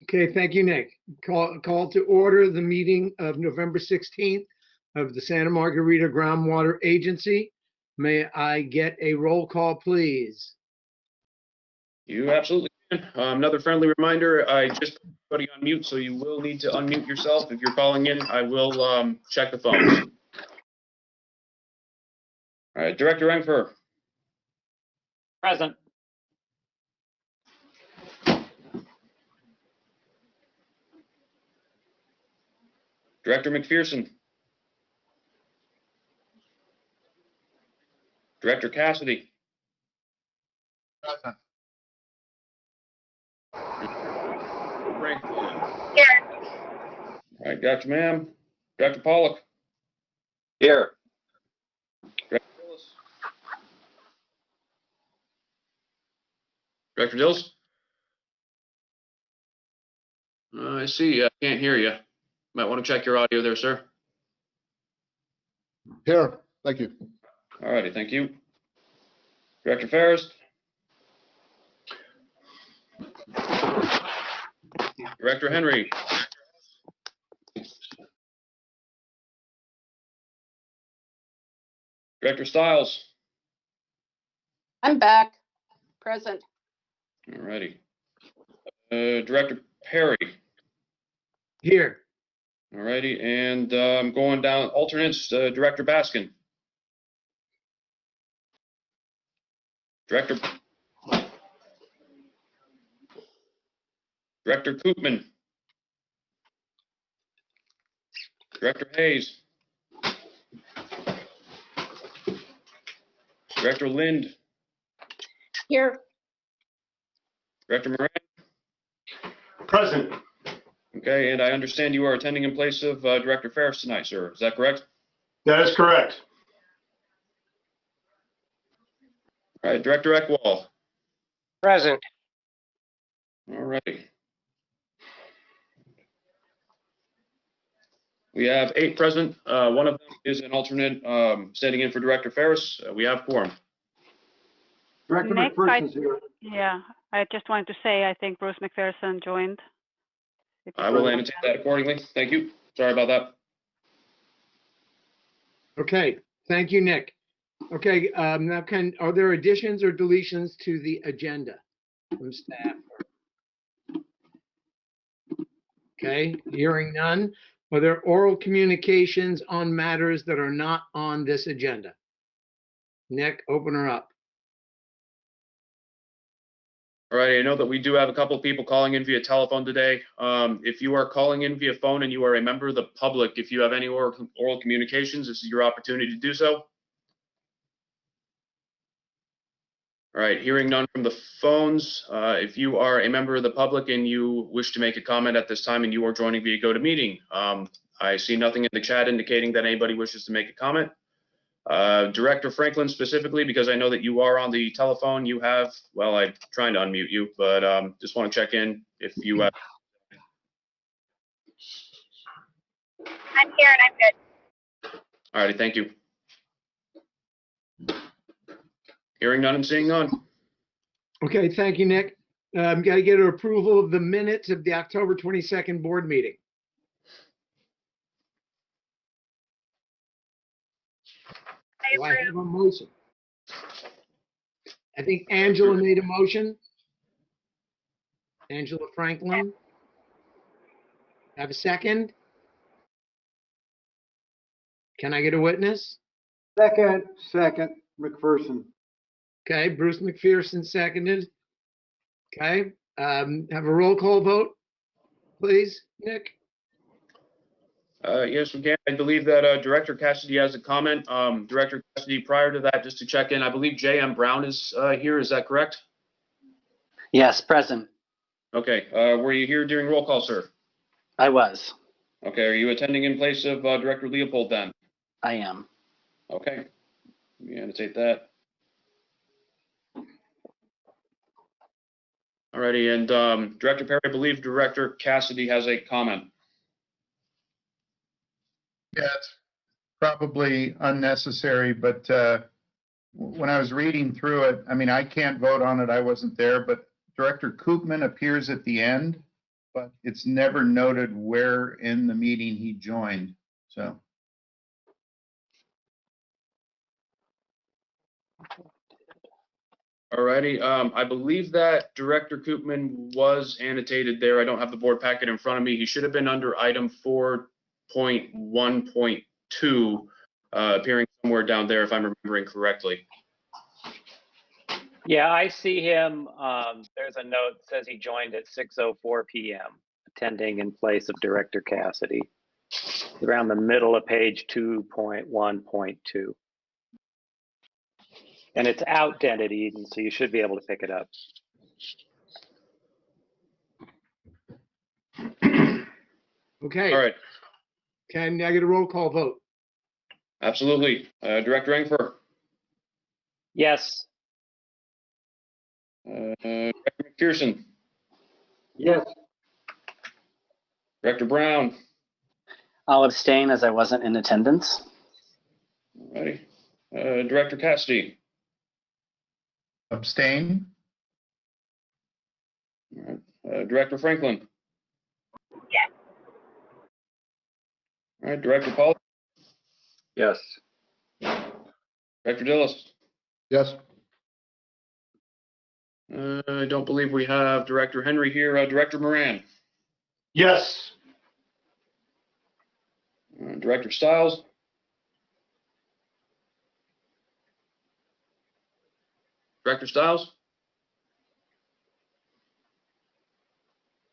Okay, thank you, Nick. Call to order the meeting of November 16th of the Santa Margarita Groundwater Agency. May I get a roll call, please? You absolutely can. Another friendly reminder, I just put everybody on mute, so you will need to unmute yourself. If you're calling in, I will check the phones. All right, Director Engfer. Present. Director McPherson. Director Cassidy. Present. Here. All right, gotcha, ma'am. Dr. Pollock. Here. Director Dillis. Director Dillis. I see. I can't hear you. Might want to check your audio there, sir. Here. Thank you. All righty, thank you. Director Ferris. Director Henry. Director Stiles. I'm back. Present. All righty. Director Perry. Here. All righty, and I'm going down alternates. Director Baskin. Director Koopman. Director Hayes. Director Lind. Here. Director Moran. Present. Okay, and I understand you are attending in place of Director Ferris tonight, sir. Is that correct? That is correct. All right, Director Eckwall. Present. All righty. We have 8 present. One of them is an alternate standing in for Director Ferris. We have quorum. Director Nick, McPherson's here. Yeah, I just wanted to say, I think Bruce McPherson joined. I will annotate that accordingly. Thank you. Sorry about that. Okay, thank you, Nick. Okay, now are there additions or deletions to the agenda from staff? Okay, hearing none. Are there oral communications on matters that are not on this agenda? Nick, open her up. All right, I know that we do have a couple of people calling in via telephone today. If you are calling in via phone and you are a member of the public, if you have any oral communications, this is your opportunity to do so. All right, hearing none from the phones. If you are a member of the public and you wish to make a comment at this time and you are joining via GoToMeeting, I see nothing in the chat indicating that anybody wishes to make a comment. Director Franklin specifically, because I know that you are on the telephone, you have, well, I'm trying to unmute you, but just want to check in if you have. I'm here and I'm good. All righty, thank you. Hearing none and seeing none. Okay, thank you, Nick. Got to get an approval of the minutes of the October 22nd board meeting. Do I have a motion? I think Angela made a motion. Angela Franklin. Have a second? Can I get a witness? Second, McPherson. Okay, Bruce McPherson seconded. Okay, have a roll call vote, please, Nick? Yes, we can. I believe that Director Cassidy has a comment. Director Cassidy, prior to that, just to check in, I believe J.M. Brown is here. Is that correct? Yes, present. Okay. Were you here during roll call, sir? I was. Okay. Are you attending in place of Director Leopold then? I am. Okay. Let me annotate that. Alrighty, and Director Perry, I believe Director Cassidy has a comment. Yeah, it's probably unnecessary, but when I was reading through it, I mean, I can't vote on it. I wasn't there, but Director Koopman appears at the end. but it's never noted where in the meeting he joined, so. Alrighty, I believe that Director Koopman was annotated there. I don't have the board packet in front of me. He should have been under item 4.1.2, appearing somewhere down there if I'm remembering correctly. Yeah, I see him. There's a note that says he joined at 6:04 p.m., attending in place of Director Cassidy. Around the middle of page 2.1.2. And it's outdented, Eden, so you should be able to pick it up. Okay, All right, can I get a roll call vote? absolutely. Director Engfer, Yes. Director McPherson, Yes. Director Brown. I'll abstain as I wasn't in attendance. Alrighty. Director Cassidy. Abstain? All right. Director Franklin. Yes. All right, Director Paul. Yes. Director Dillis. Yes. I don't believe we have Director Henry here. Director Moran. Yes. Director Stiles. Director Stiles.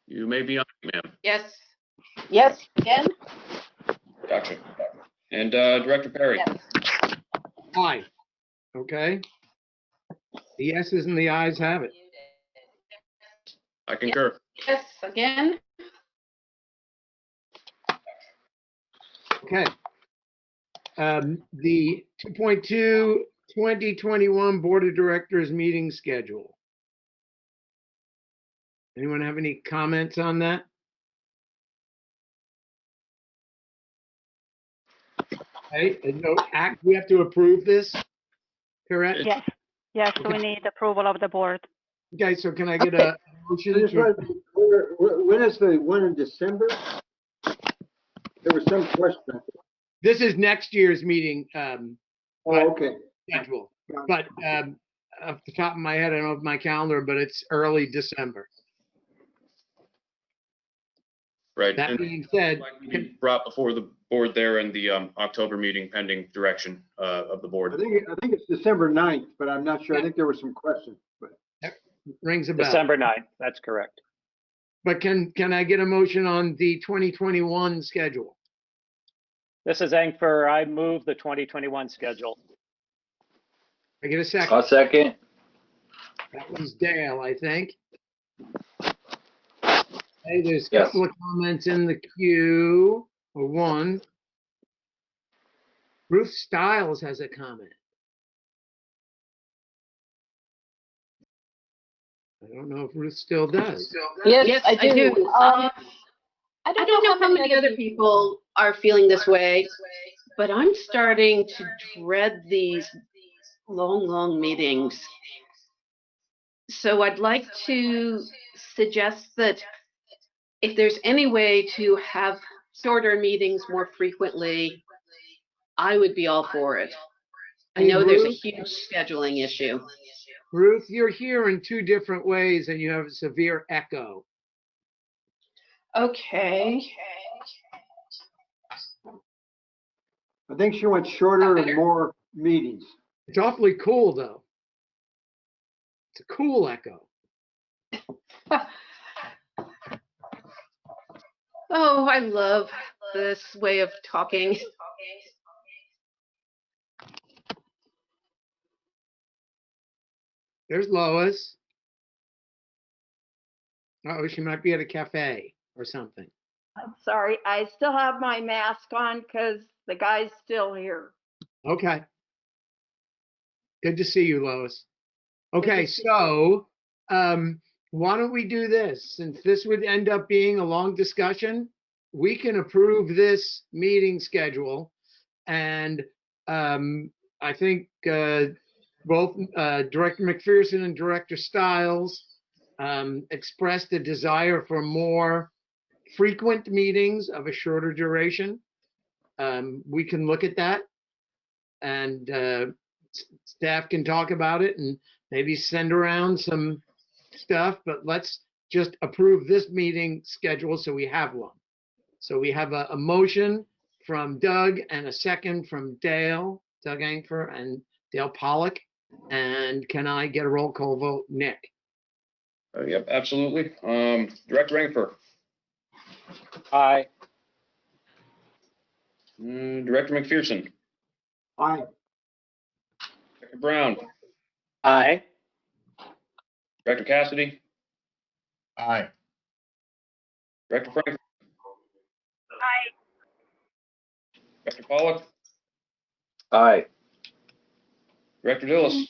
You may be on, ma'am. Yes. Yes, again? Gotcha. And Director Perry. Yes. Aye. Okay. The yeses and the ayes have it. I concur. Yes, again? Okay. The 2.2 2021 Board of Directors meeting schedule. Anyone have any comments on that? Okay, and no act, we have to approve this, correct? Yes, yes, so we need approval of the board. Okay, so can I get a motion? I just to- wanted to- When is the one in December? There was some question. This is next year's meeting Oh, okay. schedule, but off the top of my head, I don't have my calendar, but it's early December. Right. That And being said, likely be brought before the board there in the October meeting pending direction of the I board. think it's December 9th, but I'm not sure. I think there was some questions, but rings a bell. December 9th, that's correct. But can I get a motion on the 2021 schedule? This is Engfer. I move the 2021 schedule. I get a second. second. That was Dale, I think. Hey, there's a Yes. couple of comments in the queue, or one. Ruth Stiles has a comment. I don't know if Ruth still does. Yes, I do. I don't know how many other people are feeling this way, but I'm starting to dread these long meetings. So I'd like to suggest that if there's any way to have shorter meetings more frequently, I would be all for it. I know there's a huge scheduling issue. Ruth, you're here in two different ways and you have a severe echo. Okay. I think she wants shorter and more meetings. It's awfully cool, though. It's a cool echo. Oh, I love this way of talking. There's Lois. Oh, she might be at a cafe or something. I'm sorry, I still have my mask on because the guy's still here. Okay. Good to see you, Lois. Okay, to see so why don't we do this? Since this would end up being a long discussion, we can approve this meeting schedule. And I think both Director McPherson and Director Stiles expressed a desire for more frequent meetings of a shorter duration. We can look at that, and staff can talk about it and maybe send around some stuff, but let's just approve this meeting schedule so we have one. So we have a motion from Doug and a second from Dale, Doug Ankfer and Dale Pollock. And can I get a roll call vote? Nick? Yep, absolutely. Director Rangford, Aye. Director McPherson, Aye. Director Brown, Aye. Director Cassidy, Aye. Director Frank, Aye. Director Pollock, Aye. Director Dillis,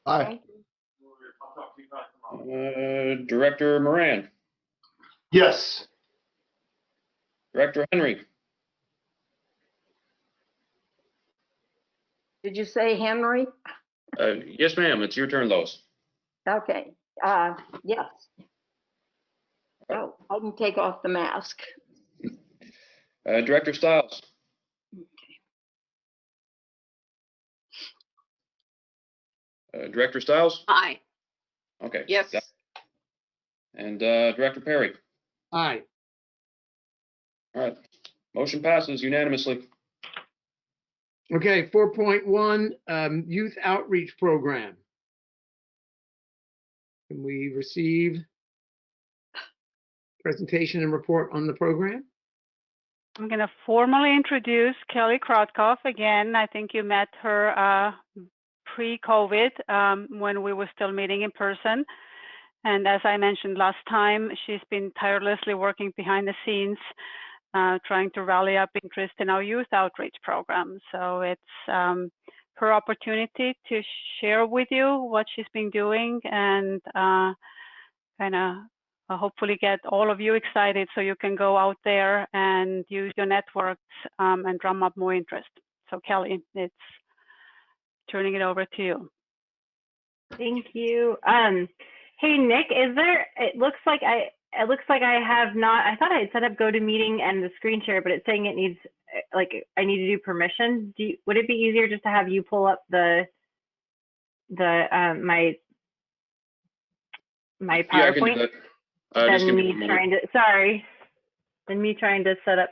Aye. Director Moran, Yes. Director Henry. Did you say Henry? Yes, ma'am. It's your turn, Lois. Okay, yes. Oh, I can take off the mask. Director Stiles, Director Stiles. Aye. Okay. Yes. got it. And Director Perry. Aye. All right. Motion passes unanimously. Okay, 4.1, Youth Outreach Program. Can we receive presentation and report on the program? I'm going to formally introduce Kelly Krotkoff again. I think you met her pre-COVID when we were still meeting in person. And as I mentioned last time, she's been tirelessly working behind the scenes, trying to rally up interest in our youth outreach program. So it's her opportunity to share with you what she's been doing and kind of hopefully get all of you excited so you can go out there and use your networks and drum up more interest. So Kelly, it's turning it over to you. Thank you. Hey Nick, it looks like I have not, I thought I had set up GoToMeeting and the screen share, but it's saying it needs, like, I need to do permissions. Would it be easier just to have you pull up my PowerPoint? Yeah, I can do that. Just give me one moment. Than me trying to set up.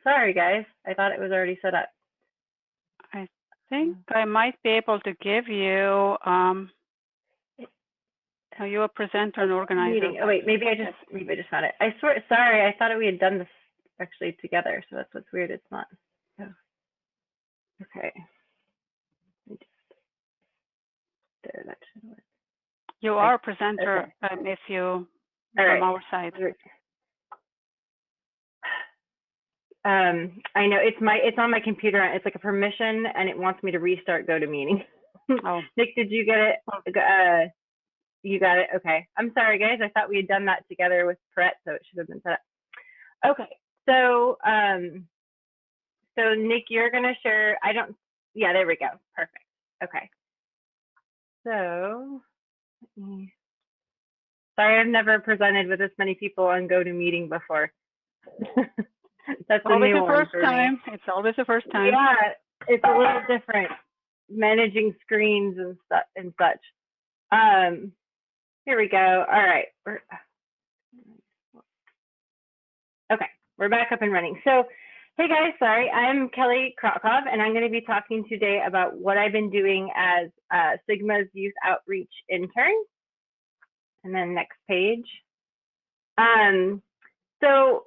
Sorry guys, I thought it was already set up. I think I might be able to give you, are you a presenter and organizer? Oh wait, maybe I just found it. I swear, sorry, I thought we had done this actually together, so that's what's weird. It's not. Oh. Okay. There, that should work. You are a presenter, okay. If you All right. from our side. I know it's on my computer. It's like a permission, and it wants me to restart GoToMeeting. Oh, Nick, did you get it? You got it. Okay. I'm sorry, guys. I thought we had done that together with Brett, so it should have been set up. Okay. So, so Nick, you're gonna share. Yeah, there we go. Perfect. Okay. So, sorry, I've never presented with this many people on GoToMeeting before. That's always the first for time. me. It's always the first time. Yeah, it's a little different managing screens and such. Here we go. All right. Okay, we're back up and running. So, hey guys, sorry, I'm Kelly Krotkoff, and I'm going to be talking today about what I've been doing as Sigma's Youth Outreach Intern. And then next page. So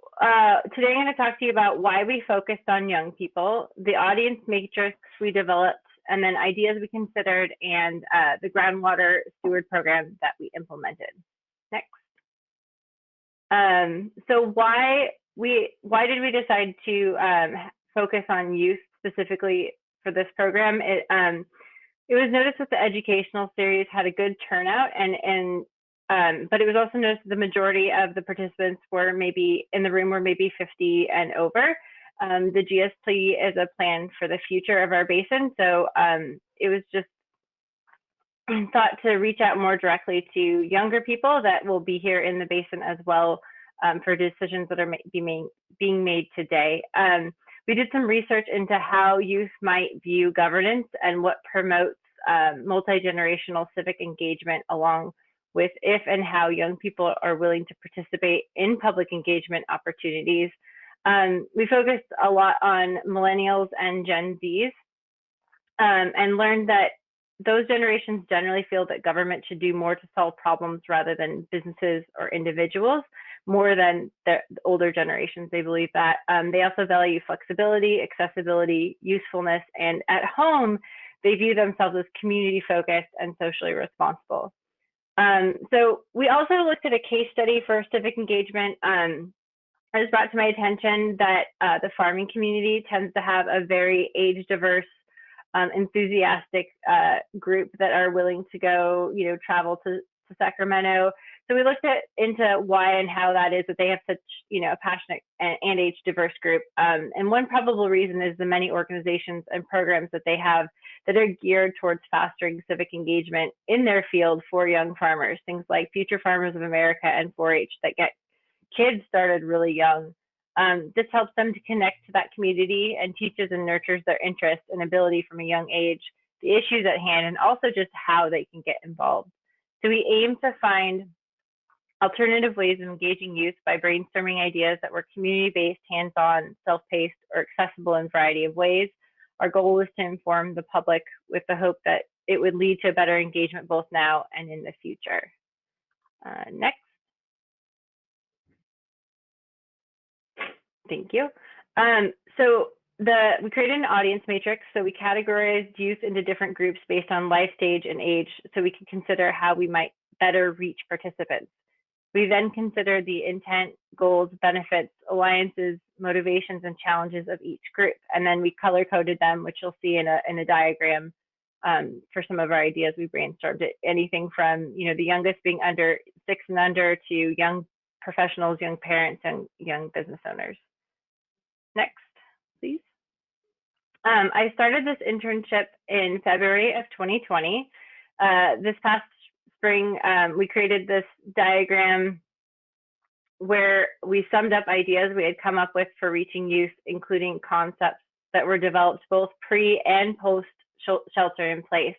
today I'm going to talk to you about why we focused on young people, the audience matrix we developed, and then ideas we considered, and the groundwater steward program that we implemented. Next. So why did we decide to focus on youth specifically for this program? It was noticed that the educational series had a good turnout, but it was also noticed that the majority of the participants were maybe in the room were maybe 50 and over. The GSP is a plan for the future of our basin, so it was just thought to reach out more directly to younger people that will be here in the basin as well for decisions that are being made today. We did some research into how youth might view governance and what promotes multi-generational civic engagement, along with if and how young people are willing to participate in public engagement opportunities. We focused a lot on millennials and Gen Zs, and learned that those generations generally feel that government should do more to solve problems rather than businesses or individuals, more than the older generations. They believe that. They also value flexibility, accessibility, usefulness, and at home, they view themselves as community focused and socially responsible. So we also looked at a case study for civic engagement. It was brought to my attention that the farming community tends to have a very age diverse, enthusiastic group that are willing to go, travel to Sacramento. So we looked into why and how that is that they have such, a passionate and age diverse group. And one probable reason is the many organizations and programs that they have that are geared towards fostering civic engagement in their field for young farmers. Things like Future Farmers of America and 4-H that get kids started really young. This helps them to connect to that community and teaches and nurtures their interest and ability from a young age, the issues at hand, and also just how they can get involved. So we aim to find alternative ways of engaging youth by brainstorming ideas that were community-based, hands-on, self-paced, or accessible in a variety of ways. Our goal was to inform the public with the hope that it would lead to better engagement both now and in the future. Next. Thank you. So we created an audience matrix. So we categorized youth into different groups based on life stage and age, so we could consider how we might better reach participants. We then considered the intent, goals, benefits, alliances, motivations, and challenges of each group. And then we color coded them, which you'll see in a diagram for some of our ideas we brainstormed. Anything from, the youngest being under 6 and under to young professionals, young parents, and young business owners. Next, please. I started this internship in February of 2020. This past spring, we created this diagram where we summed up ideas we had come up with for reaching youth, including concepts that were developed both pre and post shelter in place.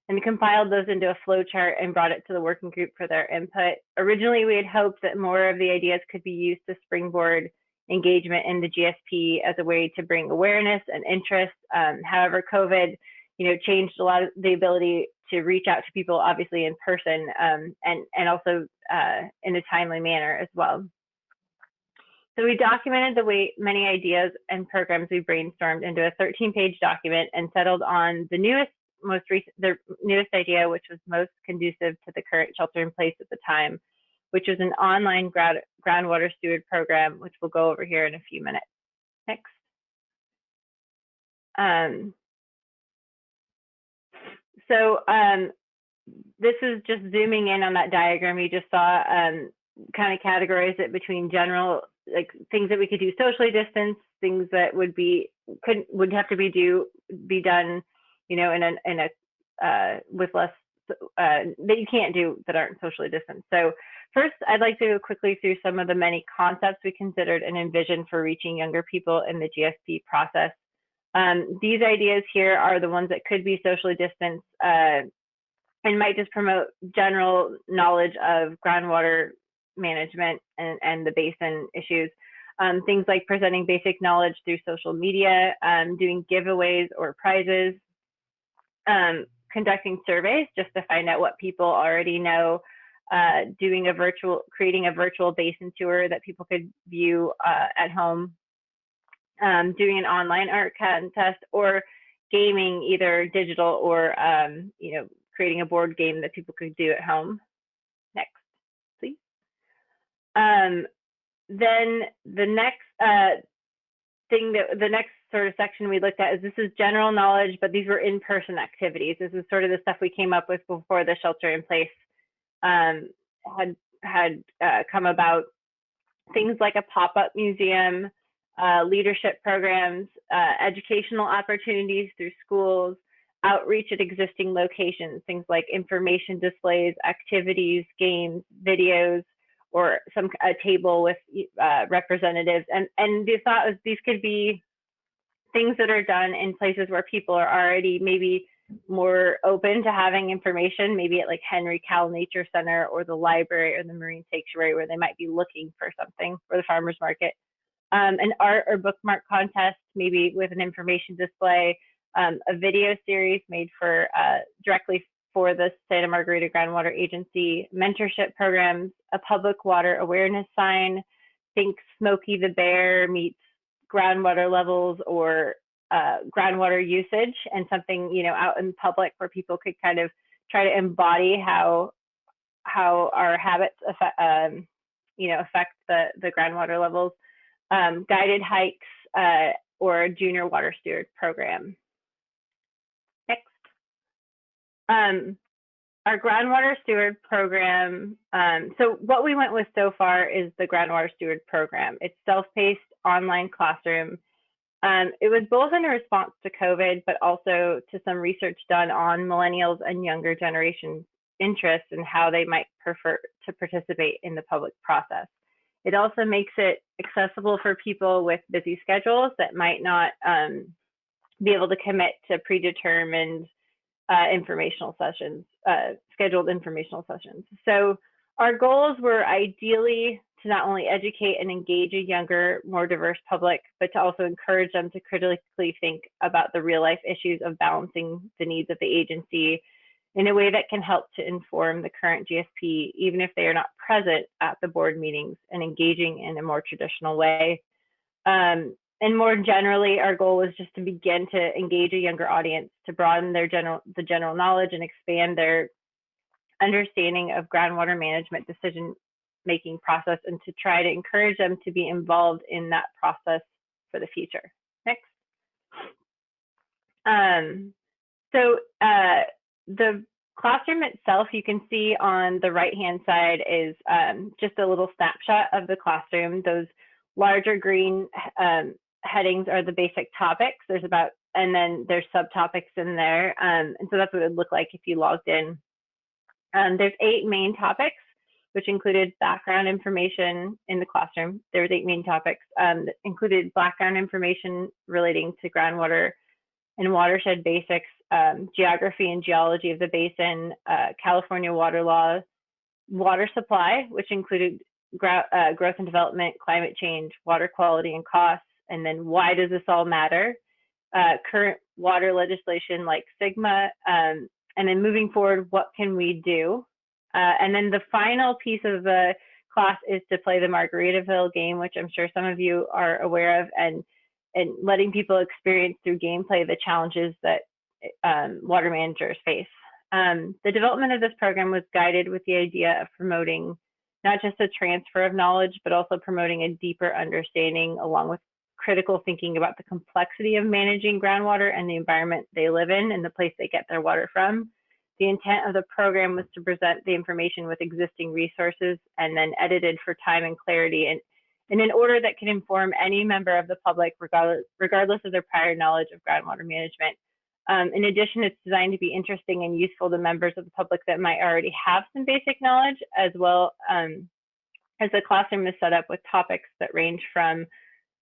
And we compiled those into a flow chart and brought it to the working group for their input. Originally, we had hoped that more of the ideas could be used to springboard engagement in the GSP as a way to bring awareness and interest. However, COVID, changed a lot of the ability to reach out to people, obviously in person, and also in a timely manner as well. So we documented the way many ideas and programs we brainstormed into a 13-page document and settled on the newest idea, which was most conducive to the current shelter in place at the time, which was an online groundwater steward program, which we'll go over here in a few minutes. Next. This is just zooming in on that diagram you just saw, kind of categorize it between general, like things that we could do socially distanced, things that would have to be done, with less that you can't do that aren't socially distanced. So first, I'd like to go quickly through some of the many concepts we considered and envisioned for reaching younger people in the GSP process. These ideas here are the ones that could be socially distanced and might just promote general knowledge of groundwater management and the basin issues. Things like presenting basic knowledge through social media, doing giveaways or prizes, conducting surveys just to find out what people already know, creating a virtual basin tour that people could view at home, doing an online art contest, or gaming, either digital or creating a board game that people could do at home. Next, please. Then the next the next sort of section we looked at is this is general knowledge, but these were in-person activities. This is sort of the stuff we came up with before the shelter in place had come about. Things like a pop-up museum, leadership programs, educational opportunities through schools, outreach at existing locations, things like information displays, activities, games, videos, or a table with representatives. And the thought was these could be things that are done in places where people are already maybe more open to having information, maybe at like Henry Cowell Nature Center or the library or the Marine Sanctuary, where they might be looking for something, or the farmers market. An art or bookmark contest, maybe with an information display, a video series made for directly for the Santa Margarita Groundwater Agency, mentorship programs, a public water awareness sign, think Smokey the Bear meets groundwater levels or groundwater usage, and something, you know, out in public where people could kind of try to embody how our habits affect, affect the groundwater levels. Guided hikes or a junior water steward program. Next. Our groundwater steward program. So what we went with so far is the groundwater steward program. It's self-paced online classroom. It was both in response to COVID, but also to some research done on millennials and younger generation interests and how they might prefer to participate in the public process. It also makes it accessible for people with busy schedules that might not be able to commit to predetermined informational sessions, scheduled informational sessions. So our goals were ideally to not only educate and engage a younger, more diverse public, but to also encourage them to critically think about the real life issues of balancing the needs of the agency in a way that can help to inform the current GSP, even if they are not present at the board meetings and engaging in a more traditional way. And more generally, our goal was just to begin to engage a younger audience, to broaden their the general knowledge and expand their understanding of groundwater management decision-making process, and to try to encourage them to be involved in that process for the future. Next. The classroom itself, you can see on the right-hand side, is just a little snapshot of the classroom. Those larger green headings are the basic topics. And then there's subtopics in there. And so that's what it would look like if you logged in. There's 8 main topics, which included background information in the classroom. There was 8 main topics that included background information relating to groundwater and watershed basics, geography and geology of the basin, California water law, water supply, which included growth and development, climate change, water quality and costs, and then why does this all matter, current water legislation like SMGWA, and then moving forward, what can we do? And then the final piece of the class is to play the Margaritaville game, which I'm sure some of you are aware of, and letting people experience through gameplay the challenges that water managers face. The development of this program was guided with the idea of promoting not just a transfer of knowledge, but also promoting a deeper understanding, along with critical thinking about the complexity of managing groundwater and the environment they live in and the place they get their water from. The intent of the program was to present the information with existing resources and then edited for time and clarity, and in an order that can inform any member of the public, regardless of their prior knowledge of groundwater management. In addition, it's designed to be interesting and useful to members of the public that might already have some basic knowledge, as well as the classroom is set up with topics that range from,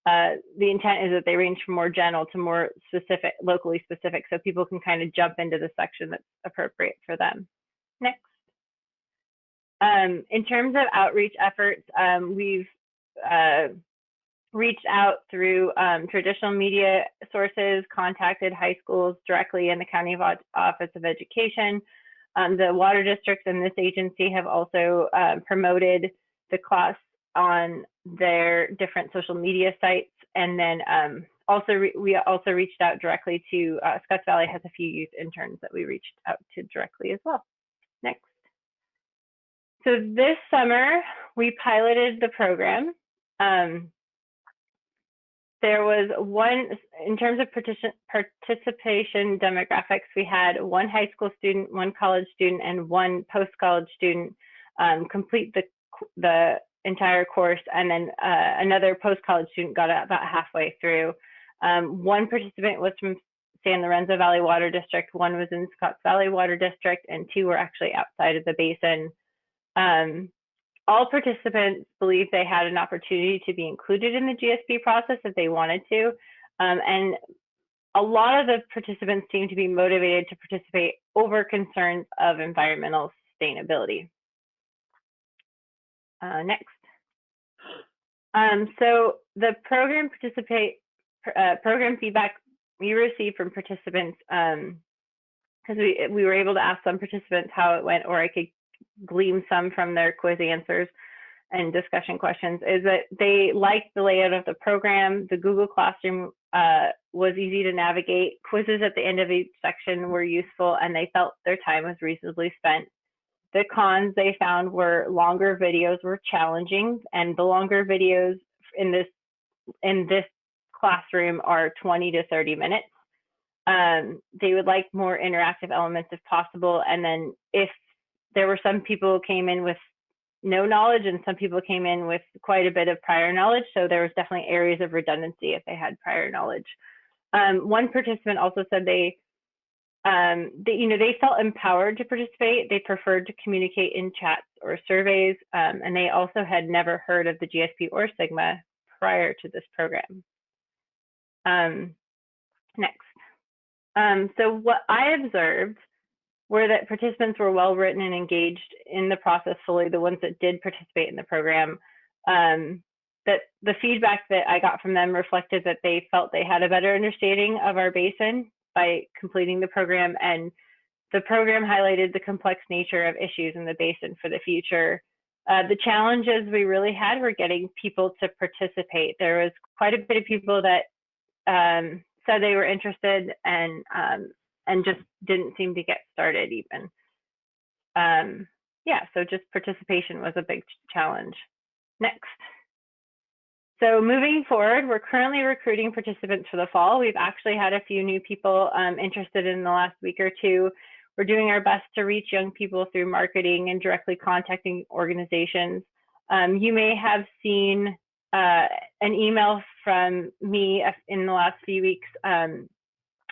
the intent is that they range from more general to more specific, locally specific, so people can kind of jump into the section that's appropriate for them. Next. In terms of outreach efforts, we've reached out through traditional media sources, contacted high schools directly in the County Office of Education. The water districts in this agency have also promoted the class on their different social media sites. And then we also reached out directly to, Scotts Valley has a few youth interns that we reached out to directly as well. Next. So this summer, we piloted the program. There was one, in terms of participation demographics, we had 1 high school student, 1 college student, and 1 post-college student complete the entire course, and then another post-college student got about halfway through. 1 participant was from San Lorenzo Valley Water District, 1 was in Scotts Valley Water District, and 2 were actually outside of the basin. all participants believed they had an opportunity to be included in the GSP process if they wanted to. And a lot of the participants seemed to be motivated to participate over concerns of environmental sustainability. Next. So the program feedback we received from participants, because we were able to ask some participants how it went, or I could glean some from their quiz answers and discussion questions, is that they liked the layout of the program. The Google Classroom was easy to navigate. Quizzes at the end of each section were useful, and they felt their time was reasonably spent. The cons they found were longer videos were challenging, and the longer videos in this classroom are 20 to 30 minutes. They would like more interactive elements if possible. And then if there were some people came in with no knowledge and some people came in with quite a bit of prior knowledge. So there was definitely areas of redundancy if they had prior knowledge. One participant also said they felt empowered to participate. They preferred to communicate in chats or surveys, and they also had never heard of the GSP or Sigma prior to this program. Next. So what I observed were that participants were well written and engaged in the process fully, the ones that did participate in the program. That the feedback that I got from them reflected that they felt they had a better understanding of our basin by completing the program, and the program highlighted the complex nature of issues in the basin for the future. The challenges we really had were getting people to participate. There was quite a bit of people that said they were interested and just didn't seem to get started even. Yeah, so just participation was a big challenge. Next. So moving forward, we're currently recruiting participants for the fall. We've actually had a few new people interested in the last week or two. We're doing our best to reach young people through marketing and directly contacting organizations. You may have seen an email from me in the last few weeks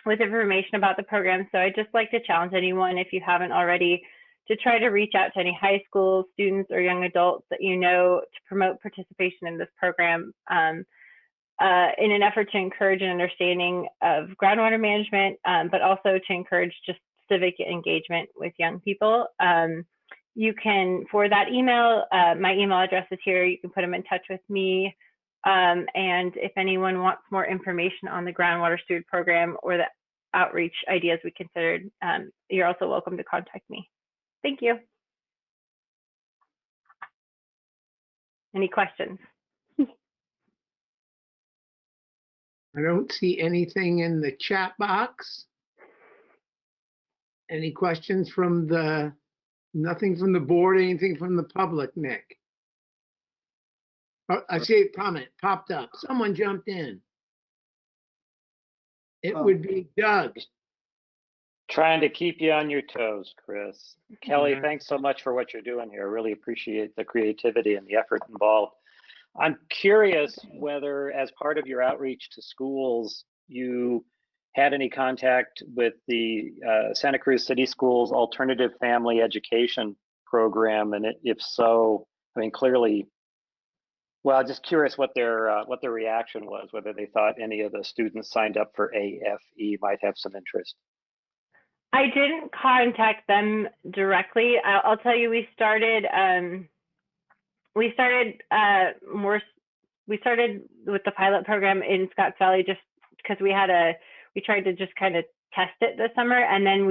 with information about the program. So I'd just like to challenge anyone, if you haven't already, to try to reach out to any high school students or young adults that you know to promote participation in this program in an effort to encourage an understanding of groundwater management, but also to encourage just civic engagement with young people. You can, for that email, my email address is here. You can put them in touch with me. And if anyone wants more information on the groundwater steward program or the outreach ideas we considered, you're also welcome to contact me. Thank you. Any questions? I don't see anything in the chat box. Any questions from nothing from the board, anything from the public, Nick? Oh, I see a comment popped up. Someone jumped in. It would be Doug. Trying to keep you on your toes, Chris. Kelly, thanks so much for what you're doing here. I really appreciate the creativity and the effort involved. I'm curious whether, as part of your outreach to schools, you had any contact with the Santa Cruz City Schools Alternative Family Education Program, and if so, I mean, clearly, well, just curious what their reaction was, whether they thought any of the students signed up for AFE might have some interest. I didn't contact them directly. I'll tell you, we started with the pilot program in Scotts Valley just because we tried to just kind of test it this summer, and then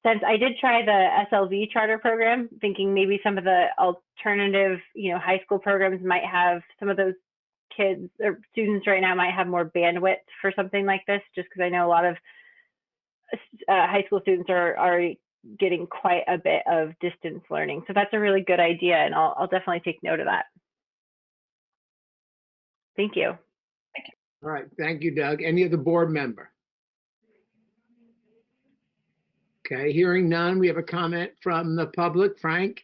since I did try the SLV charter program, thinking maybe some of the alternative, high school programs might have some of those kids or students right now might have more bandwidth for something like this, just because I know a lot of high school students are getting quite a bit of distance learning. So that's a really good idea, and I'll definitely take note of that. Thank you. All right, thank you, Doug. Any other board member? Okay, hearing none, we have a comment from the public. Frank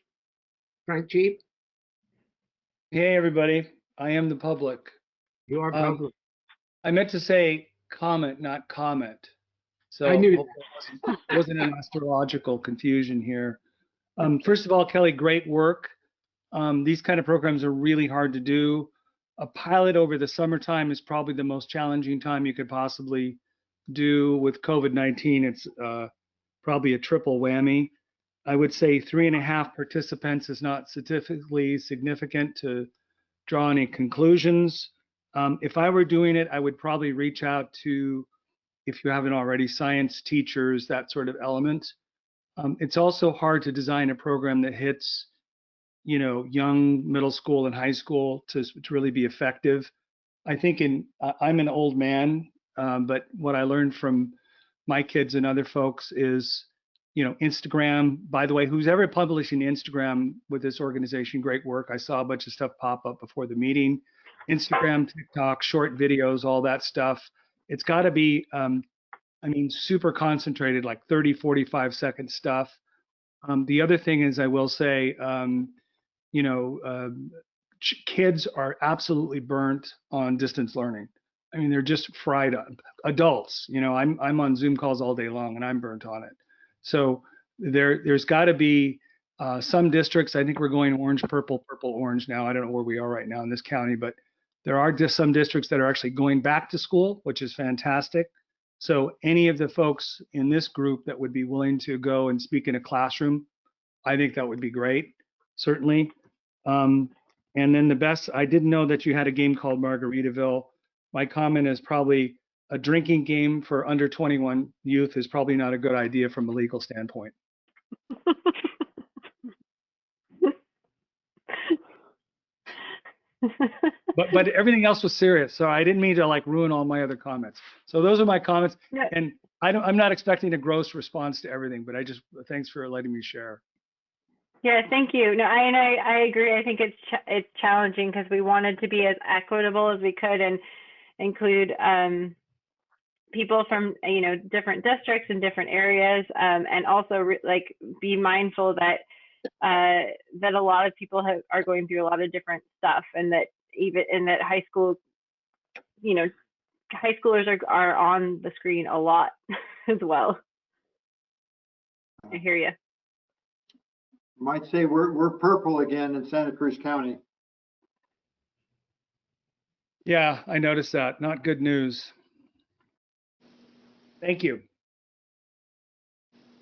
Cheap. Hey, everybody. I am the public. You are public. I meant to say comment, not comment. So I knew that wasn't an astrological confusion here. First of all, Kelly, great work. These kind of programs are really hard to do. A pilot over the summertime is probably the most challenging time you could possibly do. With COVID-19, it's probably a triple whammy. I would say 3.5 participants is not statistically significant to draw any conclusions. If I were doing it, I would probably reach out to, if you haven't already, science teachers, that sort of element. It's also hard to design a program that hits, young middle school and high school to really be effective. I think I'm an old man, but what I learned from my kids and other folks is, Instagram. By the way, who's ever publishing Instagram with this organization, great work. I saw a bunch of stuff pop up before the meeting. Instagram, TikTok, short videos, all that stuff. It's got to be, super concentrated, like 30, 45-second stuff. The other thing is, I will say, kids are absolutely burnt on distance learning. I mean, they're just fried up. Adults, I'm on Zoom calls all day long and I'm burnt on it. So there's got to be some districts. I think we're going orange, purple, purple, orange now. I don't know where we are right now in this county, but there are just some districts that are actually going back to school, which is fantastic. So any of the folks in this group that would be willing to go and speak in a classroom, I think that would be great, certainly. And then the best, I didn't know that you had a game called Margaritaville. My comment is probably a drinking game for under 21 youth is probably not a good idea from a legal standpoint. But everything else was serious, so I didn't mean to ruin all my other comments. So those are my comments, and I'm not expecting a gross response to everything, but thanks for letting me share. Yeah, thank you. No, I agree. I think it's challenging because we wanted to be as equitable as we could and include people from different districts and different areas, and also be mindful that that a lot of people are going through a lot of different stuff, and that high school, high schoolers are on the screen a lot as well. I hear you. Might say we're purple again in Santa Cruz County. Yeah, I noticed that. Not good news. Thank you.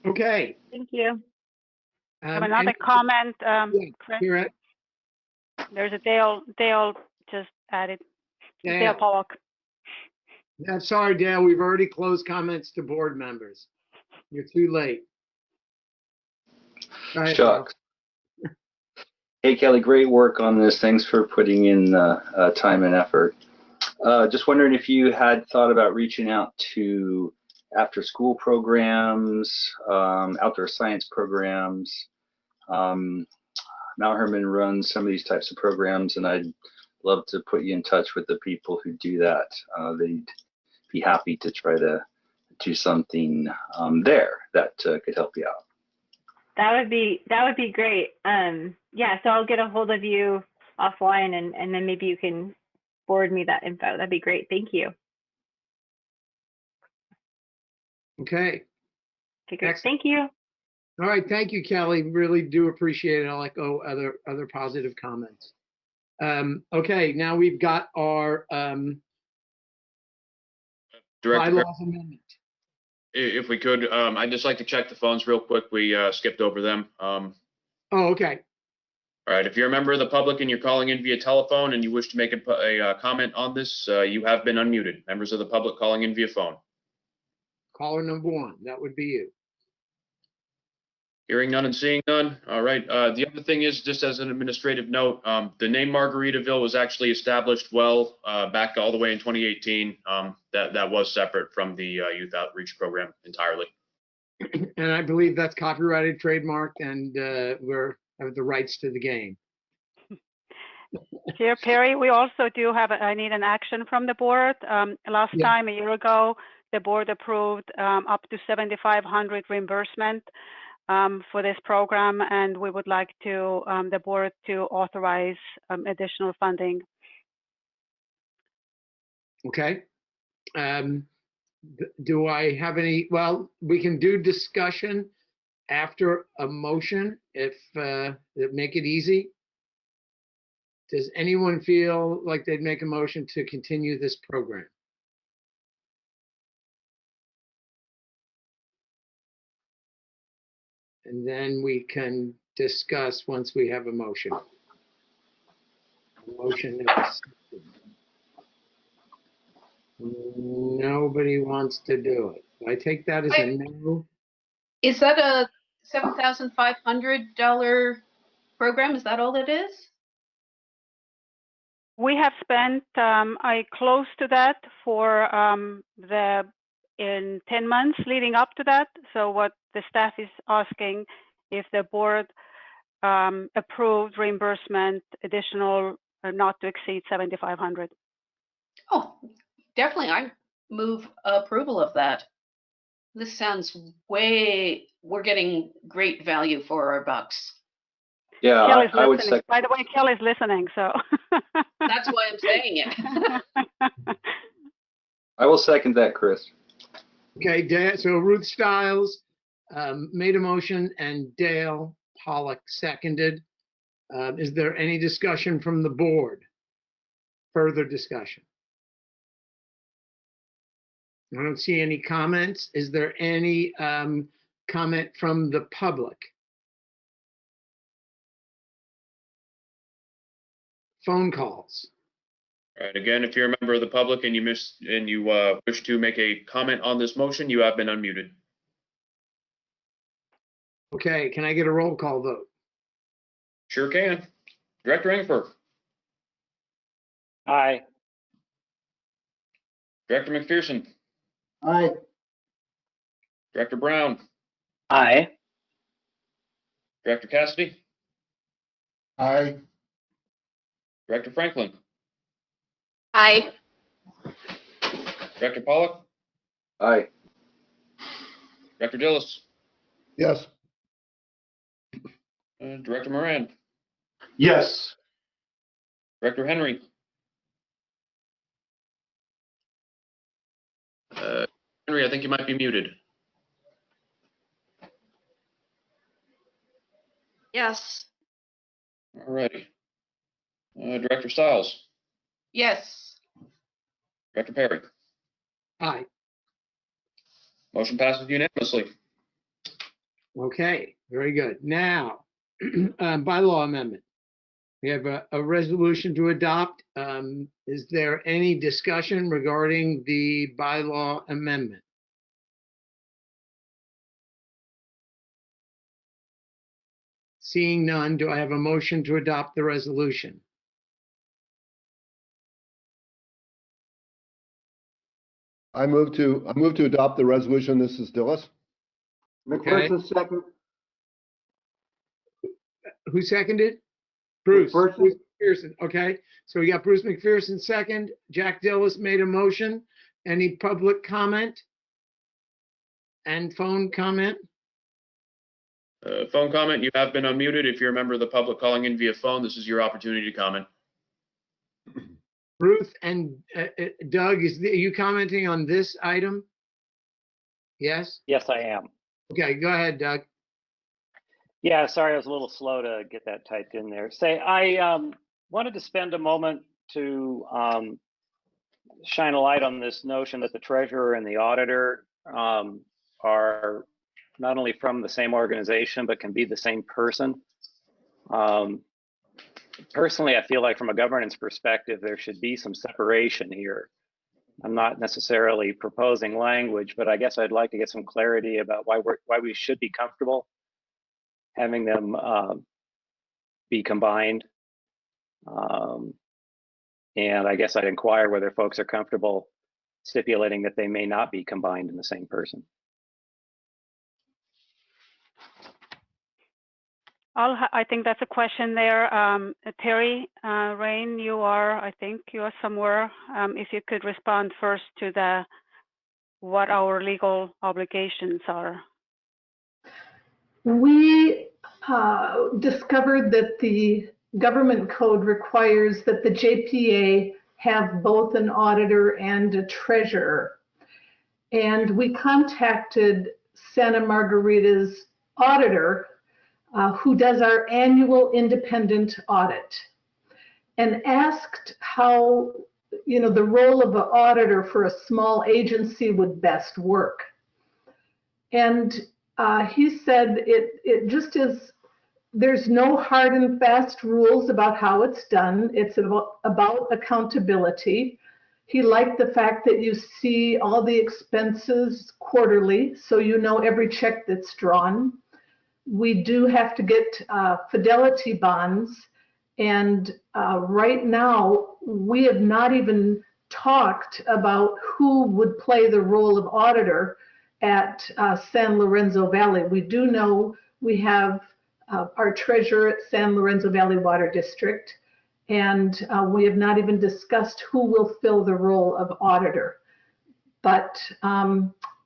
Okay. Thank you. I have another comment, Chris. You're right. There's a Dale just added. Dale Pollock. Yeah, sorry, Dale. We've already closed comments to board members. You're too late. Right, Shucks. Hey, Kelly, great work on this. Thanks for putting in time and effort. Just wondering if you had thought about reaching out to after-school programs, outdoor science programs. Mount Herman runs some of these types of programs, and I'd love to put you in touch with the people who do that. They'd be happy to try to do something there that could help you out. That would be great. Yeah, so I'll get a hold of you offline, and then maybe you can forward me that info. That'd be great. Thank you. Okay. Okay, great. Thank you. All right. Thank you, Kelly. Really do appreciate it. I'll echo other positive comments. Okay. Now we've got our bylaws amendment. If we could, I'd just like to check the phones real quick. We skipped over them. Oh, okay. All right. If you're a member of the public and you're calling in via telephone and you wish to make a comment on this, you have been unmuted. Members of the public calling in via phone. Caller number 1. That would be you. Hearing none and seeing none. All right. The other thing is, just as an administrative note, the name Margaritaville was actually established back all the way in 2018. That was separate from the youth outreach program entirely. And I believe that's copyrighted, trademarked, and we have the rights to the game. Chair Perry, we also do have, I need an action from the board. Last time, a year ago, the board approved up to $7,500 reimbursement for this program, and we would like to the board to authorize additional funding. Okay. Do I have any? Well, we can do discussion after a motion if make it easy. Does anyone feel like they'd make a motion to continue this program? And then we can discuss once we have a motion. Motion is, nobody wants to do it. I take that as a no. Is that a $7,500 program? Is that all it is? We have spent close to that for in 10 months leading up to that. So what the staff is asking if the board approved reimbursement additional not to exceed 7,500. Oh, definitely. I move approval of that. This sounds we're getting great value for our bucks. Yeah, Kelly's I would listening. second. By the way, Kelly's listening, so. That's why I'm saying it. I will second that, Chris. Okay, so Ruth Stiles made a motion and Dale Pollock seconded. Is there any discussion from the board? Further discussion? I don't see any comments. Is there any comment from the public? Phone calls. All right, again, if you're a member of the public and you wish to make a comment on this motion, you have been unmuted. Okay, can I get a roll call vote? Sure can. Director Engfer. Aye. Director McPherson. Aye. Director Brown. Aye. Director Cassidy. Aye. Director Franklin. Aye. Director Pollock. Aye. Director Dillis. Yes. Director Moran. Yes. Director Henry. Henry, I think you might be muted. Yes. All righty. Director Stiles. Yes. Director Perry. Aye. Motion passes unanimously. Okay, very good. Now, bylaw amendment. We have a resolution to adopt. Is there any discussion regarding the bylaw amendment? Seeing none, do I have a motion to adopt the resolution? I move to adopt the resolution. This is Dillis. McPherson second. Who seconded? Bruce. McPherson. Bruce McPherson. Okay, so we got Bruce McPherson second. Jack Dillis made a motion. Any public comment? And phone comment? Phone comment, you have been unmuted. If you're a member of the public calling in via phone, this is your opportunity to comment. Ruth and Doug, are you commenting on this item? Yes? Yes, I am. Okay, go ahead, Doug. Yeah, sorry, I was a little slow to get that typed in there. I wanted to spend a moment to shine a light on this notion that the treasurer and the auditor are not only from the same organization, but can be the same person. Personally, I feel like from a governance perspective, there should be some separation here. I'm not necessarily proposing language, but I guess I'd like to get some clarity about why we should be comfortable having them be combined. And I guess I'd inquire whether folks are comfortable stipulating that they may not be combined in the same person. I think that's a question there. Terry, Rain, I think you are somewhere. If you could respond first to what our legal obligations are. We discovered that the government code requires that the JPA have both an auditor and a treasurer. And we contacted Santa Margarita's auditor, who does our annual independent audit. and asked how, the role of an auditor for a small agency would best work. And he said it just is, there's no hard and fast rules about how it's done. It's about accountability. He liked the fact that you see all the expenses quarterly, so you know every check that's drawn. We do have to get fidelity bonds, and right now we have not even talked about who would play the role of auditor at San Lorenzo Valley. We do know we have our treasurer at San Lorenzo Valley Water District, and we have not even discussed who will fill the role of auditor. But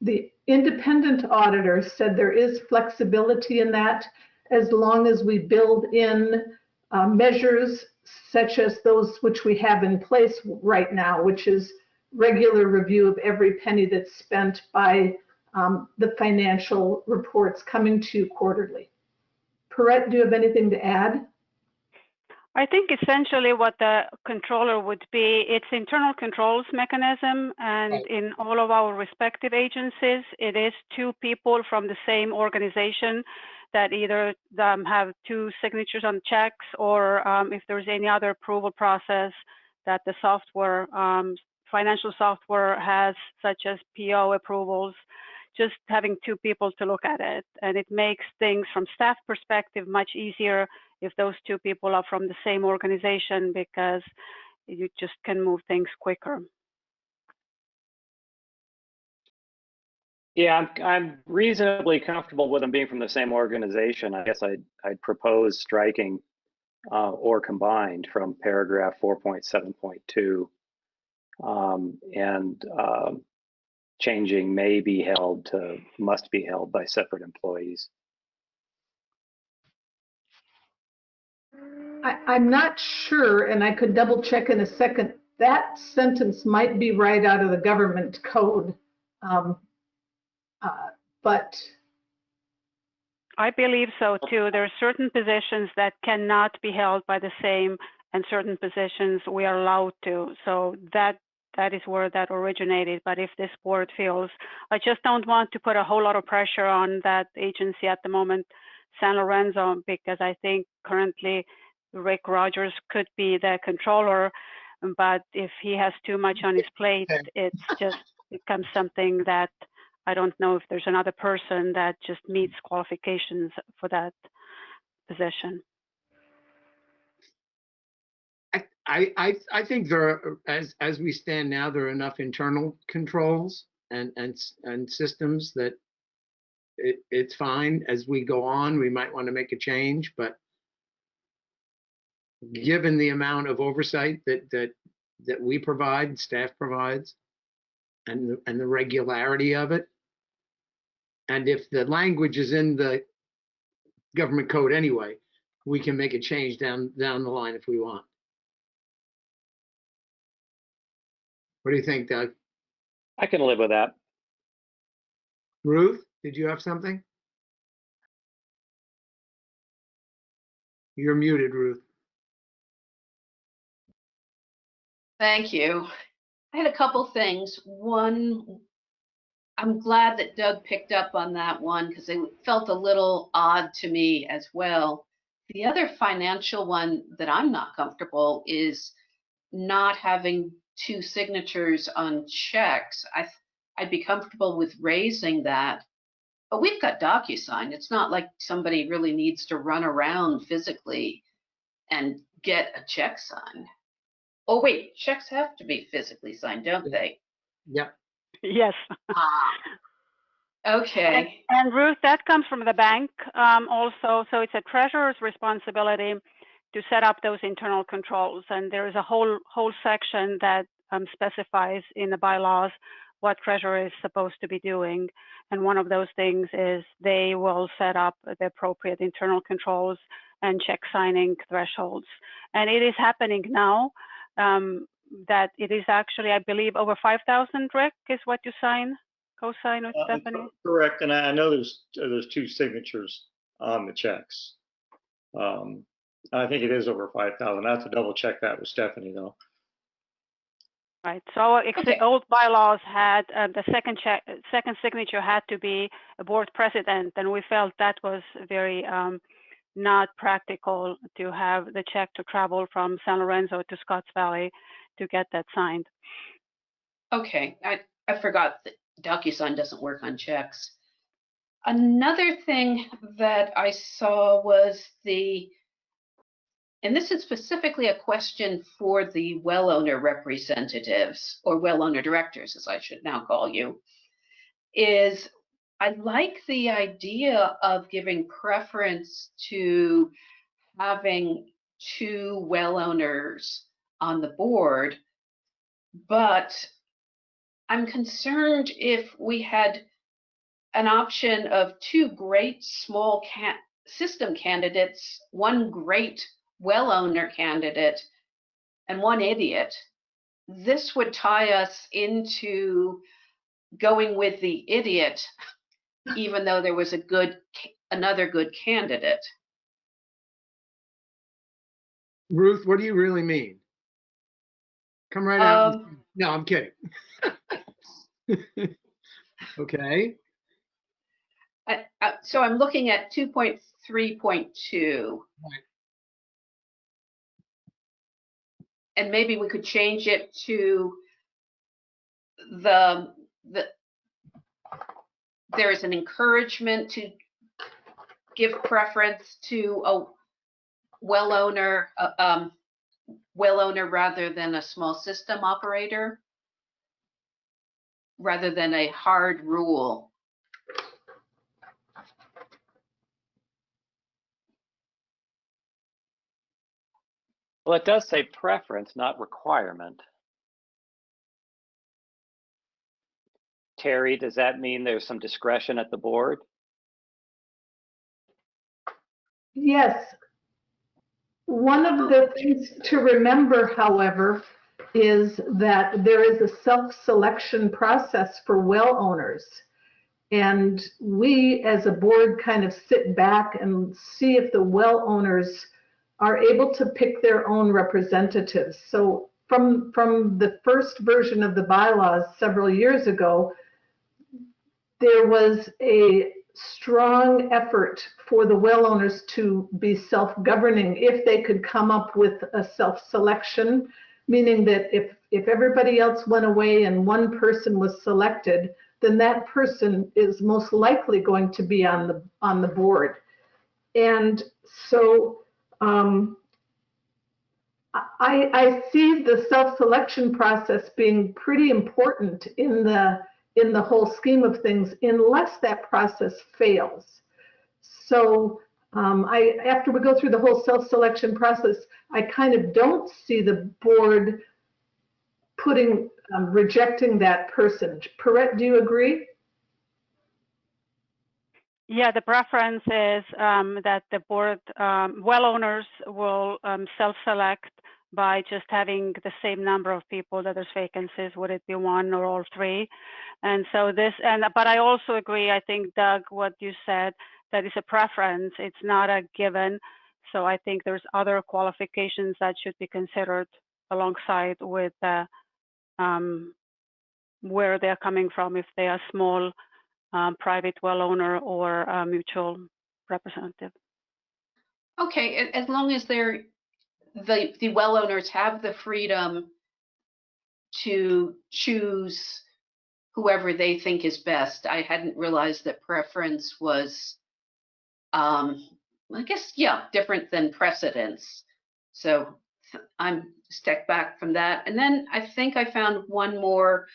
the independent auditor said there is flexibility in that as long as we build in measures such as those which we have in place right now, which is regular review of every penny that's spent by the financial reports coming to you quarterly. Perrette, do you have anything to add? I think essentially what the controller would be, it's internal controls mechanism, and in all of our respective agencies, it is two people from the same organization that either have two signatures on checks, or if there's any other approval process that the software, financial software has, such as PO approvals, just having two people to look at it. And it makes things from staff perspective much easier if those two people are from the same organization, because you just can move things quicker. Yeah, I'm reasonably comfortable with them being from the same organization. I guess I'd propose striking or combined from paragraph 4.7.2 and changing may be held to must be held by separate employees. I'm not sure, and I could double check in a second, that sentence might be right out of the government code. But I believe so too. There are certain positions that cannot be held by the same, and certain positions we are allowed to. So that is where that originated. But if this board feels, I just don't want to put a whole lot of pressure on that agency at the moment, San Lorenzo, because I think currently Rick Rogers could be the controller, but if he has too much on his plate, it's just becomes something that I don't know if there's another person that just meets qualifications for that position. I think there are, as we stand now, there are enough internal controls and systems that it's fine. As we go on, we might want to make a change, but given the amount of oversight that we provide, staff provides, and the regularity of it, and if the language is in the government code anyway, we can make a change down the line if we want. What do you think, Doug? I can live with that. Ruth, did you have something? You're muted, Ruth. Thank you. I had a couple things. One, I'm glad that Doug picked up on that one because it felt a little odd to me as well. The other financial one that I'm not comfortable is not having two signatures on checks. I'd be comfortable with raising that, but we've got DocuSign. It's not like somebody really needs to run around physically and get a check signed. Oh wait, checks have to be physically signed, don't they? Yep. Yes. Okay. And Ruth, that comes from the bank also. So it's a treasurer's responsibility to set up those internal controls. And there is a whole section that specifies in the bylaws what treasurer is supposed to be doing. And one of those things is they will set up the appropriate internal controls and check signing thresholds. And it is happening now. That it is actually, I believe, over 5,000, Rick, is what you co-sign with Stephanie? Correct, and I know there's two signatures on the checks. I think it is over 5,000. I have to double check that with Stephanie though. Right. So our old bylaws had the second signature had to be a board president, and we felt that was very not practical to have the check to travel from San Lorenzo to Scotts Valley to get that signed. Okay, I forgot that DocuSign doesn't work on checks. Another thing that I saw was and this is specifically a question for the well owner representatives, or well owner directors, as I should now call you, is I like the idea of giving preference to having 2 well owners on the board, but I'm concerned if we had an option of 2 great small system candidates, 1 great well owner candidate, and 1 idiot. This would tie us into going with the idiot, even though there was another good candidate. Ruth, what do you really mean? Come right out. No, I'm kidding. Okay. So I'm looking at 2.3.2. Right. And maybe we could change it to there is an encouragement to give preference to a well owner rather than a small system operator, rather than a hard rule. Well, it does say preference, not requirement. Terry, does that mean there's some discretion at the board? Yes. One of the things to remember, however, is that there is a self-selection process for well owners. And we as a board kind of sit back and see if the well owners are able to pick their own representatives. So from the first version of the bylaws several years ago, there was a strong effort for the well owners to be self-governing if they could come up with a self-selection, meaning that if everybody else went away and 1 person was selected, then that person is most likely going to be on the board. And so I see the self-selection process being pretty important in the whole scheme of things, unless that process fails. So after we go through the whole self-selection process, I kind of don't see the board rejecting that person. Perrette, do you agree? Yeah, the preference is that the board well owners will self-select by just having the same number of people that there's vacancies. Would it be 1 or all 3? And so but I also agree, I think, Doug, what you said, that is a preference. It's not a given. So I think there's other qualifications that should be considered alongside with where they're coming from, if they are small private well owner or mutual representative. Okay, as long as the well owners have the freedom to choose whoever they think is best. I hadn't realized that preference was, I guess, yeah, different than precedence. So I'm stepped back from that. And then I think I found 1 more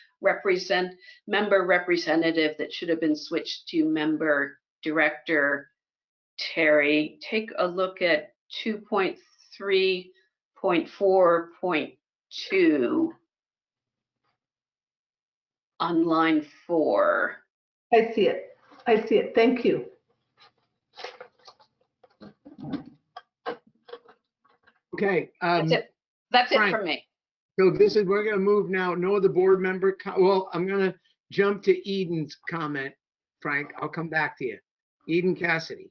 member representative that should have been switched to member director. Terry, take a look at 2.3.4.2 on line 4. I see it. Thank you. Okay. That's it Frank, from me. So we're going to move now. No other board member. Well, I'm going to jump to Eden's comment. Frank, I'll come back to you. Eden Cassidy.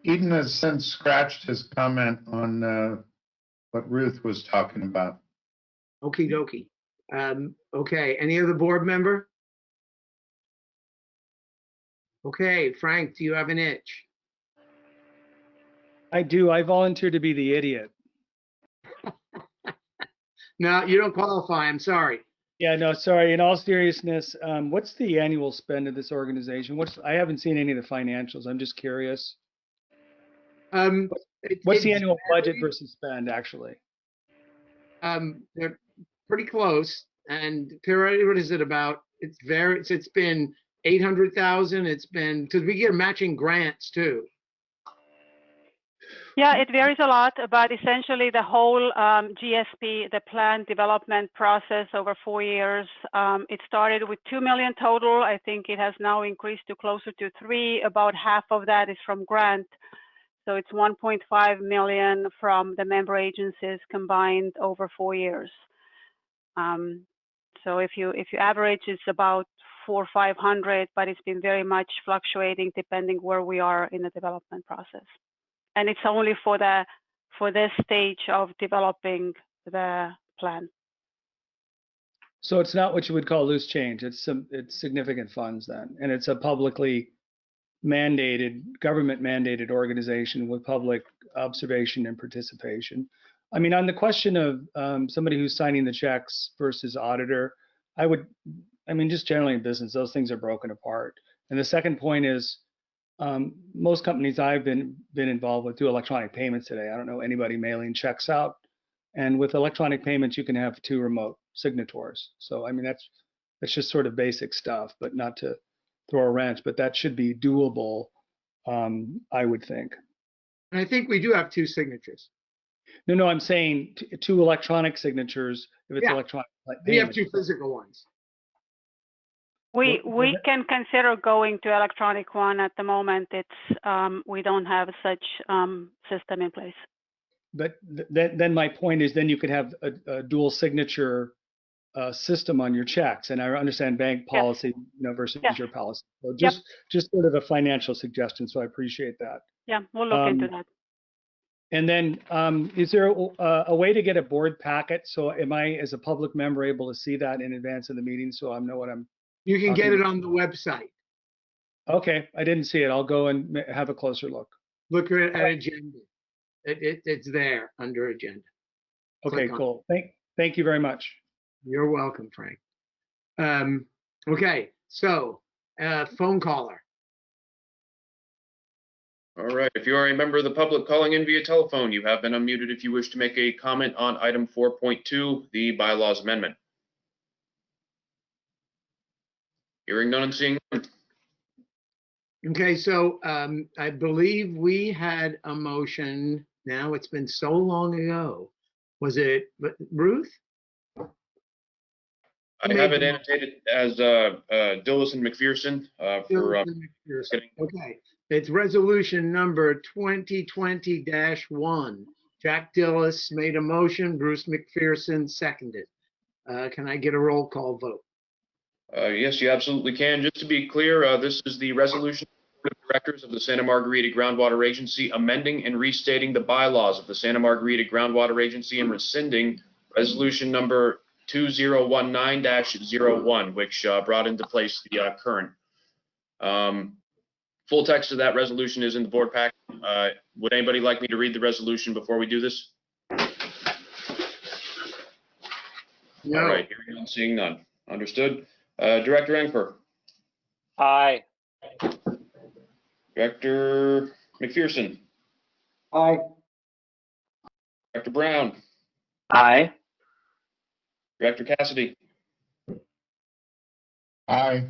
Eden has since scratched his comment on what Ruth was talking about. Okie dokie. Okay, any other board member? Okay, Frank, do you have an itch? I do. I volunteer to be the idiot. No, you don't qualify. I'm sorry. Yeah, no, sorry. In all seriousness, what's the annual spend of this organization? I haven't seen any of the financials. I'm just curious. What's the annual budget versus spend, actually? They're pretty close. And period, what is it about? It's been 800,000. It's been, because we get matching grants too. Yeah, it varies a lot, but essentially the whole GSP, the plan development process over 4 years, it started with 2 million total. I think it has now increased to closer to 3. About half of that is from grant. So it's 1.5 million from the member agencies combined over 4 years. So if you average, it's about 400 or 500, but it's been very much fluctuating depending where we are in the development process. And it's only for this stage of developing the plan. So it's not what you would call loose change. It's significant funds then, and it's a publicly mandated, government mandated organization with public observation and participation. I mean, on the question of somebody who's signing the checks versus auditor, I mean, just generally in business, those things are broken apart. And the second point is, most companies I've been involved with do electronic payments today. I don't know anybody mailing checks out. And with electronic payments, you can have 2 remote signatories. So, I mean, that's just sort of basic stuff, but not to throw a wrench, but that should be doable, I would think. And I think we do have 2 signatures. No, I'm saying 2 electronic signatures if it's electronic payment. We have 2 physical ones. We can consider going to electronic one. At the moment. It's we don't have such system in place. But then my point is, then you could have a dual signature system on your checks, and I understand bank policy, versus your policy. So just sort of a financial suggestion. So I appreciate that. Yeah, we'll look into that. And then, is there a way to get a board packet? So am I, as a public member, able to see that in advance of the meeting, so I know what I'm? You can get it on the website. Okay, I didn't see it. I'll go and have a closer look. Look at agenda. It's there under agenda. Okay, cool. Thank you very much. You're welcome, Frank. Okay, so phone caller. All right, if you are a member of the public calling in via telephone, you have been unmuted if you wish to make a comment on item 4.2, the bylaws amendment. Hearing none and seeing none. Okay, so I believe we had a motion. Now it's been so long ago. Was it Ruth? I have it annotated as Dillis and McPherson Okay, it's resolution number 2020-1. Jack Dillis made a motion, Bruce McPherson seconded. Can I get a roll call vote? Yes, you absolutely can. Just to be clear, this is the resolution of the directors of the Santa Margarita Groundwater Agency amending and restating the bylaws of the Santa Margarita Groundwater Agency and rescinding resolution number 2019-01, which brought into place the current. Full text of that resolution is in the board pack. Would anybody like me to read the resolution before we do this? No. All right, hearing none, seeing none. Understood. Director Engper. Aye. Director McPherson. Aye. Director Brown. Aye. Director Cassidy. Aye.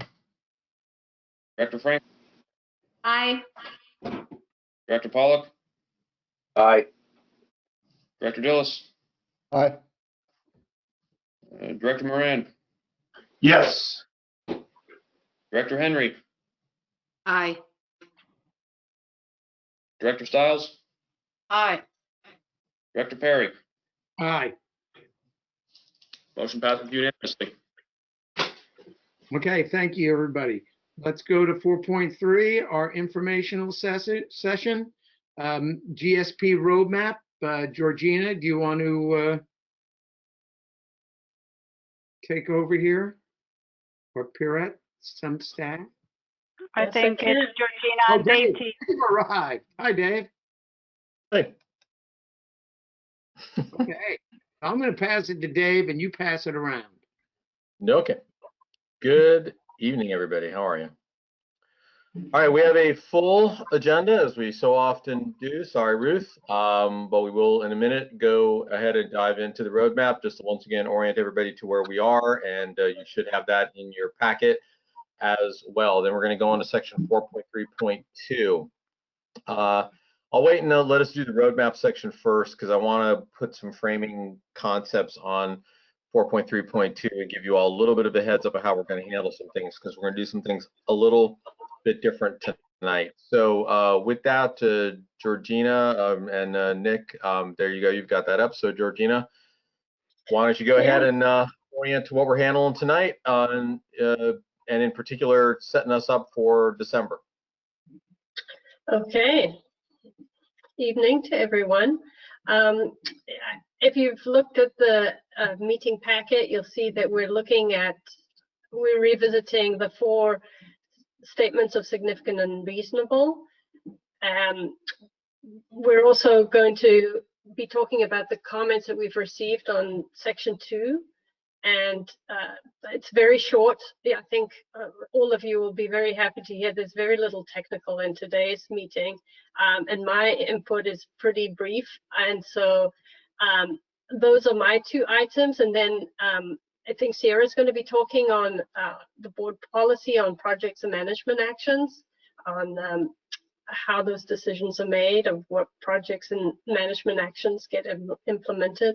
Director Frank. Aye. Director Pollock. Aye. Director Dillis. Aye. Director Moran. Yes. Director Henry. Aye. Director Stiles. Aye. Director Perry. Aye. Motion passes unanimously. Okay, thank you, everybody. Let's go to 4.3, our informational session. GSP roadmap, Georgina, do you want to take over here? Or Pirette, some staff? I Yes, I think can. it's Georgina Oh, and Dave Dave, T. Dave arrived. Hi, Dave. Hey. Okay, I'm gonna pass it to Dave and you pass it around. Okay. Good evening, everybody. How are you? All right, we have a full agenda as we so often do. Sorry, Ruth, but we will in a minute go ahead and dive into the roadmap just to once again orient everybody to where we are, and you should have that in your packet as well. Then we're going to go on to section 4.3.2. I'll wait and let us do the roadmap section first because I want to put some framing concepts on 4.3.2 and give you all a little bit of a heads up of how we're going to handle some things because we're going to do some things a little bit different tonight. So with that, Georgina and Nick, there you go. You've got that up. So Georgina, why don't you go ahead and orient to what we're handling tonight, and in particular, setting us up for December. Okay. Evening to everyone. If you've looked at the meeting packet, you'll see that we're revisiting the 4 statements of significant and reasonable. We're also going to be talking about the comments that we've received on section 2. And it's very short. I think all of you will be very happy to hear there's very little technical in today's meeting. And my input is pretty brief. And so those are my 2 items. And then I think Sierra's going to be talking on the board policy on projects and management actions, on how those decisions are made, of what projects and management actions get implemented.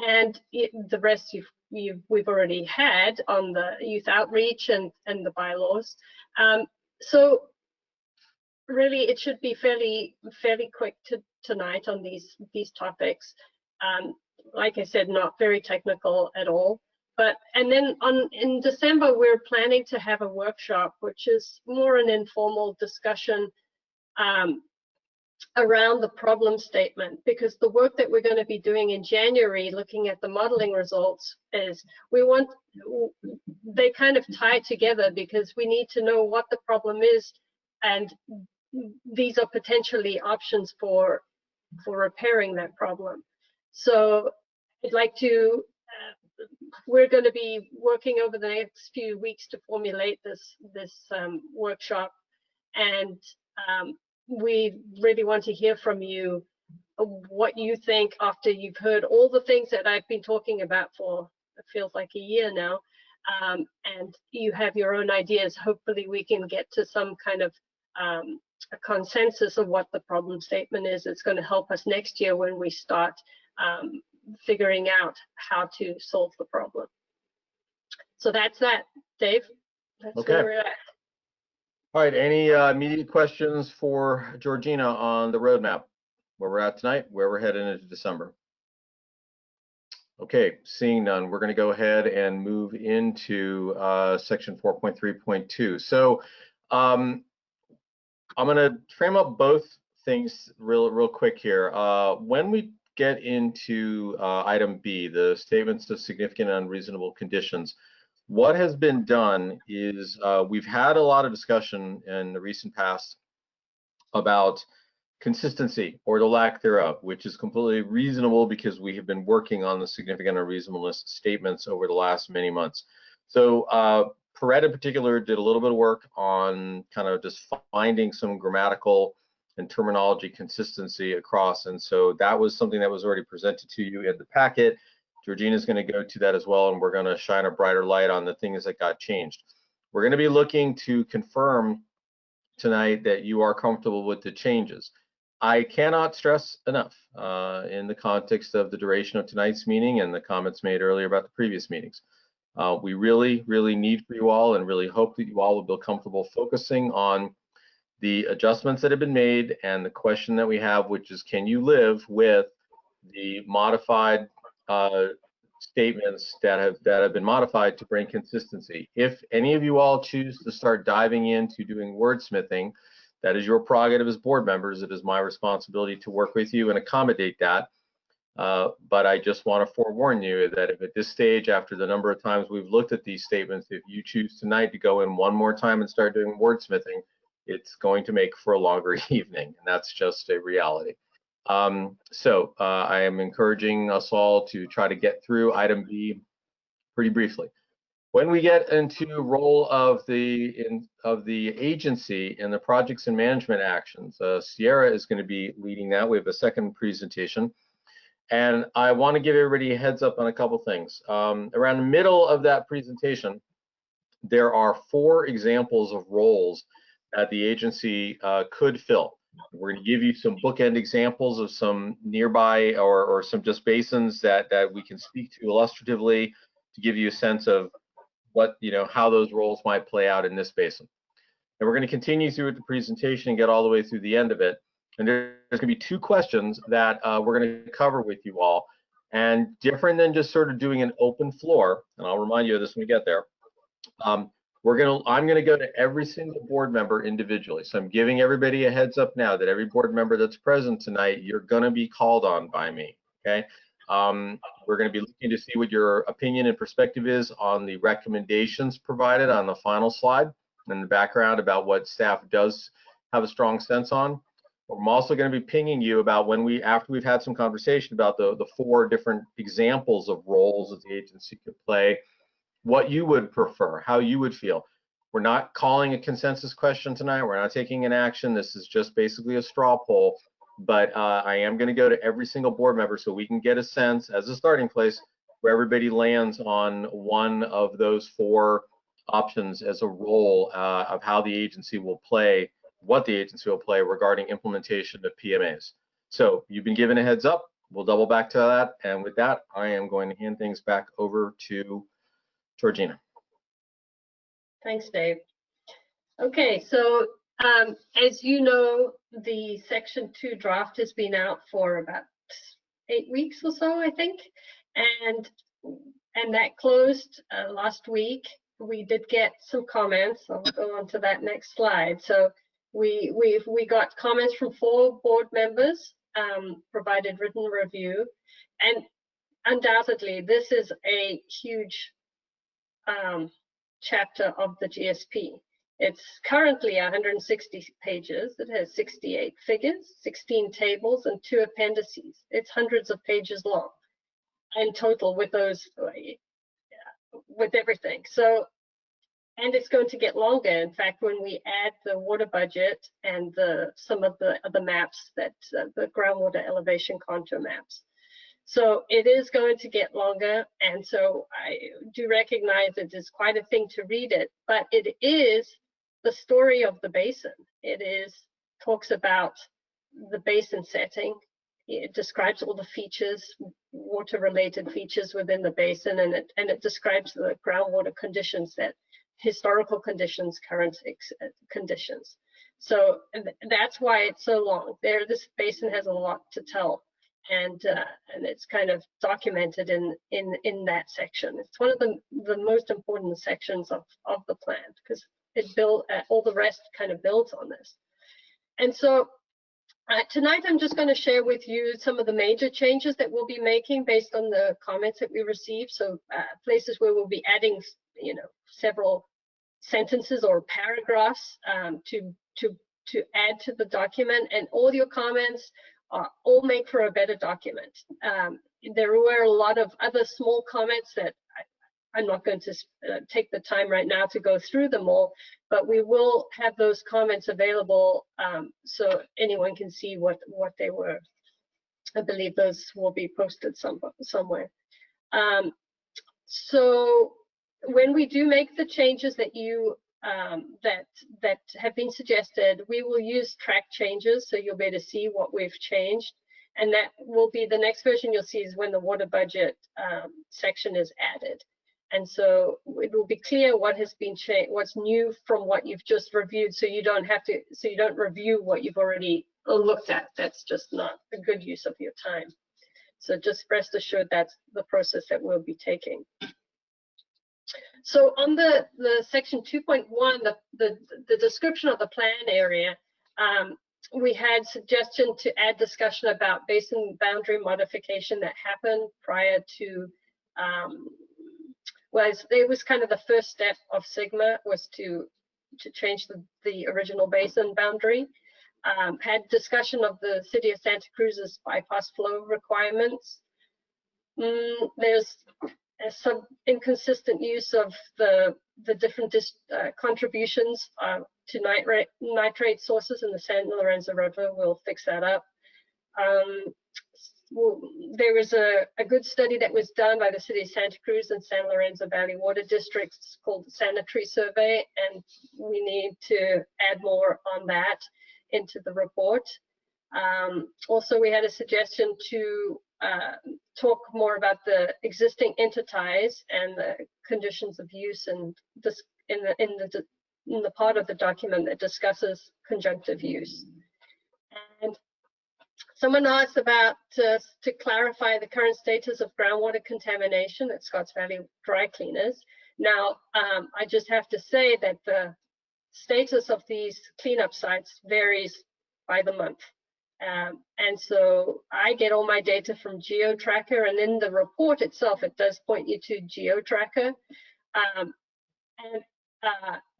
And the rest we've already had on the youth outreach and the bylaws. So really, it should be fairly quick tonight on these topics. Like I said, not very technical at all. And then in December, we're planning to have a workshop, which is more an informal discussion around the problem statement, because the work that we're going to be doing in January, looking at the modeling results, is they kind of tie together because we need to know what the problem is, and these are potentially options for repairing that problem. So I'd like to, we're going to be working over the next few weeks to formulate this workshop, and we really want to hear from you what you think after you've heard all the things that I've been talking about for, it feels like a year now, and you have your own ideas. Hopefully we can get to some kind of a consensus of what the problem statement is. It's going to help us next year when we start figuring out how to solve the problem. So that's that, Dave. That's where we're at. All right, any immediate questions for Georgina on the roadmap, where we're at tonight, where we're heading into December? Okay, seeing none, we're going to go ahead and move into section 4.3.2. So I'm going to frame up both things real quick here. When we get into item B, the statements of significant and unreasonable conditions, what has been done is we've had a lot of discussion in the recent past about consistency or the lack thereof, which is completely reasonable because we have been working on the significant unreasonableness statements over the last many months. So Perrette in particular did a little bit of work on kind of just finding some grammatical and terminology consistency across, and so that was something that was already presented to you in the packet. Georgina's going to go to that as well, and we're going to shine a brighter light on the things that got changed. We're going to be looking to confirm tonight that you are comfortable with the changes. I cannot stress enough in the context of the duration of tonight's meeting and the comments made earlier about the previous meetings. We really need for you all and really hope that you all will feel comfortable focusing on the adjustments that have been made and the question that we have, which is, can you live with the modified statements that have been modified to bring consistency? If any of you all choose to start diving into doing wordsmithing, That is your prerogative as board members. It is my responsibility to work with you and accommodate that. But I just want to forewarn you that if at this stage, after the number of times we've looked at these statements, if you choose tonight to go in one more time and start doing wordsmithing, it's going to make for a longer evening, and that's just a reality. I am encouraging us all to try to get through item B pretty briefly. When we get into role of the agency in the projects and management actions, Sierra is going to be leading that. We have a second presentation, and I want to give everybody a heads up on a couple things. Around the middle of that presentation, there are 4 examples of roles that the agency could fill. We're going to give you some bookend examples of some nearby or some just basins that we can speak to illustratively to give you a sense of what, how those roles might play out in this basin. And we're going to continue through the presentation and get all the way through the end of it. And there's going to be 2 questions that we're going to cover with you all. And different than just sort of doing an open floor, and I'll remind you of this when we get there, I'm going to go to every single board member individually. So I'm giving everybody a heads up now that every board member that's present tonight, you're going to be called on by me, okay? We're going to be looking to see what your opinion and perspective is on the recommendations provided on the final slide and the background about what staff does have a strong sense on. I'm also going to be pinging you about after we've had some conversation about the 4 different examples of roles that the agency could play, what you would prefer, how you would feel. We're not calling a consensus question tonight. We're not taking an action. This is just basically a straw poll. But I am going to go to every single board member so we can get a sense as a starting place where everybody lands on one of those 4 options as a role of how the agency will play, what the agency will play regarding implementation of PMAs. So you've been given a heads up. We'll double back to that. And with that, I am going to hand things back over to Georgina. Thanks, Dave. Okay, so as you know, the Section 2 draft has been out for about 8 weeks or so, I think, and that closed last week. We did get some comments. I'll go on to that next slide. So we got comments from 4 board members, provided written review, and undoubtedly this is a huge chapter of the GSP. It's currently 160 pages. It has 68 figures, 16 tables, and 2 appendices. It's hundreds of pages long in total with those, with everything. So, and it's going to get longer. In fact, when we add the water budget and some of the other maps, that the groundwater elevation contour maps. So it is going to get longer, and so I do recognize it is quite a thing to read it, but it is the story of the basin. It talks about the basin setting. It describes all the features, water-related features within the basin, and it describes the groundwater conditions, that historical conditions, current conditions. So that's why it's so long. This basin has a lot to tell. And it's kind of documented in that section. It's one of the most important sections of the plan, because all the rest kind of builds on this. And so tonight I'm just going to share with you some of the major changes that we'll be making based on the comments that we received. So places where we'll be adding, several sentences or paragraphs to add to the document, and all your comments all make for a better document. There were a lot of other small comments that I'm not going to take the time right now to go through them all, but we will have those comments available so anyone can see what they were. I believe those will be posted somewhere. So when we do make the changes that you that have been suggested, we will use track changes, so you'll be able to see what we've changed, and that will be the next version you'll see is when the water budget section is added. And so it will be clear what has been changed, what's new from what you've just reviewed, so you don't review what you've already looked at. That's just not a good use of your time. So just rest assured that's the process that we'll be taking. So on the section 2.1, the description of the plan area, We had suggestion to add discussion about basin boundary modification that happened prior to, it was kind of the first step of SGMA was to change the original basin boundary. Had discussion of the City of Santa Cruz's bypass flow requirements. There's some inconsistent use of the different contributions to nitrate sources in the San Lorenzo River. We'll fix that up. There was a good study that was done by the City of Santa Cruz and San Lorenzo Valley Water Districts called the Sanitary Survey, and we need to add more on that into the report. Also, we had a suggestion to talk more about the existing interties and the conditions of use, and this in the part of the document that discusses conjunctive use. And someone asked about to clarify the current status of groundwater contamination at Scotts Valley Dry Cleaners. Now, I just have to say that the status of these cleanup sites varies by the month. And so I get all my data from GeoTracker, and in the report itself, it does point you to GeoTracker.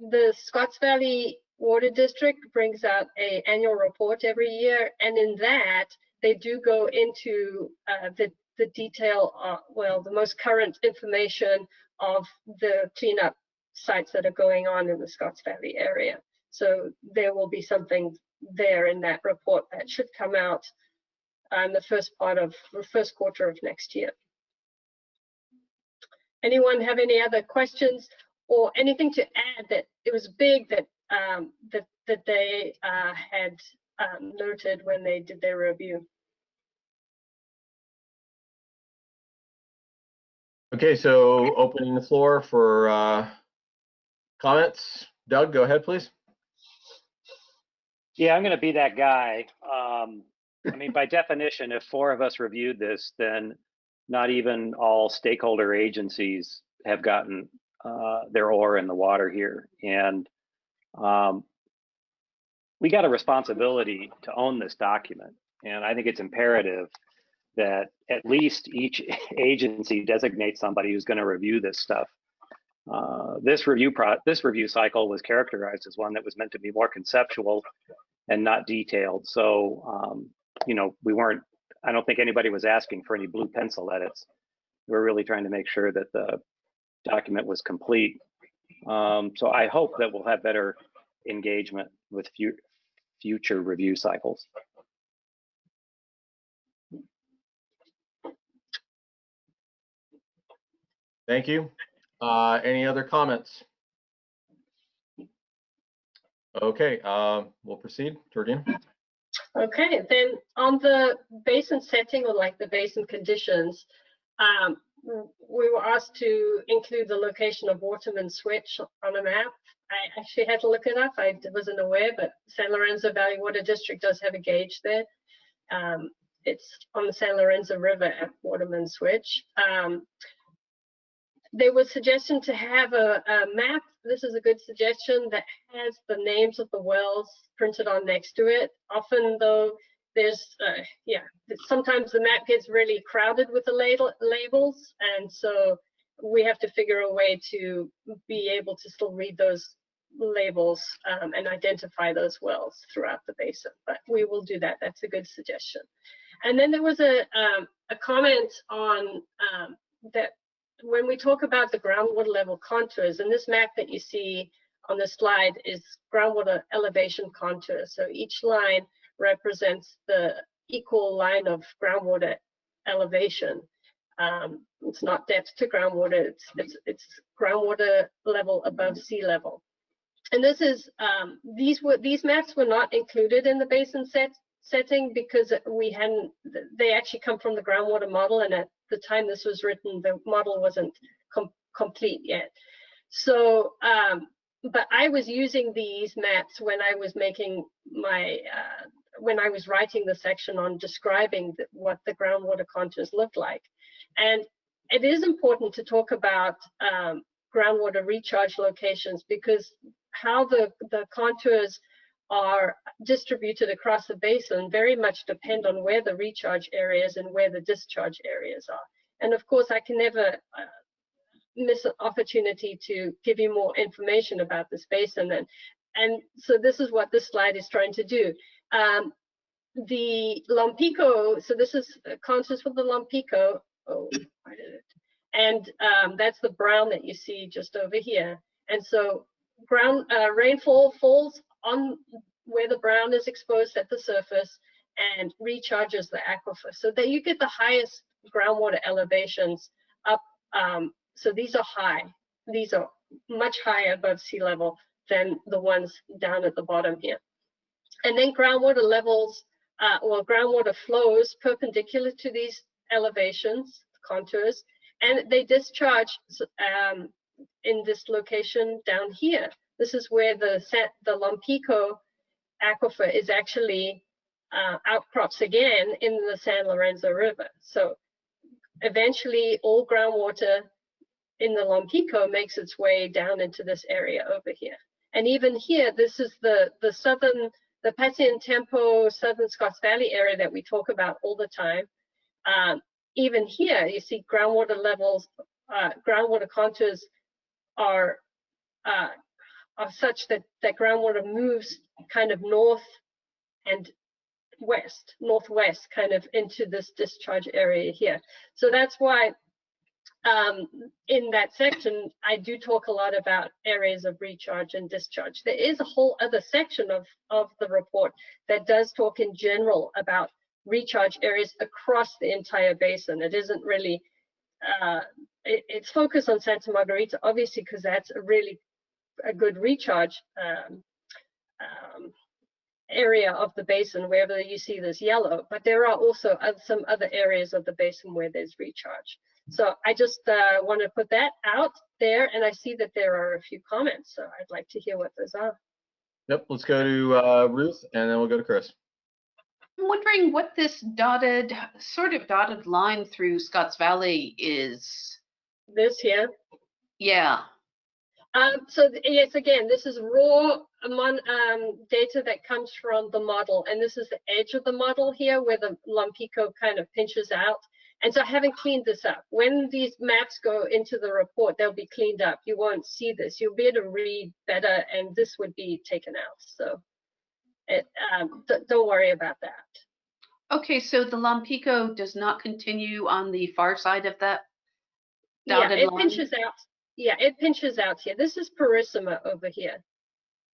The Scotts Valley Water District brings out an annual report every year, and in that, they do go into the detail, the most current information of the cleanup sites that are going on in the Scotts Valley area. So there will be something there in that report that should come out in the first quarter of next year. Anyone have any other questions or anything to add that it was big that that they had noted when they did their review? Okay, so opening the floor for comments. Doug, go ahead, please. Yeah, I'm going to be that guy. I mean, by definition, if 4 of us reviewed this, then not even all stakeholder agencies have gotten their oar in the water here. And we got a responsibility to own this document. And I think it's imperative that at least each agency designates somebody who's going to review this stuff. This review cycle was characterized as one that was meant to be more conceptual and not detailed. So, you know, I don't think anybody was asking for any blue pencil edits. We're really trying to make sure that the document was complete. So I hope that we'll have better engagement with future review cycles. Thank you. Any other comments? Okay, we'll proceed. Georgina. Okay, then on the basin setting, or like the basin conditions, we were asked to include the location of Waterman Switch on a map. I actually had to look it up. I wasn't aware, but San Lorenzo Valley Water District does have a gauge there. It's on the San Lorenzo River at Waterman Switch. There was suggestion to have a map. This is a good suggestion that has the names of the wells printed on next to it. Often though, there's, sometimes the map gets really crowded with the labels. And so we have to figure a way to be able to still read those labels and identify those wells throughout the basin. But we will do that. That's a good suggestion. And then there was a comment on that when we talk about the groundwater level contours, and this map that you see on the slide is groundwater elevation contours. So each line represents the equal line of groundwater elevation. It's not depth to groundwater, it's groundwater level above sea level. And this is these maps were not included in the basin setting because they actually come from the groundwater model, and at the time this was written, the model wasn't complete yet. So, but I was using these maps when I was making my, when I was writing the section on describing what the groundwater contours look like. And it is important to talk about groundwater recharge locations, because how the contours are distributed across the basin very much depend on where the recharge areas and where the discharge areas are. And of course, I can never miss an opportunity to give you more information about this basin. And so this is what this slide is trying to do. The Lompico, so this is contours for the Lompico. Oh, I did it. And that's the brown that you see just over here. And so rainfall falls on where the brown is exposed at the surface and recharges the aquifer, so that you get the highest groundwater elevations up. So these are high. These are much higher above sea level than the ones down at the bottom here. And then groundwater levels, or groundwater flows perpendicular to these elevations, contours, and they discharge in this location down here. This is where the Lompico aquifer is actually outcrops again in the San Lorenzo River. So eventually all groundwater in the Lompico makes its way down into this area over here. And even here, this is the Paseo Southern Scotts Valley area that we talk about all the time. Even here, you see groundwater levels, groundwater contours are such that groundwater moves kind of north and northwest kind of into this discharge area here. So that's why in that section, I do talk a lot about areas of recharge and discharge. There is a whole other section of the report that does talk in general about recharge areas across the entire basin. It isn't really, it's focused on Santa Margarita, obviously, because that's a good recharge area of the basin, wherever you see this yellow, but there are also some other areas of the basin where there's recharge. So I just want to put that out there, and I see that there are a few comments, so I'd like to hear what those are. Yep, let's go to Ruth, and then we'll go to Chris. I'm wondering what this sort of dotted line through Scotts Valley is. This here? Yeah. So yes, again, this is raw data that comes from the model, and this is the edge of the model here where the Lompico kind of pinches out. And so I haven't cleaned this up. When these maps go into the report, they'll be cleaned up. You won't see this. You'll be able to read better, and this would be taken out. So don't worry about that. Okay, so the Lompico does not continue on the far side of that dotted line? line? Pinches out. Yeah, it pinches out here. This is Parissima over here.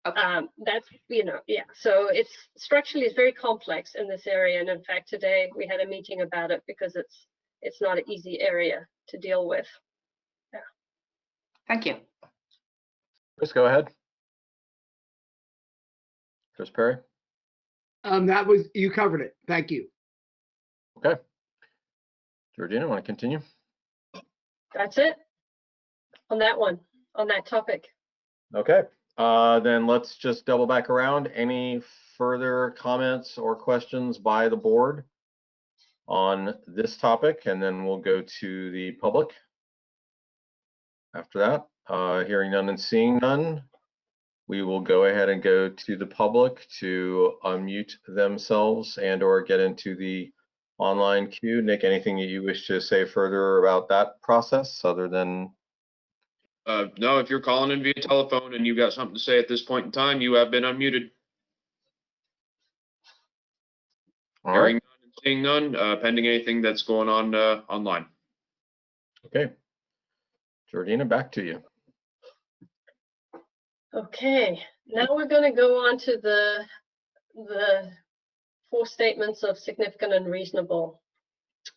Okay. That's, yeah. So it's structurally very complex in this area. And in fact, today we had a meeting about it because it's not an easy area to deal with. Yeah. Thank you. Chris, go ahead. Chris Perry. You covered it. Thank you. Okay. Georgina, want to continue? That's it on that one, on that topic. Okay. Then let's just double back around. Any further comments or questions by the board on this topic? And then we'll go to the public after that. Hearing none and seeing none, we will go ahead and go to the public to unmute themselves and or get into the online queue. Nick, anything that you wish to say further about that process other than? No, if you're calling in via telephone and you've got something to say at this point in time, you have been unmuted. All Hearing right. none and seeing none, pending anything that's going on online. Okay. Georgina, back to you. Okay, now we're going to go on to the 4 statements of significant and reasonable.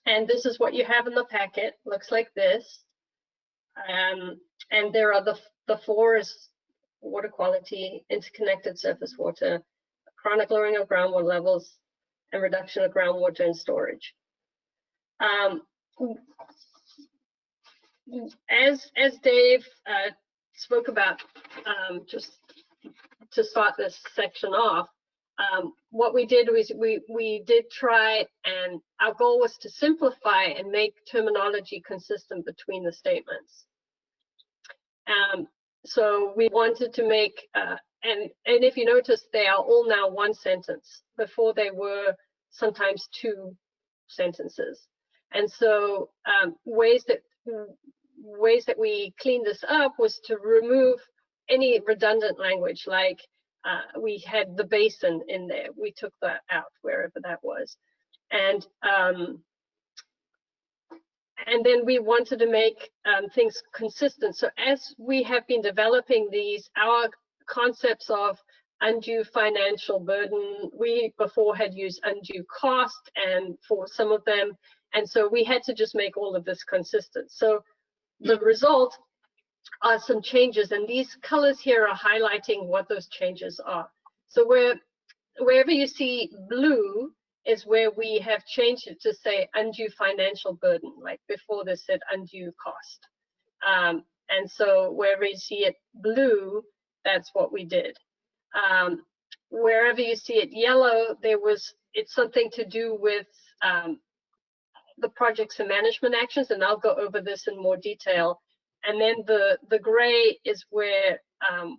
And this is what you have in the packet. Looks like this. And there are the 4 is water quality, interconnected surface water, chronic lowering of groundwater levels, and reduction of groundwater and storage. As Dave spoke about, just to start this section off, what we did was we did try, and our goal was to simplify and make terminology consistent between the statements. So we wanted to make and if you notice, they are all now one sentence. Before they were sometimes two sentences. And so ways that we cleaned this up was to remove any redundant language, like we had the basin in there. We took that out wherever that was. And then we wanted to make things consistent. So as we have been developing these, our concepts of undue financial burden, we before had used undue cost and for some of them. And so we had to just make all of this consistent. So the result are some changes, and these colors here are highlighting what those changes are. So wherever you see blue is where we have changed it to say undue financial burden, like before this said undue cost. And so wherever you see it blue, that's what we did. Wherever you see it yellow, it's something to do with the projects and management actions, and I'll go over this in more detail. And then the gray is where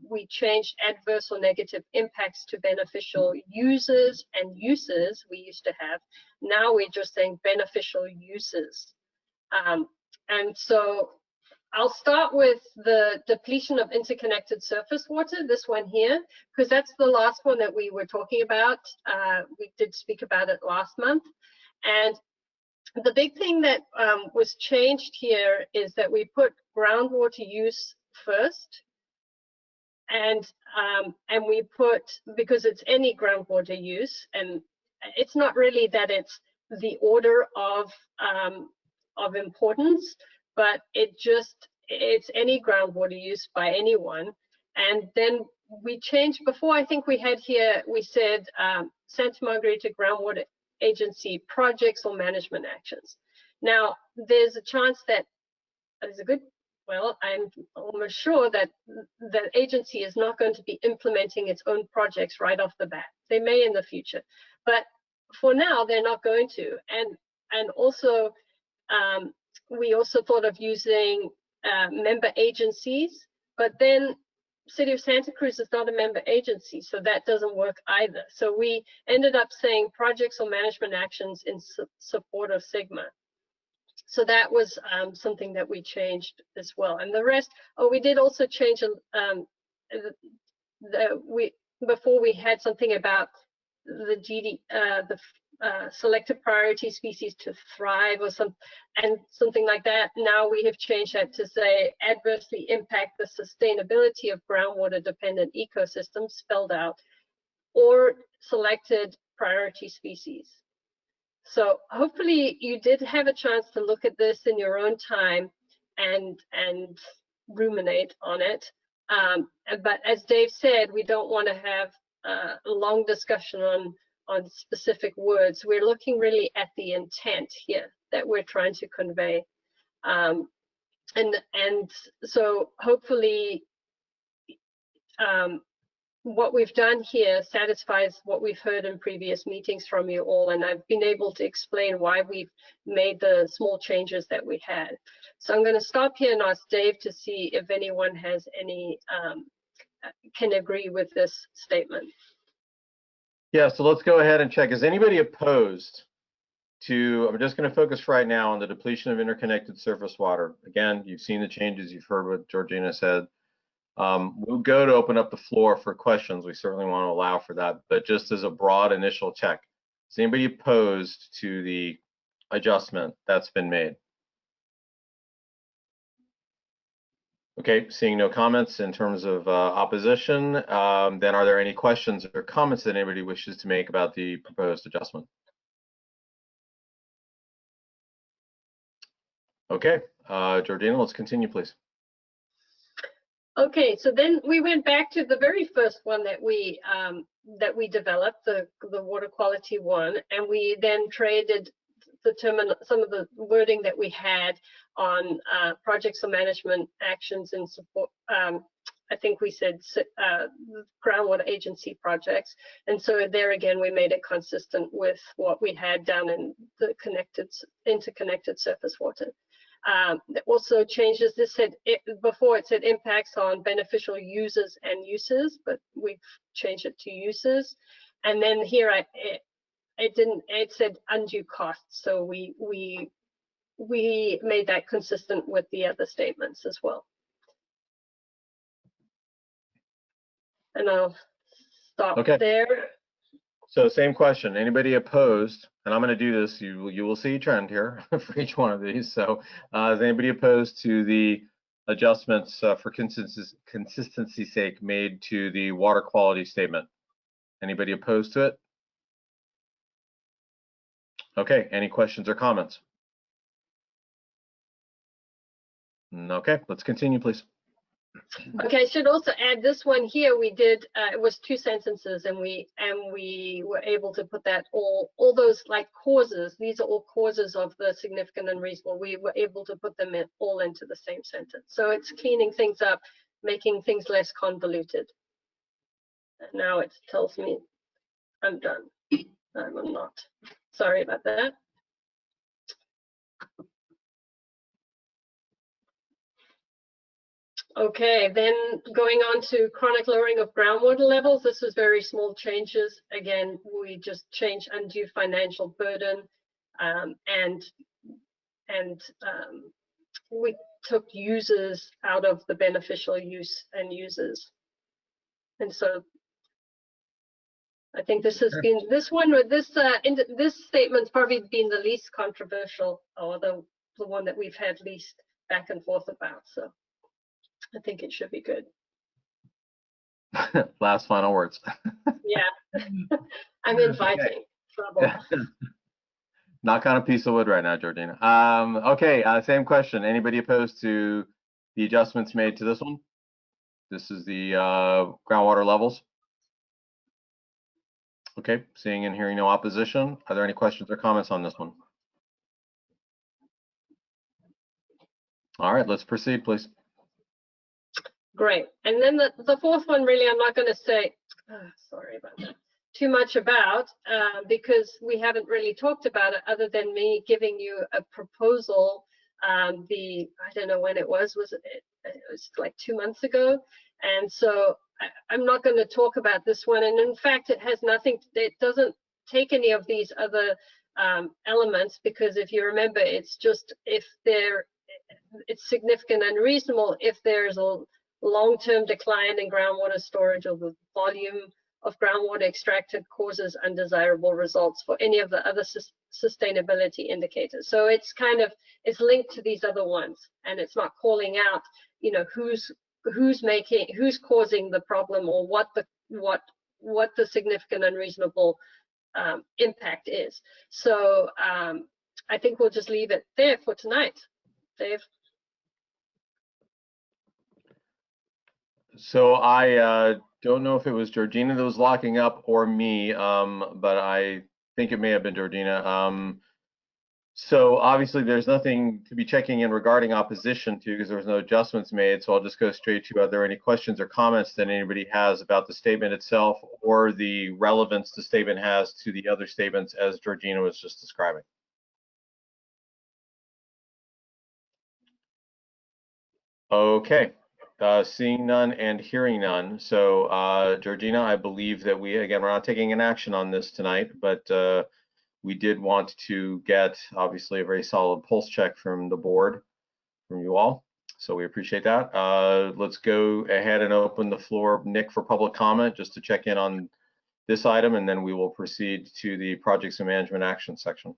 we changed adverse or negative impacts to beneficial users and uses we used to have. Now we're just saying beneficial uses. And so I'll start with the depletion of interconnected surface water, this one here, because that's the last one that we were talking about. We did speak about it last month. And the big thing that was changed here is that we put groundwater use first. And we put, because it's any groundwater use, and it's not really that it's the order of importance, but it's any groundwater use by anyone. And then we changed, before I think we had here, we said Santa Margarita Groundwater Agency projects or management actions. Now, there's a chance that I'm almost sure that the agency is not going to be implementing its own projects right off the bat. They may in the future, but for now, they're not going to. And also, we also thought of using member agencies, but then City of Santa Cruz is not a member agency, so that doesn't work either. So we ended up saying projects or management actions in support of Sigma. So that was something that we changed as well. And the rest, we did also change, before we had something about the selected priority species to thrive or something like that. Now we have changed that to say adversely impact the sustainability of groundwater dependent ecosystems spelled out, or selected priority species. So hopefully you did have a chance to look at this in your own time and ruminate on it. But as Dave said, we don't want to have a long discussion on specific words. We're looking really at the intent here that we're trying to convey. And so hopefully what we've done here satisfies what we've heard in previous meetings from you all, and I've been able to explain why we've made the small changes that we had. So I'm going to stop here and ask Dave to see if anyone has any, can agree with this statement. Yeah, so let's go ahead and check. Is anybody opposed to, I'm just going to focus right now on the depletion of interconnected surface water. Again, you've seen the changes, you've heard what Georgina said. We'll go to open up the floor for questions. We certainly want to allow for that, but just as a broad initial check, is anybody opposed to the adjustment that's been made? Okay, seeing no comments in terms of opposition, then are there any questions or comments that anybody wishes to make about the proposed adjustment? Okay, Georgina, let's continue, please. Okay, so then we went back to the very first one that we developed, the water quality one, and we then traded some of the wording that we had on projects or management actions in support. I think we said groundwater agency projects, and so there again we made it consistent with what we had down in the interconnected surface water. That also changes. This said before it said impacts on beneficial users and uses, but we've changed it to uses. And then here it said undue costs. So we made that consistent with the other statements as well. And I'll stop there. So same question. Anybody opposed? And I'm going to do this. You will see a trend here for each one of these. So is anybody opposed to the adjustments for consistency's sake made to the water quality statement? Anybody opposed to it? Okay. Any questions or comments? Okay. Let's continue, please. Okay, I should also add this one here. We did it was 2 sentences, and we were able to put that all those like causes. These are all causes of the significant unreasonable. We were able to put them all into the same sentence. So it's cleaning things up, making things less convoluted. And now it tells me I'm done. I'm not. Sorry about that. Okay, then going on to chronic lowering of groundwater levels. This was very small changes. Again, we just changed undue financial burden, and we took users out of the beneficial use and users. And so I think this has been this statement's probably been the least controversial, or the one that we've had least back and forth about. So I think it should be good. Last final words. Yeah, I'm inviting trouble. Knock on a piece of wood right now, Georgina. Okay, same question. Anybody opposed to the adjustments made to this one? This is the groundwater levels. Okay, seeing and hearing no opposition. Are there any questions or comments on this one? All right, let's proceed, please. Great. And then the fourth one, really, I'm not going to say, sorry about that, too much about, because we haven't really talked about it other than me giving you a proposal. I don't know when it was like 2 months ago. And so I'm not going to talk about this one. And in fact, it doesn't take any of these other elements, because if you remember, it's just it's significant and reasonable if there's a long-term decline in groundwater storage, or the volume of groundwater extracted causes undesirable results for any of the other sustainability indicators. So it's linked to these other ones, and it's not calling out, who's causing the problem, or what the significant unreasonable impact is. So I think we'll just leave it there for tonight. Dave? So I don't know if it was Georgina that was locking up or me, but I think it may have been Georgina. So obviously there's nothing to be checking in regarding opposition to, because there was no adjustments made. So I'll just go straight to, are there any questions or comments that anybody has about the statement itself, or the relevance the statement has to the other statements as Georgina was just describing? Okay. Seeing none and hearing none. So Georgina, I believe that we're not taking an action on this tonight, but we did want to get obviously a very solid pulse check from the board, from you all. So we appreciate that. Let's go ahead and open the floor, Nick, for public comment, just to check in on this item, and then we will proceed to the projects and management action section.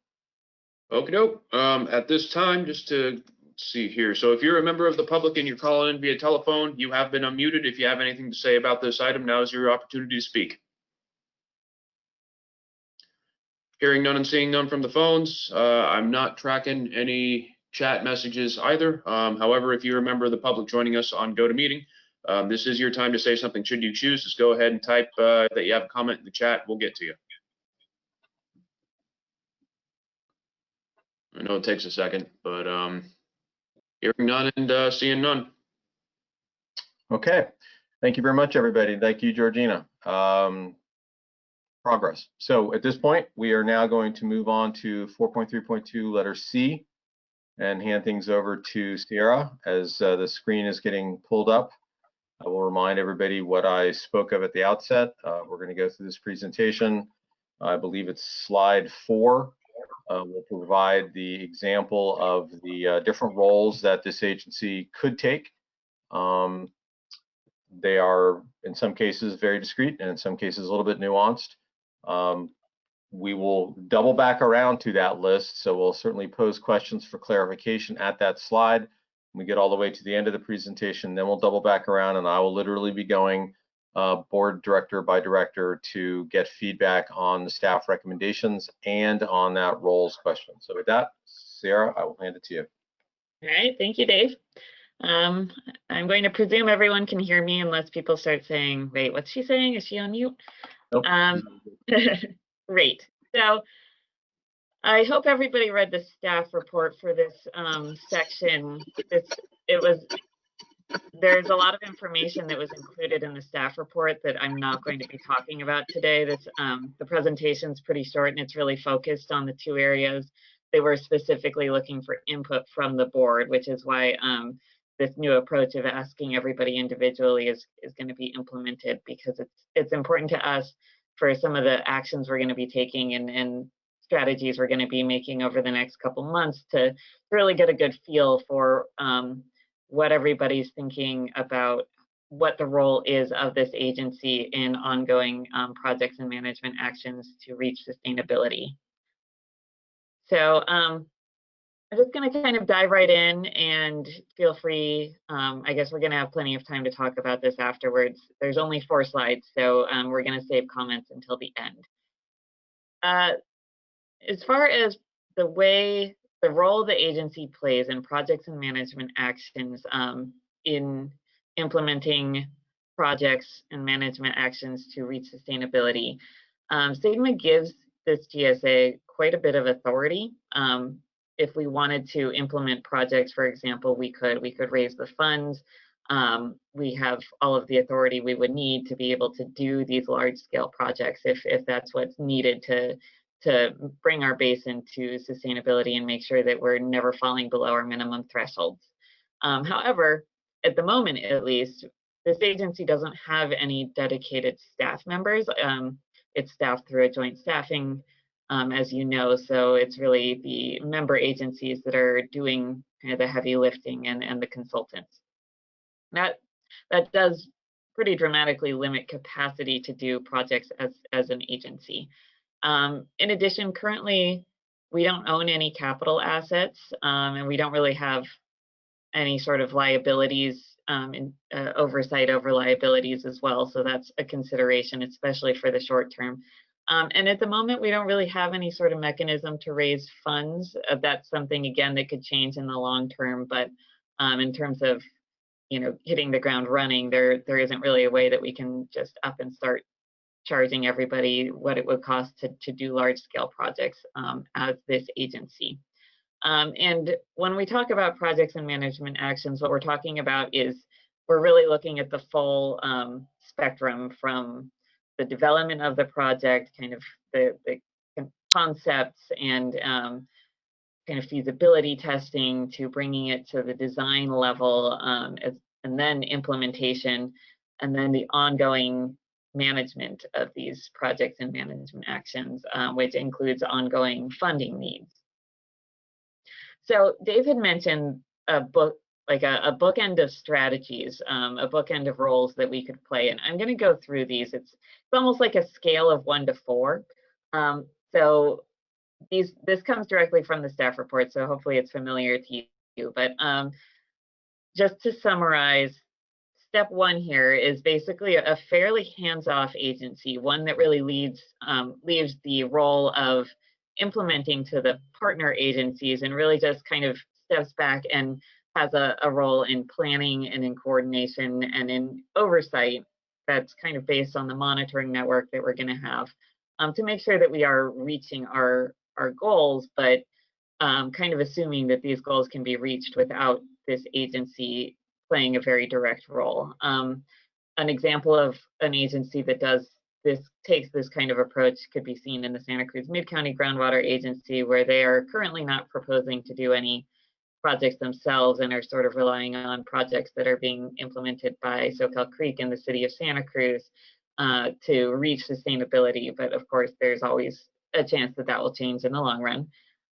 Okay, doke. At this time, just to see here. So if you're a member of the public and you're calling in via telephone, you have been unmuted. If you have anything to say about this item, now is your opportunity to speak. Hearing none and seeing none from the phones. I'm not tracking any chat messages either. However, if you're a member of the public joining us on GoToMeeting, this is your time to say something. Should you choose, just go ahead and type that you have a comment in the chat. We'll get to you. I know it takes a second, but hearing none and seeing none. Okay. Thank you very much, everybody. Thank you, Georgina. Progress. So at this point, we are now going to move on to 4.3.2, letter C, and hand things over to Sierra as the screen is getting pulled up. I will remind everybody what I spoke of at the outset. We're going to go through this presentation. I believe it's slide 4. We'll provide the example of the different roles that this agency could take. They are, in some cases, very discrete, and in some cases, a little bit nuanced. We will double back around to that list, so we'll certainly pose questions for clarification at that slide. When we get all the way to the end of the presentation, then we'll double back around, and I will literally be going board director by director to get feedback on the staff recommendations and on that roles question. So with that, Sarah, I will hand it to you. All right, thank you, Dave. I'm going to presume everyone can hear me unless people start saying, wait, what's she saying? Is she on mute? Nope. Great. So I hope everybody read the staff report for this section. There's a lot of information that was included in the staff report that I'm not going to be talking about today. The presentation's pretty short and it's really focused on the 2 areas. They were specifically looking for input from the board, which is why this new approach of asking everybody individually is going to be implemented, because it's important to us for some of the actions we're going to be taking and strategies we're going to be making over the next couple months to really get a good feel for what everybody's thinking about what the role is of this agency in ongoing projects and management actions to reach sustainability. So I'm just going to kind of dive right in, and feel free. I guess we're going to have plenty of time to talk about this afterwards. There's only 4 slides, so we're going to save comments until the end. As far as the role the agency plays in projects and management actions in implementing projects and management actions to reach sustainability, SGMA gives this GSA quite a bit of authority. If we wanted to implement projects, for example, we could raise the funds. We have all of the authority we would need to be able to do these large-scale projects if that's what's needed to bring our basin to sustainability and make sure that we're never falling below our minimum thresholds. However, at the moment, at least, this agency doesn't have any dedicated staff members. It's staffed through a joint staffing, as you know, so it's really the member agencies that are doing kind of the heavy lifting and the consultants. That does pretty dramatically limit capacity to do projects as an agency. In addition, currently, we don't own any capital assets, and we don't really have any sort of liabilities, oversight over liabilities as well. So that's a consideration, especially for the short term. And at the moment, we don't really have any sort of mechanism to raise funds. That's something, again, that could change in the long term. But in terms of, hitting the ground running, there isn't really a way that we can just up and start charging everybody what it would cost to do large scale projects as this agency. And when we talk about projects and management actions, what we're talking about is we're really looking at the full spectrum, from the development of the project, kind of the concepts and kind of feasibility testing, to bringing it to the design level, and then implementation, and then the ongoing management of these projects and management actions, which includes ongoing funding needs. So Dave had mentioned a bookend of strategies, a bookend of roles that we could play, and I'm going to go through these. It's almost like a scale of 1 to 4. So this comes directly from the staff report, so hopefully it's familiar to you. But just to summarize, step 1 here is basically a fairly hands-off agency, one that really leaves the role of implementing to the partner agencies, and really just kind of steps back and has a role in planning and in coordination and in oversight that's kind of based on the monitoring network that we're going to have to make sure that we are reaching our goals, but kind of assuming that these goals can be reached without this agency playing a very direct role. An example of an agency that takes this kind of approach could be seen in the Santa Cruz Mid-County Groundwater Agency, where they are currently not proposing to do any projects themselves and are sort of relying on projects that are being implemented by Soquel Creek and the city of Santa Cruz to reach sustainability. But of course, there's always a chance that that will change in the long run.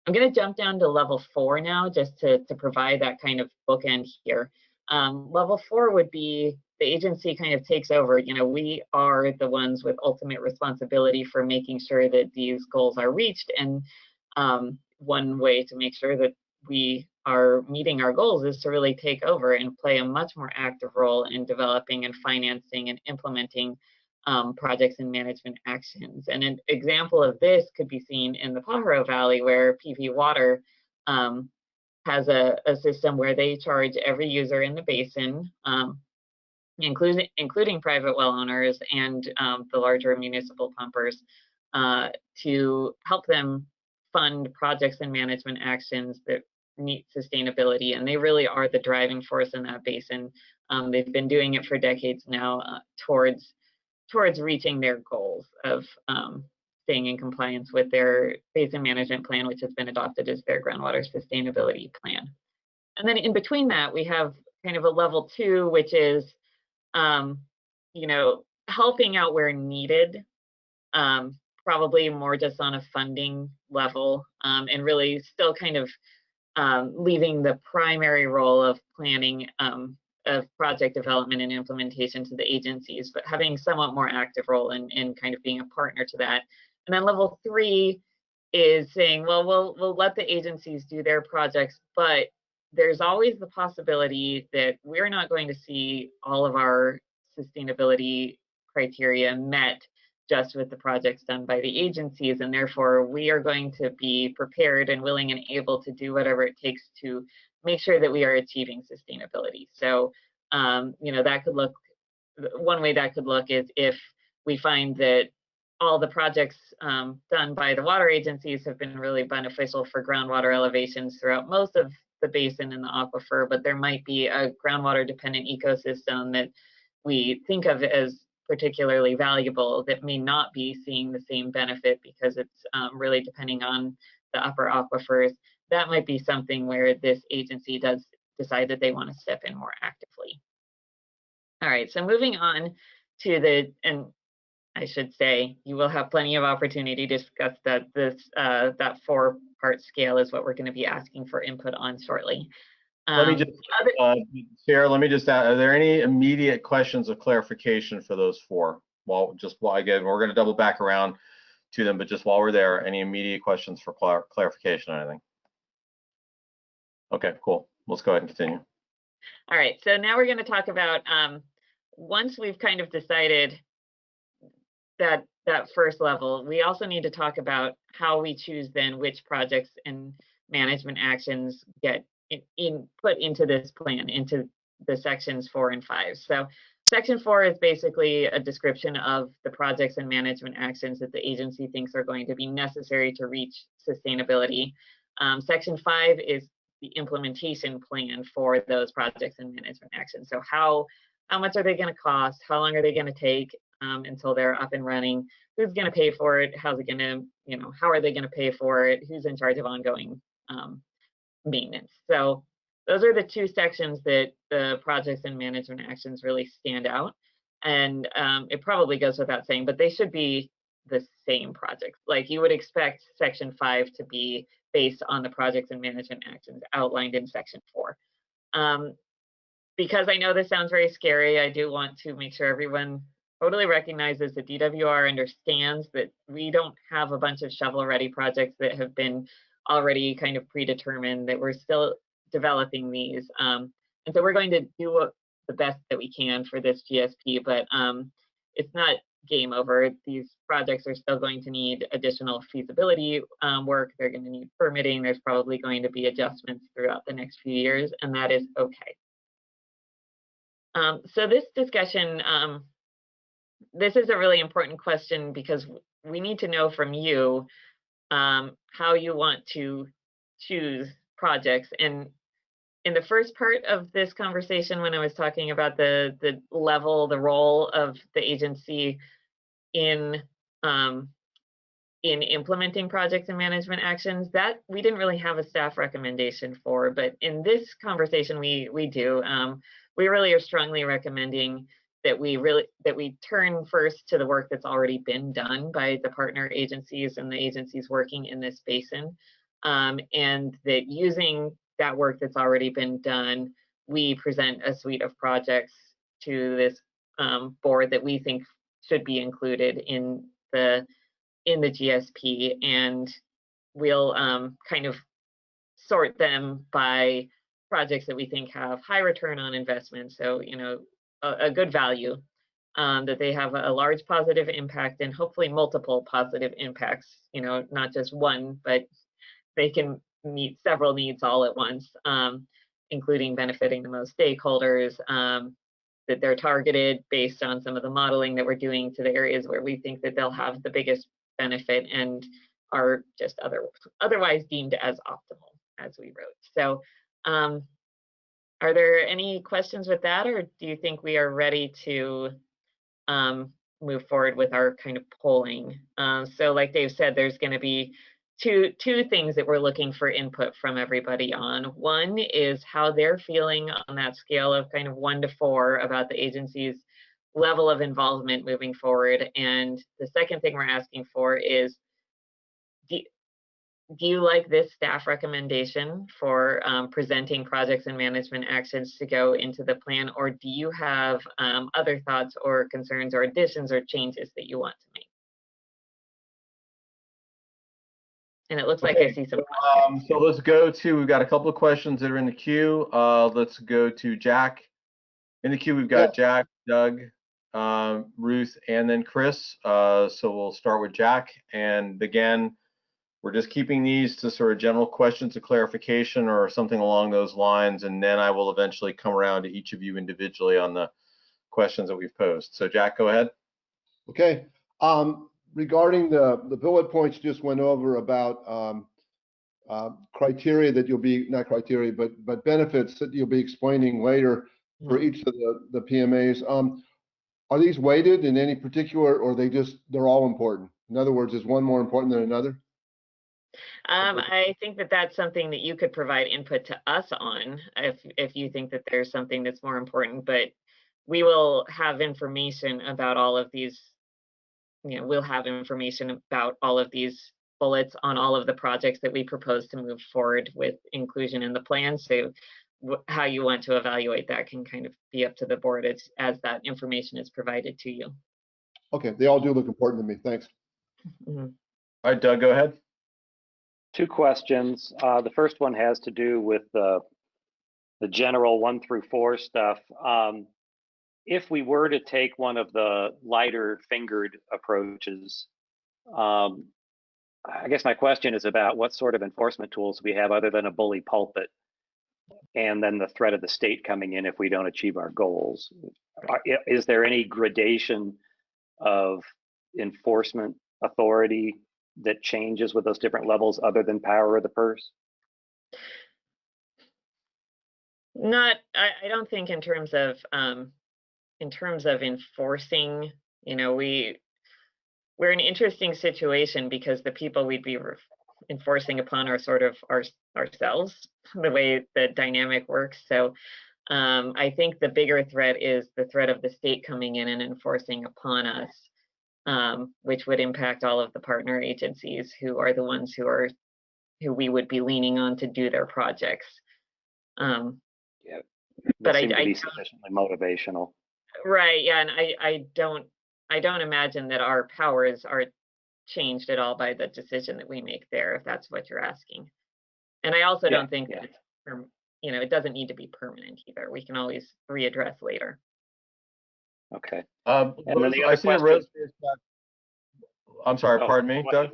I'm going to jump down to level 4 now, just to provide that kind of bookend here. Level 4 would be the agency kind of takes over. You know, we are the ones with ultimate responsibility for making sure that these goals are reached. And one way to make sure that we are meeting our goals is to really take over and play a much more active role in developing and financing and implementing projects and management actions. And an example of this could be seen in the Pajaro Valley, where PV Water has a system where they charge every user in the basin, including private well owners and the larger municipal pumpers, to help them fund projects and management actions that meet sustainability. And they really are the driving force in that basin. They've been doing it for decades now towards reaching their goals of staying in compliance with their basin management plan, which has been adopted as their groundwater sustainability plan. And then in between that, we have kind of a level 2, which is, you know, helping out where needed, probably more just on a funding level, and really still kind of leaving the primary role of planning of project development and implementation to the agencies, but having somewhat more active role in kind of being a partner to that. And then level 3 is saying, well, we'll let the agencies do their projects, but there's always the possibility that we're not going to see all of our sustainability criteria met just with the projects done by the agencies, and therefore we are going to be prepared and willing and able to do whatever it takes to make sure that we are achieving sustainability. So, you know, that could look, one way that could look is if we find that all the projects done by the water agencies have been really beneficial for groundwater elevations throughout most of the basin and the aquifer, but there might be a groundwater dependent ecosystem that we think of as particularly valuable that may not be seeing the same benefit because it's really depending on the upper aquifers. That might be something where this agency does decide that they want to step in more actively. All right, so moving on to the, and I should say, you will have plenty of opportunity to discuss that that 4-part scale is what we're going to be asking for input on shortly. Let me just, Sarah, let me just add, are there any immediate questions of clarification for those 4? Well, just while again, we're going to double back around to them, but just while we're there, any immediate questions for clarification on anything? Okay, cool. Let's go ahead and continue. All right, so now we're going to talk about, once we've kind of decided that first level, we also need to talk about how we choose then which projects and management actions get put into this plan, into the sections 4 and 5. So section 4 is basically a description of the projects and management actions that the agency thinks are going to be necessary to reach sustainability. Section 5 is the implementation plan for those projects and management actions. So how much are they going to cost? How long are they going to take until they're up and running? Who's going to pay for it? How's it going to, you know, how are they going to pay for it? Who's in charge of ongoing maintenance? So those are the 2 sections that the projects and management actions really stand out. And it probably goes without saying, but they should be the same projects. Like you would expect section 5 to be based on the projects and management actions outlined in section 4. Because I know this sounds very scary, I do want to make sure everyone totally recognizes that DWR understands that we don't have a bunch of shovel-ready projects that have been already kind of predetermined, that we're still developing these. And so we're going to do the best that we can for this GSP, but it's not game over. These projects are still going to need additional feasibility work. They're going to need permitting. There's probably going to be adjustments throughout the next few years, and that is okay. So this discussion, this is a really important question because we need to know from you how you want to choose projects. And in the first part of this conversation, when I was talking about the level, the role of the agency in in implementing projects and management actions, that we didn't really have a staff recommendation for, but in this conversation we do. We really are strongly recommending that we turn first to the work that's already been done by the partner agencies and the agencies working in this basin, and that using that work that's already been done, we present a suite of projects to this board that we think should be included in the GSP, and we'll kind of sort them by projects that we think have high return on investment. So, you know, a good value, that they have a large positive impact and hopefully multiple positive impacts, you know, not just one, but they can meet several needs all at once, including benefiting the most stakeholders, that they're targeted based on some of the modeling that we're doing to the areas where we think that they'll have the biggest benefit and are just otherwise deemed as optimal, as we wrote. So are there any questions with that, or do you think we are ready to move forward with our kind of polling? So like Dave said, there's going to be two things that we're looking for input from everybody on. One is how they're feeling on that scale of kind of 1 to 4 about the agency's level of involvement moving forward. And the second thing we're asking for is, do you like this staff recommendation for presenting projects and management actions to go into the plan, or do you have other thoughts or concerns or additions or changes that you want to make? And it looks like I see some questions. So let's go to, we've got a couple of questions that are in the queue. Let's go to Jack. In the queue, we've got Jack, Doug, Ruth, and then Chris. So we'll start with Jack. And again, we're just keeping these to sort of general questions of clarification or something along those lines. And then I will eventually come around to each of you individually on the questions that we've posed. So Jack, go ahead. Okay. Regarding the bullet points you just went over about criteria that you'll be, not criteria, but benefits that you'll be explaining later for each of the PMAs. Are these weighted in any particular, or they're all important? In other words, is one more important than another? I think that that's something that you could provide input to us on if you think that there's something that's more important, but we will have information about all of these, you know, we'll have information about all of these bullets on all of the projects that we propose to move forward with inclusion in the plan. So how you want to evaluate that can kind of be up to the board as that information is provided to you. Okay, they all do look important to me. Thanks. Mm-hmm. All right, Doug, go ahead. 2 questions. The first one has to do with the general 1 through 4 stuff. If we were to take one of the lighter fingered approaches, I guess my question is about what sort of enforcement tools we have other than a bully pulpit, and then the threat of the state coming in if we don't achieve our goals. Is there any gradation of enforcement authority that changes with those different levels other than power of the purse? I don't think in terms of enforcing, you know, we're in an interesting situation because the people we'd be enforcing upon are sort of ourselves, the way the dynamic works. So I think the bigger threat is the threat of the state coming in and enforcing upon us, which would impact all of the partner agencies who are the ones who we would be leaning on to do their projects. Yeah, but I be sufficiently motivational. Right. Yeah, and I don't imagine that our powers are changed at all by the decision that we make there, if that's what you're asking. And I also don't think that it's, you know, it doesn't need to be permanent either. We can always readdress later. Okay. And then the other question. I'm sorry, pardon me, Doug.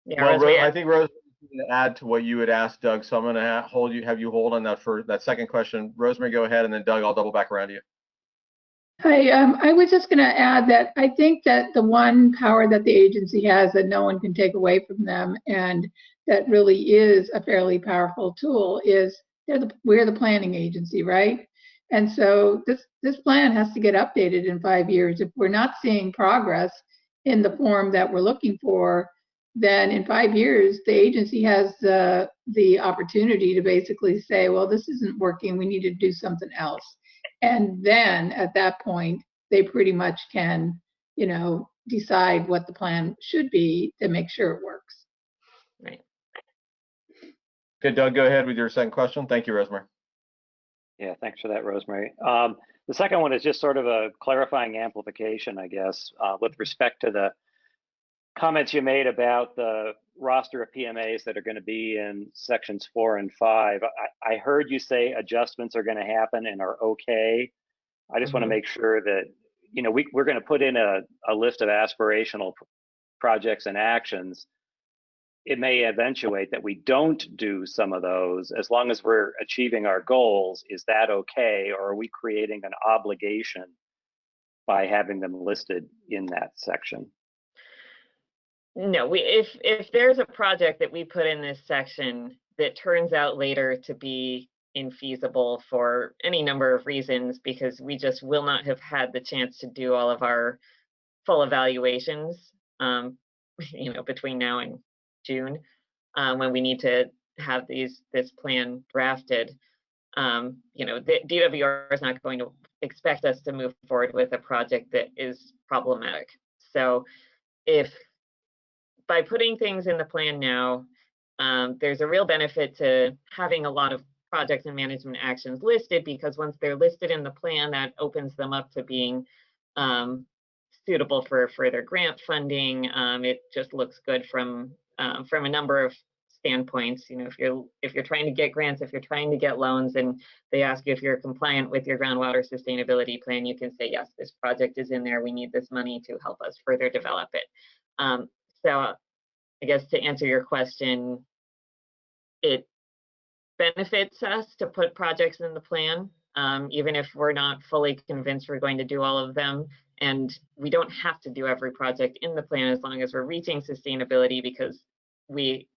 Yeah, well, I think Rose going to add to what you had asked, Doug. So I'm going to have you hold on that for that second question. Rosemary, go ahead, and then Doug, I'll double back around to you. Hi, I was just going to add that I think that the one power that the agency has that no one can take away from them, and that really is a fairly powerful tool, is we're the planning agency, right? And so this plan has to get updated in 5 years. If we're not seeing progress in the form that we're looking for, then in 5 years, the agency has the opportunity to basically say, well, this isn't working, we need to do something else. And then at that point, they pretty much can, decide what the plan should be to make sure it works. Right. Okay, Doug, go ahead with your second question. Thank you, Rosemary. Yeah, thanks for that, Rosemary. The second one is just sort of a clarifying amplification, I guess, with respect to the comments you made about the roster of PMAs that are going to be in sections 4 and 5. I heard you say adjustments are going to happen and are okay. I just want to make sure that, we're going to put in a list of aspirational projects and actions. It may eventuate that we don't do some of those as long as we're achieving our goals. Is that okay? Or are we creating an obligation by having them listed in that section? No, if there's a project that we put in this section that turns out later to be infeasible for any number of reasons, because we just will not have had the chance to do all of our full evaluations, between now and June, when we need to have this plan drafted, the DWR is not going to expect us to move forward with a project that is problematic. So if by putting things in the plan now, there's a real benefit to having a lot of projects and management actions listed, because once they're listed in the plan, that opens them up to being suitable for further grant funding. It just looks good from a number of standpoints. If you're trying to get grants, if you're trying to get loans, and they ask you if you're compliant with your groundwater sustainability plan, you can say, yes, this project is in there. We need this money to help us further develop it. So I guess to answer your question, it benefits us to put projects in the plan, even if we're not fully convinced we're going to do all of them. And we don't have to do every project in the plan as long as we're reaching sustainability, because we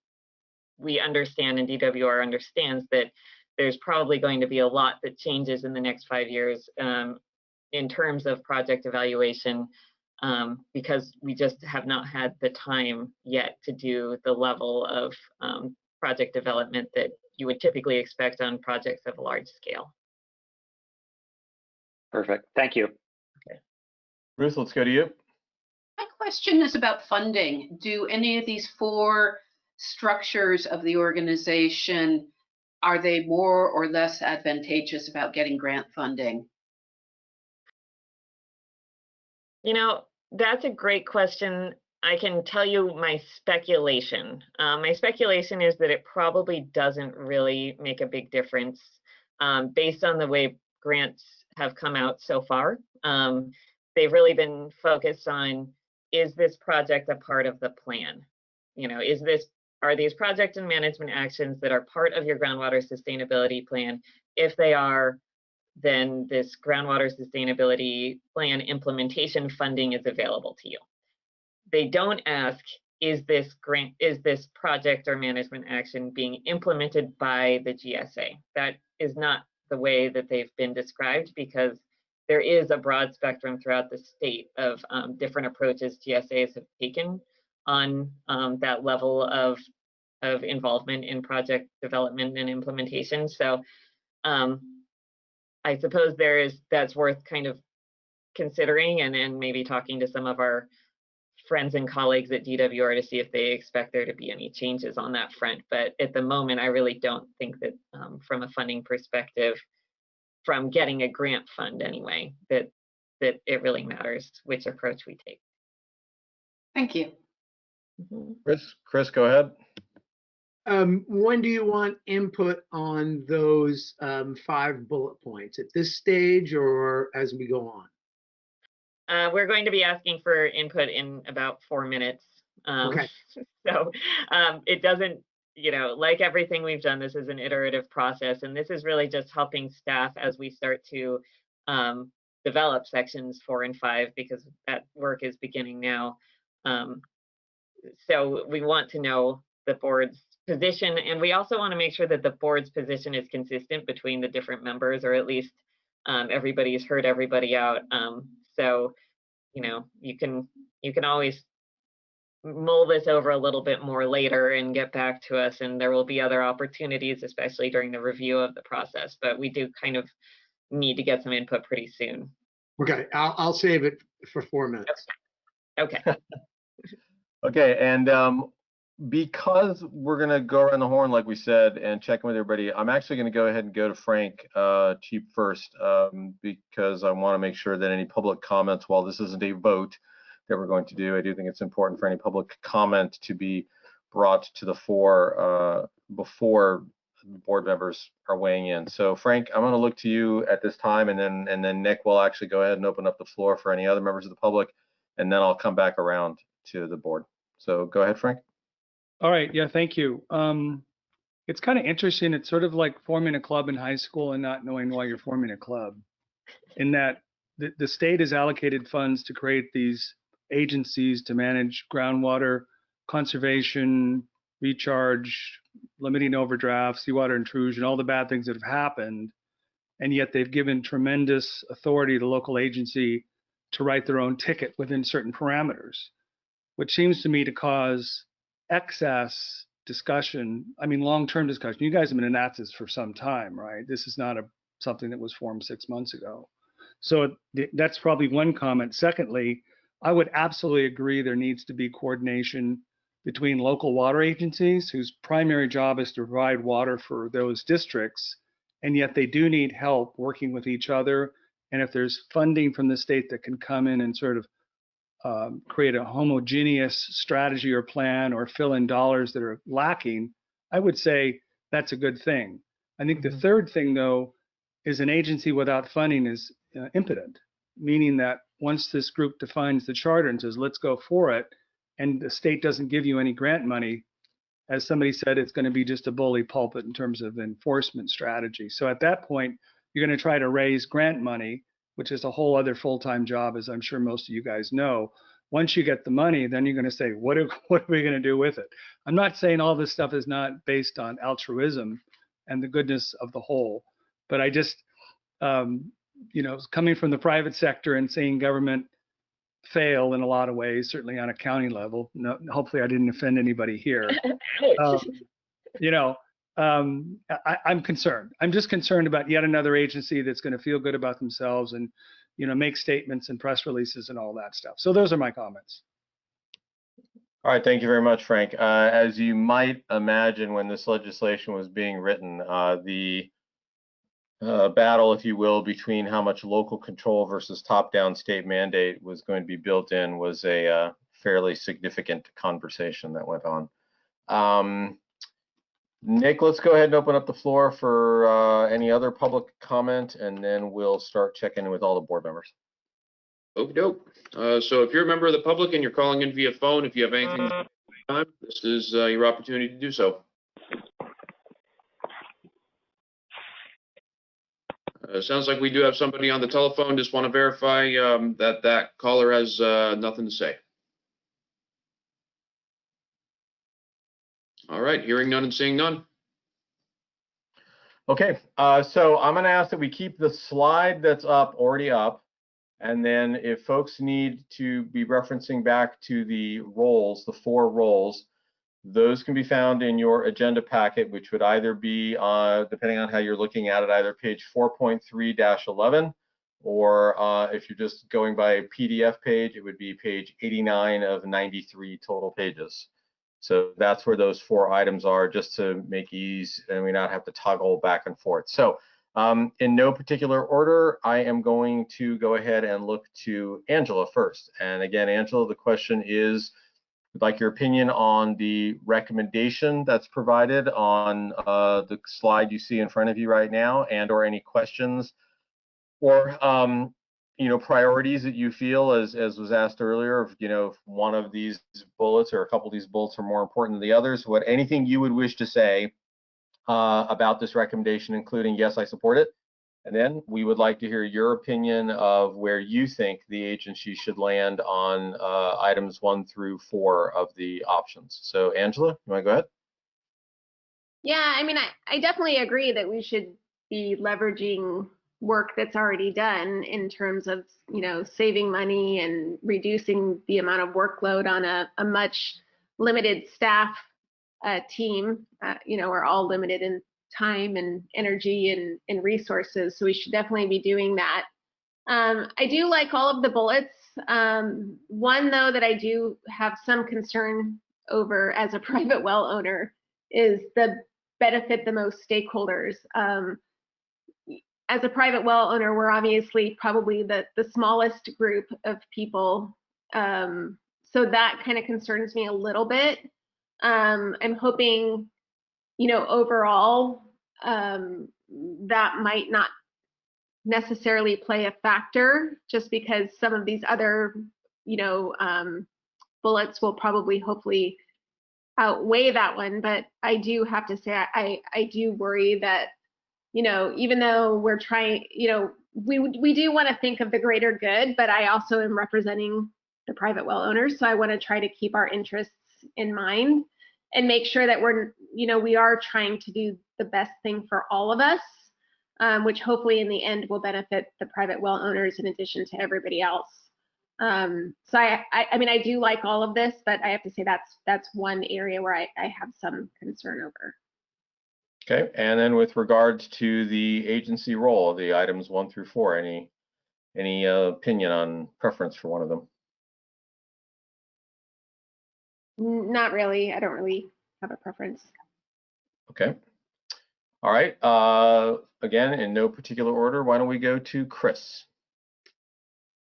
understand, and DWR understands, that there's probably going to be a lot that changes in the next 5 years in terms of project evaluation, because we just have not had the time yet to do the level of project development that you would typically expect on projects of a large scale. Perfect. Thank you. Okay. Ruth, let's go to you. My question is about funding. Do any of these 4 structures of the organization, are they more or less advantageous about getting grant funding? That's a great question. I can tell you my speculation. My speculation is that it probably doesn't really make a big difference based on the way grants have come out so far. They've really been focused on, is this project a part of the plan? Are these project and management actions that are part of your groundwater sustainability plan? If they are, then this groundwater sustainability plan implementation funding is available to you. They don't ask, is this project or management action being implemented by the GSA? That is not the way that they've been described, because there is a broad spectrum throughout the state of different approaches GSAs have taken on that level of involvement in project development and implementation. So I suppose that's worth kind of considering, and maybe talking to some of our friends and colleagues at DWR to see if they expect there to be any changes on that front. But at the moment, I really don't think that from a funding perspective, from getting a grant fund anyway, that it really matters which approach we take. Thank you. Chris, go ahead. When do you want input on those 5 bullet points? At this stage or as we go on? We're going to be asking for input in about 4 minutes. Okay. So it doesn't, like everything we've done, this is an iterative process, and this is really just helping staff as we start to develop sections 4 and 5, because that work is beginning now. So we want to know the board's position, and we also want to make sure that the board's position is consistent between the different members, or at least everybody's heard everybody out. So, you can you can always mull this over a little bit more later and get back to us, and there will be other opportunities, especially during the review of the process, but we do kind of need to get some input pretty soon. Okay, I'll save it for 4 minutes. Okay. Okay, and because we're going to go around the horn, like we said, and check in with everybody, I'm actually going to go ahead and go to Frank Cheap first, because I want to make sure that any public comments, while this isn't a vote that we're going to do, I do think it's important for any public comment to be brought to the fore before board members are weighing in. So Frank, I'm going to look to you at this time, and then Nick will actually go ahead and open up the floor for any other members of the public, and then I'll come back around to the board. So go ahead, Frank. All right. Yeah, thank you. It's kind of interesting. It's sort of like forming a club in high school and not knowing why you're forming a club, in that the state has allocated funds to create these agencies to manage groundwater conservation, recharge, limiting overdraft, seawater intrusion, all the bad things that have happened. And yet they've given tremendous authority to the local agency to write their own ticket within certain parameters, which seems to me to cause excess discussion. I mean, long-term discussion. You guys have been at this for some time, right? This is not something that was formed 6 months ago. So that's probably one comment. Secondly, I would absolutely agree there needs to be coordination between local water agencies whose primary job is to provide water for those districts, and yet they do need help working with each other. And if there's funding from the state that can come in and sort of create a homogeneous strategy or plan or fill in dollars that are lacking, I would say that's a good thing. I think the third thing, though, is an agency without funding is impotent, meaning that once this group defines the charter and says, let's go for it, and the state doesn't give you any grant money, as somebody said, it's going to be just a bully pulpit in terms of enforcement strategy. So at that point, you're going to try to raise grant money, which is a whole other full-time job, as I'm sure most of you guys know. Once you get the money, then you're going to say, what are we going to do with it? I'm not saying all this stuff is not based on altruism and the goodness of the whole, but I just, coming from the private sector and seeing government fail in a lot of ways, certainly on a county level. No, hopefully I didn't offend anybody here. I'm concerned. I'm just concerned about yet another agency that's going to feel good about themselves and, make statements and press releases and all that stuff. So those are my comments. All right, thank you very much, Frank. As you might imagine, when this legislation was being written, the battle, if you will, between how much local control versus top-down state mandate was going to be built in was a fairly significant conversation that went on. Nick, let's go ahead and open up the floor for any other public comment, and then we'll start checking in with all the board members. Okie doke. So if you're a member of the public and you're calling in via phone, if you have anything to say, this is your opportunity to do so. Sounds like we do have somebody on the telephone. Just want to verify that caller has nothing to say. All right, hearing none and seeing none. Okay, so I'm going to ask that we keep the slide that's already up, and then if folks need to be referencing back to the roles, the 4 roles, those can be found in your agenda packet, which would either be, depending on how you're looking at it, either page 4.3-11, or if you're just going by a PDF page, it would be page 89 of 93 total pages. So that's where those 4 items are, just to make ease and we not have to toggle back and forth. So in no particular order, I am going to go ahead and look to Angela first. And again, Angela, the question is, I'd like your opinion on the recommendation that's provided on the slide you see in front of you right now, and or any questions or priorities that you feel, as was asked earlier, if one of these bullets or a couple of these bullets are more important than the others. Anything you would wish to say about this recommendation, including yes, I support it. And then we would like to hear your opinion of where you think the agency should land on items 1 through 4 of the options. So Angela, you want to go ahead? Yeah, I mean, I definitely agree that we should be leveraging work that's already done in terms of, saving money and reducing the amount of workload on a much limited staff team. We're all limited in time and energy and resources, so we should definitely be doing that. I do like all of the bullets. One, though, that I do have some concern over as a private well owner is the benefit the most stakeholders. As a private well owner, we're obviously probably the smallest group of people. So that kind of concerns me a little bit. I'm hoping, overall, that might not necessarily play a factor, just because some of these other, bullets will probably hopefully outweigh that one. But I do have to say, I do worry that, even though we're trying, we do want to think of the greater good, but I also am representing the private well owners. So I want to try to keep our interests in mind and make sure that we are trying to do the best thing for all of us, which hopefully in the end will benefit the private well owners in addition to everybody else. So I mean, I do like all of this, but I have to say that's one area where I have some concern over. Okay, and then with regards to the agency role, the items 1 through 4, any opinion on preference for one of them? Not really. I don't really have a preference. Okay. All right. Again, in no particular order, why don't we go to Chris?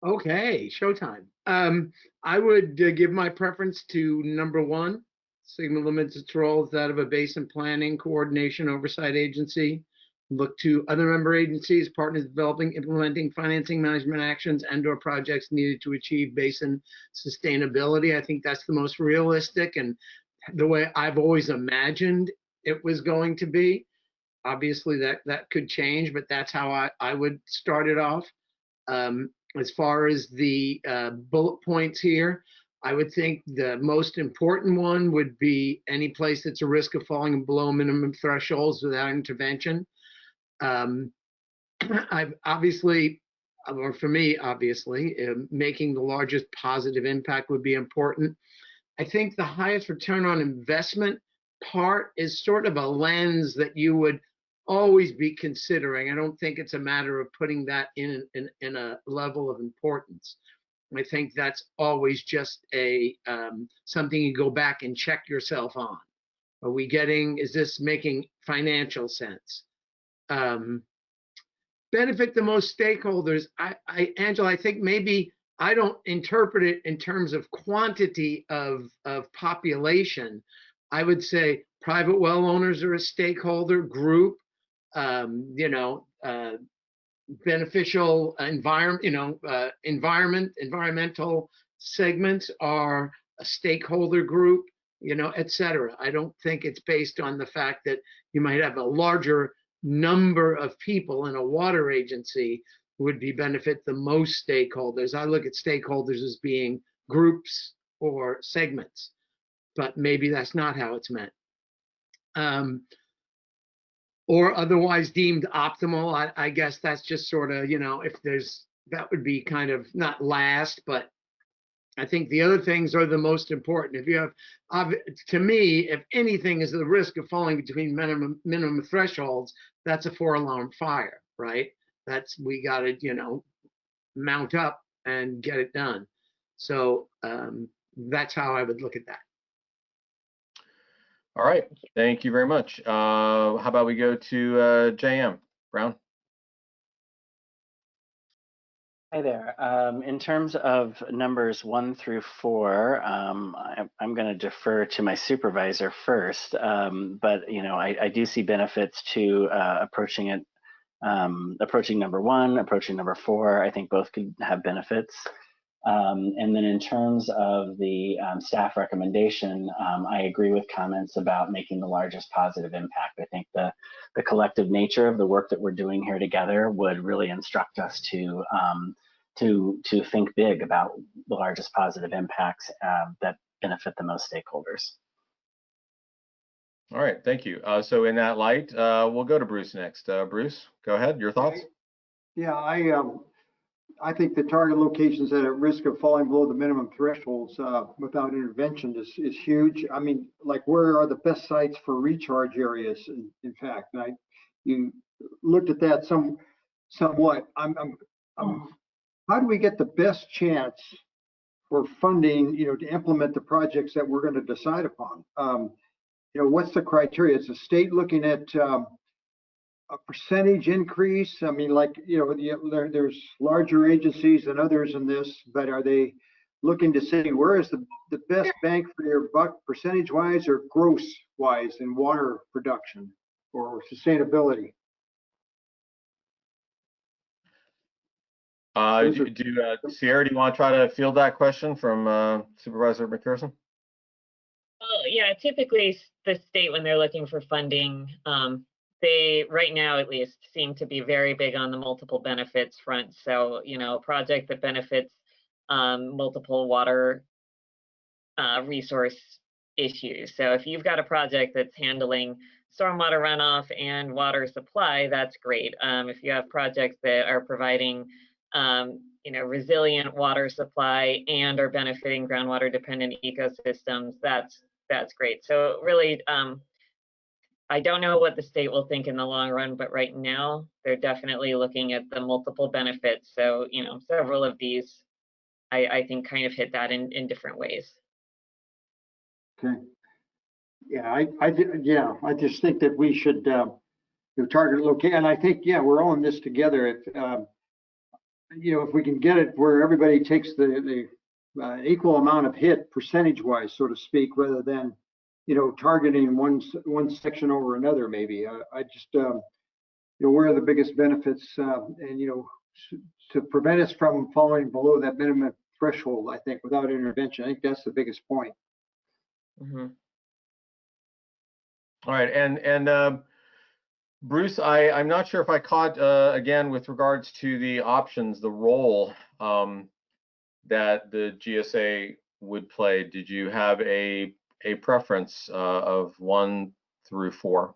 Okay, showtime. I would give my preference to number 1. Sigma limits its role as that of a basin planning, coordination, oversight agency. Look to other member agencies, partners developing, implementing, financing, management actions, and/or projects needed to achieve basin sustainability. I think that's the most realistic and the way I've always imagined it was going to be. Obviously, that could change, but that's how I would start it off. As far as the bullet points here, I would think the most important one would be any place that's a risk of falling below minimum thresholds without intervention. I've obviously, or for me, obviously, making the largest positive impact would be important. I think the highest return on investment part is sort of a lens that you would always be considering. I don't think it's a matter of putting that in a level of importance. I think that's always just a something you go back and check yourself on. Is this making financial sense? Benefit the most stakeholders. Angela, I think maybe I don't interpret it in terms of quantity of population. I would say private well owners are a stakeholder group. Beneficial environmental segments are a stakeholder group, et cetera. I don't think it's based on the fact that you might have a larger number of people in a water agency would benefit the most stakeholders. I look at stakeholders as being groups or segments, but maybe that's not how it's meant. Or otherwise deemed optimal. I guess that's just sort of, if that would be kind of not last, but I think the other things are the most important. If you have, to me, if anything is the risk of falling between minimum thresholds, that's a 4-alarm fire, right? We got to, mount up and get it done. So that's how I would look at that. All right, thank you very much. How about we go to JM Brown? Hi there. In terms of numbers 1 through 4, I'm going to defer to my supervisor first, but I do see benefits to approaching number 1, approaching number 4. I think both could have benefits. And then in terms of the staff recommendation, I agree with comments about making the largest positive impact. I think the collective nature of the work that we're doing here together would really instruct us to think big about the largest positive impacts that benefit the most stakeholders. All right, thank you. So in that light, we'll go to Bruce next. Bruce, go ahead, your thoughts? Yeah, I think the target locations that are at risk of falling below the minimum thresholds without intervention is huge. I mean, like where are the best sites for recharge areas? In fact, and you looked at that somewhat. How do we get the best chance for funding, to implement the projects that we're going to decide upon? What's the criteria? Is the state looking at a percentage increase? I mean, like, there's larger agencies than others in this, but are they looking to say where is the best bang for your buck, percentage wise or gross wise, in water production or sustainability? Sierra, do you want to try to field that question from Supervisor McPherson? Well, yeah, typically the state, when they're looking for funding, they, right now at least, seem to be very big on the multiple benefits front. So, a project that benefits multiple water resource issues. So if you've got a project that's handling stormwater runoff and water supply, that's great. If you have projects that are providing resilient water supply and are benefiting groundwater dependent ecosystems, that's great. So really, I don't know what the state will think in the long run, but right now they're definitely looking at the multiple benefits. So, several of these, I think, kind of hit that in different ways. Okay. Yeah, I just think that we should target location. And I think, we're all in this together. If we can get it where everybody takes the equal amount of hit percentage wise, so to speak, rather than targeting one section over another, maybe. I just, where are the biggest benefits, and, to prevent us from falling below that minimum threshold, I think, without intervention. I think that's the biggest point. Mm-hmm. All right, and Bruce, I'm not sure if I caught, again, with regards to the options, the role that the GSA would play. Did you have a preference of 1 through 4?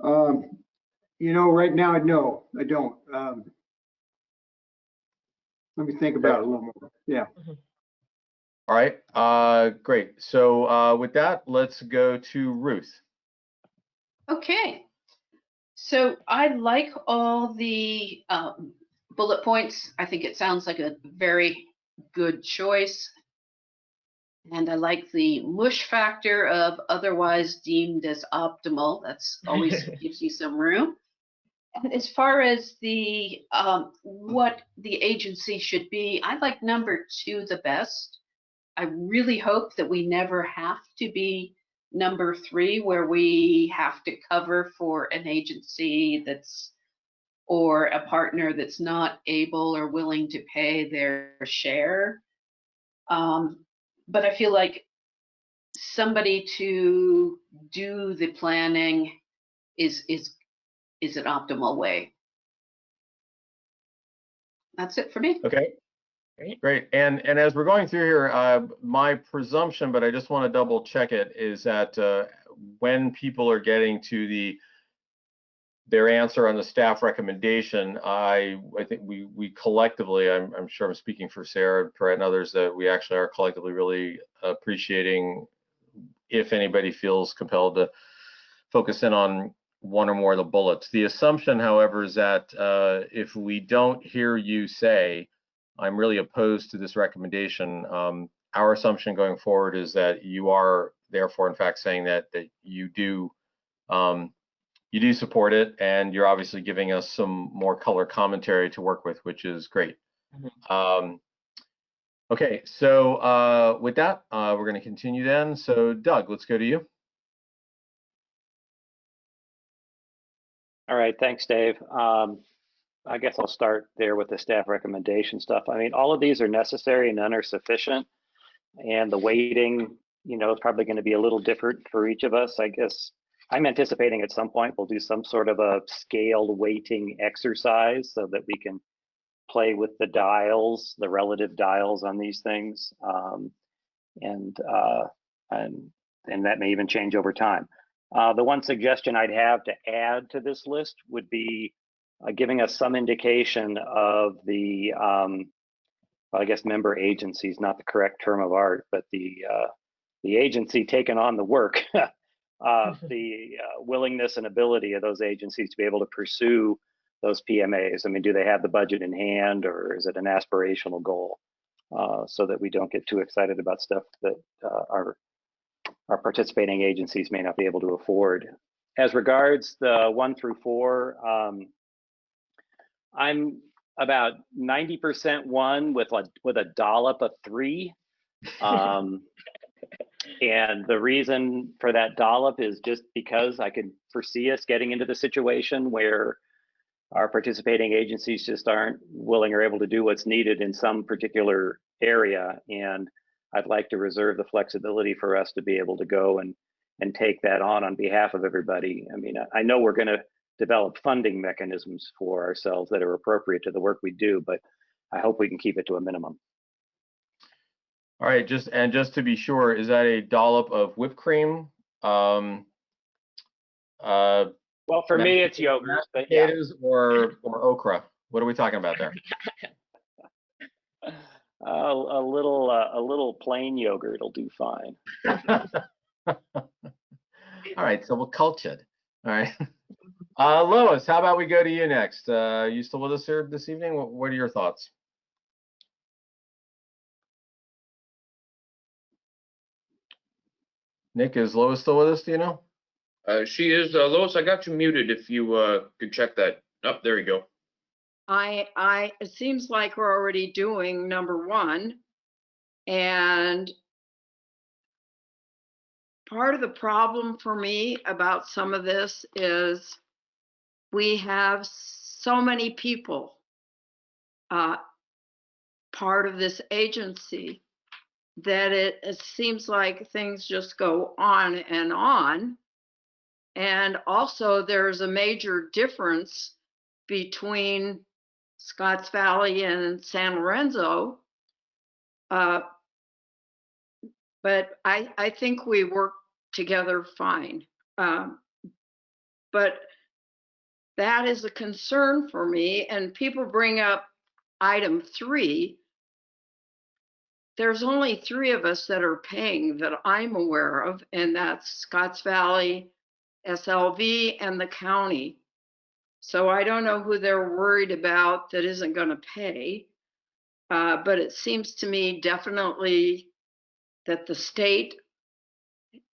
Right now, no, I don't. Let me think about it a little more. Yeah. Mm-hmm. All right, great. So with that, let's go to Ruth. Okay. So I like all the bullet points. I think it sounds like a very good choice. And I like the mush factor of otherwise deemed as optimal. That's always gives you some room. And as far as the what the agency should be, I like number 2 the best. I really hope that we never have to be number 3, where we have to cover for an agency or a partner that's not able or willing to pay their share. But I feel like somebody to do the planning is an optimal way. That's it for me. Okay. Great. And as we're going through here, my presumption, but I just want to double check it, is that when people are getting to their answer on the staff recommendation, I think we collectively, I'm sure I'm speaking for Sarah, Brett, and others, that we actually are collectively really appreciating if anybody feels compelled to focus in on one or more of the bullets. The assumption, however, is that if we don't hear you say, I'm really opposed to this recommendation, our assumption going forward is that you are therefore, in fact, saying that you do support it, and you're obviously giving us some more color commentary to work with, which is great. Mm-hmm. Okay, so with that, we're going to continue then. So Doug, let's go to you. All right, thanks, Dave. I guess I'll start there with the staff recommendation stuff. I mean, all of these are necessary and none are sufficient. And the weighting, is probably going to be a little different for each of us. I guess I'm anticipating at some point we'll do some sort of a scaled weighting exercise so that we can play with the dials, the relative dials on these things. And that may even change over time. The one suggestion I'd have to add to this list would be giving us some indication of the, I guess member agency is not the correct term of art, but the agency taking on the work, the willingness and ability of those agencies to be able to pursue those PMAs. I mean, do they have the budget in hand, or is it an aspirational goal? So that we don't get too excited about stuff that our participating agencies may not be able to afford. As regards the 1 through 4, I'm about 90% 1 with a dollop of 3. And the reason for that dollop is just because I could foresee us getting into the situation where our participating agencies just aren't willing or able to do what's needed in some particular area. And I'd like to reserve the flexibility for us to be able to go and take that on behalf of everybody. I mean, I know we're going to develop funding mechanisms for ourselves that are appropriate to the work we do, but I hope we can keep it to a minimum. All right, just to be sure, is that a dollop of whipped cream? Well, for me, it's yogurt, but yeah. Potatoes or okra? What are we talking about there? A little plain yogurt will do fine. All right, so we'll culture it. All right. Lois, how about we go to you next? You still with us here this evening? What are your thoughts? Nick, is Lois still with us? Do you know? She is. Lois, I got you muted. If you could check that. Oh, there you go. It seems like we're already doing number 1, and part of the problem for me about some of this is we have so many people part of this agency that it seems like things just go on. And also there's a major difference between Scotts Valley and San Lorenzo. But I think we work together fine. But that is a concern for me. And people bring up item 3. There's only 3 of us that are paying that I'm aware of, and that's Scotts Valley, SLV, and the county. So I don't know who they're worried about that isn't going to pay. But it seems to me definitely that the state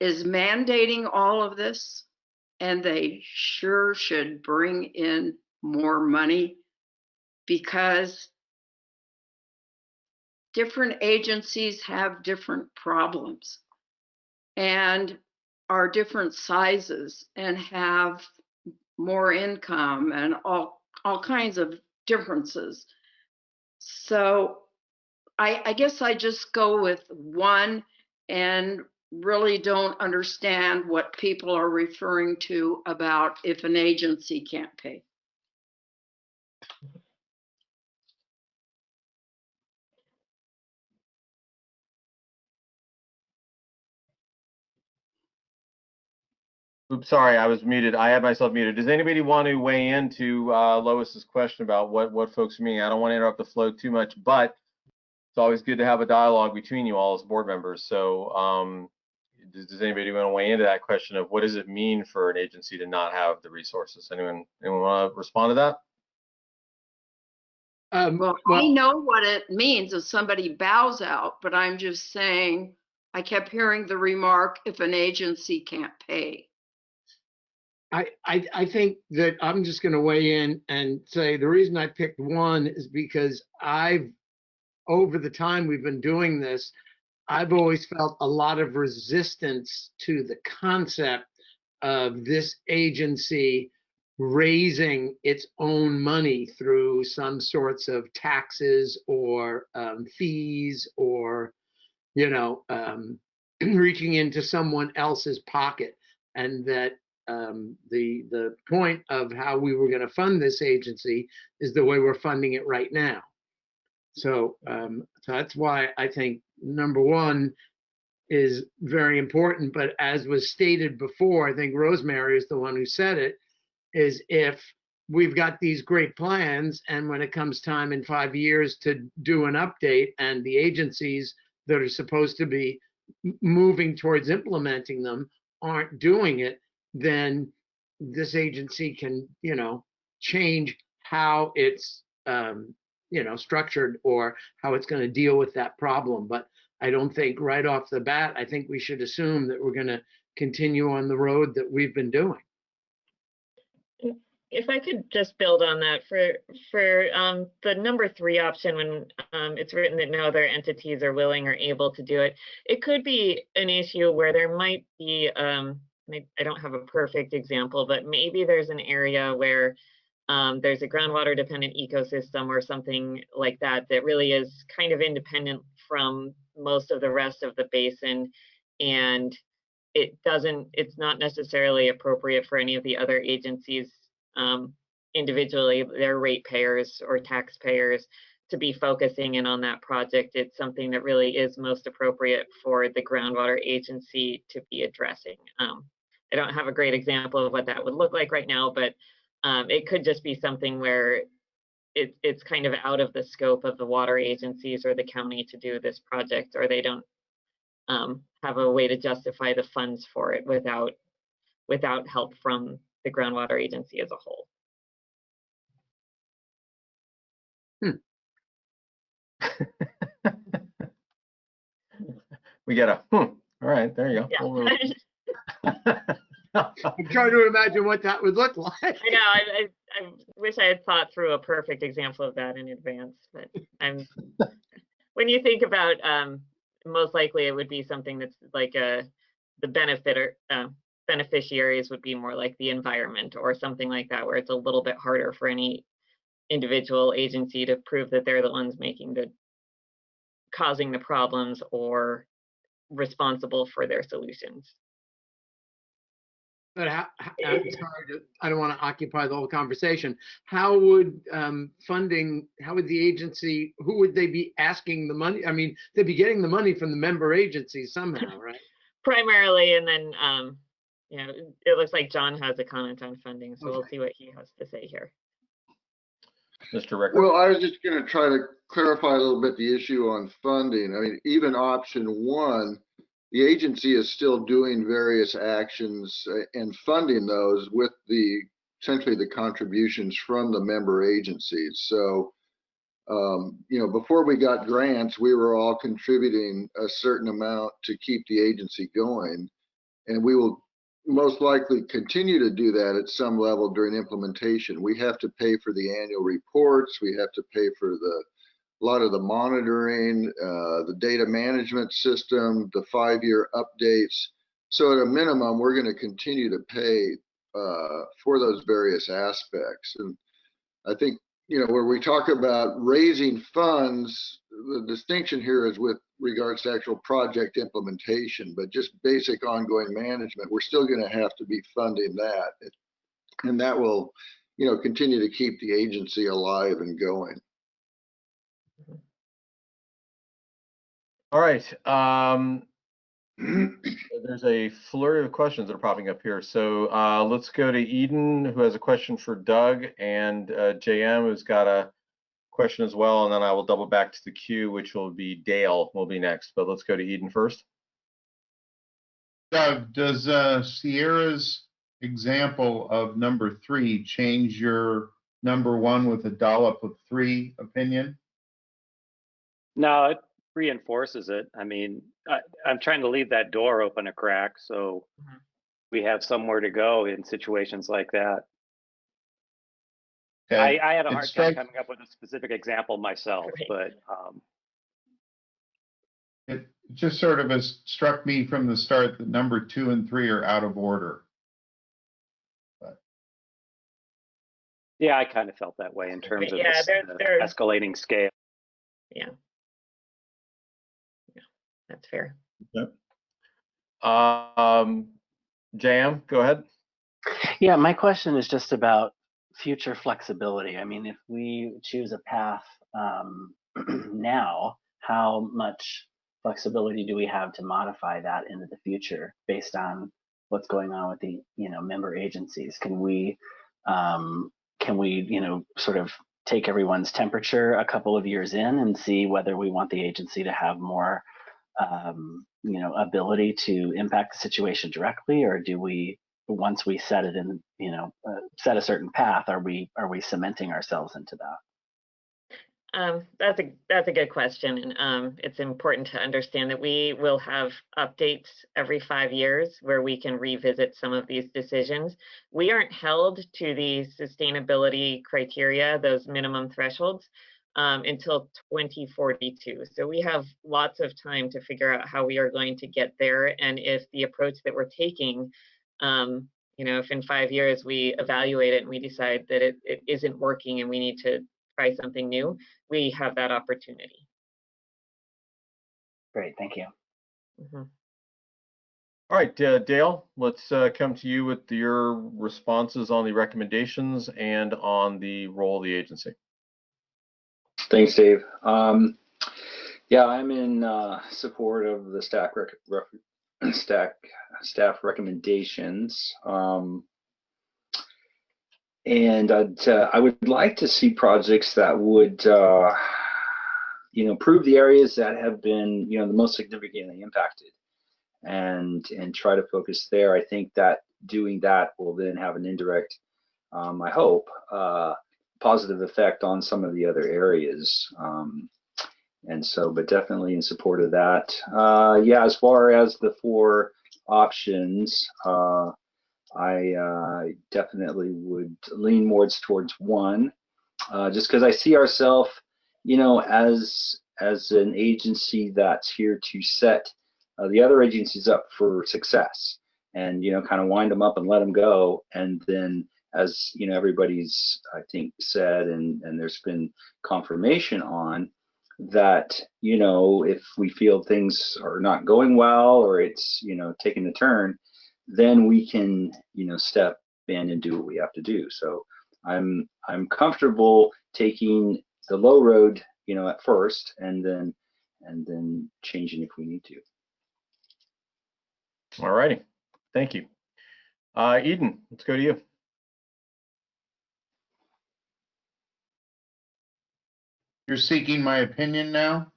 is mandating all of this, and they sure should bring in more money, because different agencies have different problems and are different sizes and have more income and all kinds of differences. So I guess I just go with 1 and really don't understand what people are referring to about if an agency can't pay. Oops, sorry, I was muted. I had myself muted. Does anybody want to weigh into Lois's question about what folks are meaning? I don't want to interrupt the flow too much, but it's always good to have a dialogue between you all as board members. So does anybody want to weigh into that question of what does it mean for an agency to not have the resources? Anyone want to respond to that? Well, I know what it means if somebody bows out, but I'm just saying, I kept hearing the remark, if an agency can't pay. I think that I'm just going to weigh in and say the reason I picked 1 is because over the time we've been doing this, I've always felt a lot of resistance to the concept of this agency raising its own money through some sorts of taxes or fees or, reaching into someone else's pocket. And that the point of how we were going to fund this agency is the way we're funding it right now. So that's why I think number 1 is very important. But as was stated before, I think Rosemary is the one who said it, is if we've got these great plans, and when it comes time in 5 years to do an update, and the agencies that are supposed to be moving towards implementing them aren't doing it, then this agency can, change how it's, structured, or how it's going to deal with that problem. But I don't think right off the bat, I think we should assume that we're going to continue on the road that we've been doing. If I could just build on that for the number 3 option, when it's written that no other entities are willing or able to do it, it could be an issue where there might be, I don't have a perfect example, but maybe there's an area where there's a groundwater dependent ecosystem or something like that that really is kind of independent from most of the rest of the basin, and it's not necessarily appropriate for any of the other agencies individually, their ratepayers or taxpayers, to be focusing in on that project. It's something that really is most appropriate for the groundwater agency to be addressing. I don't have a great example of what that would look like right now, but it could just be something where it's kind of out of the scope of the water agencies or the county to do this project, or they don't have a way to justify the funds for it without help from the groundwater agency as a whole. We get a all right, there you go. Yeah. I'm trying to imagine what that would look like. I know. I wish I had thought through a perfect example of that in advance, but when you think about, most likely it would be something that's like the beneficiaries would be more like the environment or something like that, where it's a little bit harder for any individual agency to prove that they're the ones causing the problems or responsible for their solutions. But I'm sorry, I don't want to occupy the whole conversation. How would funding, how would the agency, who would they be asking the money? I mean, they'd be getting the money from the member agencies somehow, right? Primarily, and then, it looks like John has a comment on funding, so we'll see what he has to say here. Mr. Ricker. Well, I was just going to try to clarify a little bit the issue on funding. I mean, even option 1, the agency is still doing various actions and funding those with essentially the contributions from the member agencies. So, before we got grants, we were all contributing a certain amount to keep the agency going. And we will most likely continue to do that at some level during implementation. We have to pay for the annual reports. We have to pay for a lot of the monitoring, the data management system, the 5-year updates. So at a minimum, we're going to continue to pay for those various aspects. And I think, where we talk about raising funds, the distinction here is with regards to actual project implementation, but just basic ongoing management, we're still going to have to be funding that. And that will, continue to keep the agency alive and going. All right. There's a flurry of questions that are popping up here. So let's go to Eden, who has a question for Doug, and JM, who's got a question as well. And then I will double back to the queue, which will be Dale will be next. But let's go to Eden first. Doug, does Sierra's example of number 3 change your number 1 with a dollop of 3 opinion? No, it reinforces it. I mean, I'm trying to leave that door open a crack so we have somewhere to go in situations like that. Okay. I had a hard time coming up with a specific example myself, but it just sort of has struck me from the start that number 2 and 3 are out of order. But yeah, I kind of felt that way in terms of the escalating scale. Yeah. That's fair. Yep. JM, go ahead. Yeah, my question is just about future flexibility. I mean, if we choose a path now, how much flexibility do we have to modify that into the future based on what's going on with the member agencies? Can can we, sort of take everyone's temperature a couple of years in and see whether we want the agency to have more, ability to impact the situation directly, or do we, once we set it in, set a certain path, are we cementing ourselves into that? That's a good question, and it's important to understand that we will have updates every 5 years where we can revisit some of these decisions. We aren't held to the sustainability criteria, those minimum thresholds, until 2042. So we have lots of time to figure out how we are going to get there, and if the approach that we're taking, if in 5 years we evaluate it and we decide that it isn't working and we need to try something new, we have that opportunity. Great, thank you. Mm-hmm. All right, Dale, let's come to you with your responses on the recommendations and on the role of the agency. Thanks, Dave. Yeah, I'm in support of the staff recommendations. And I would like to see projects that would, prove the areas that have been, the most significantly impacted, and try to focus there. I think that doing that will then have an indirect, I hope, positive effect on some of the other areas. And so, but definitely in support of that. Yeah, as far as the 4 options, I definitely would lean more towards 1, just because I see ourselves, as an agency that's here to set the other agencies up for success, and kind of wind them up and let them go. And then, as everybody's, I think, said, and there's been confirmation on that, if we feel things are not going well, or it's taking a turn, then we can step in and do what we have to do. So I'm comfortable taking the low road at first, and then changing if we need to. All righty, thank you. Eden, let's go to you. You're seeking my opinion now?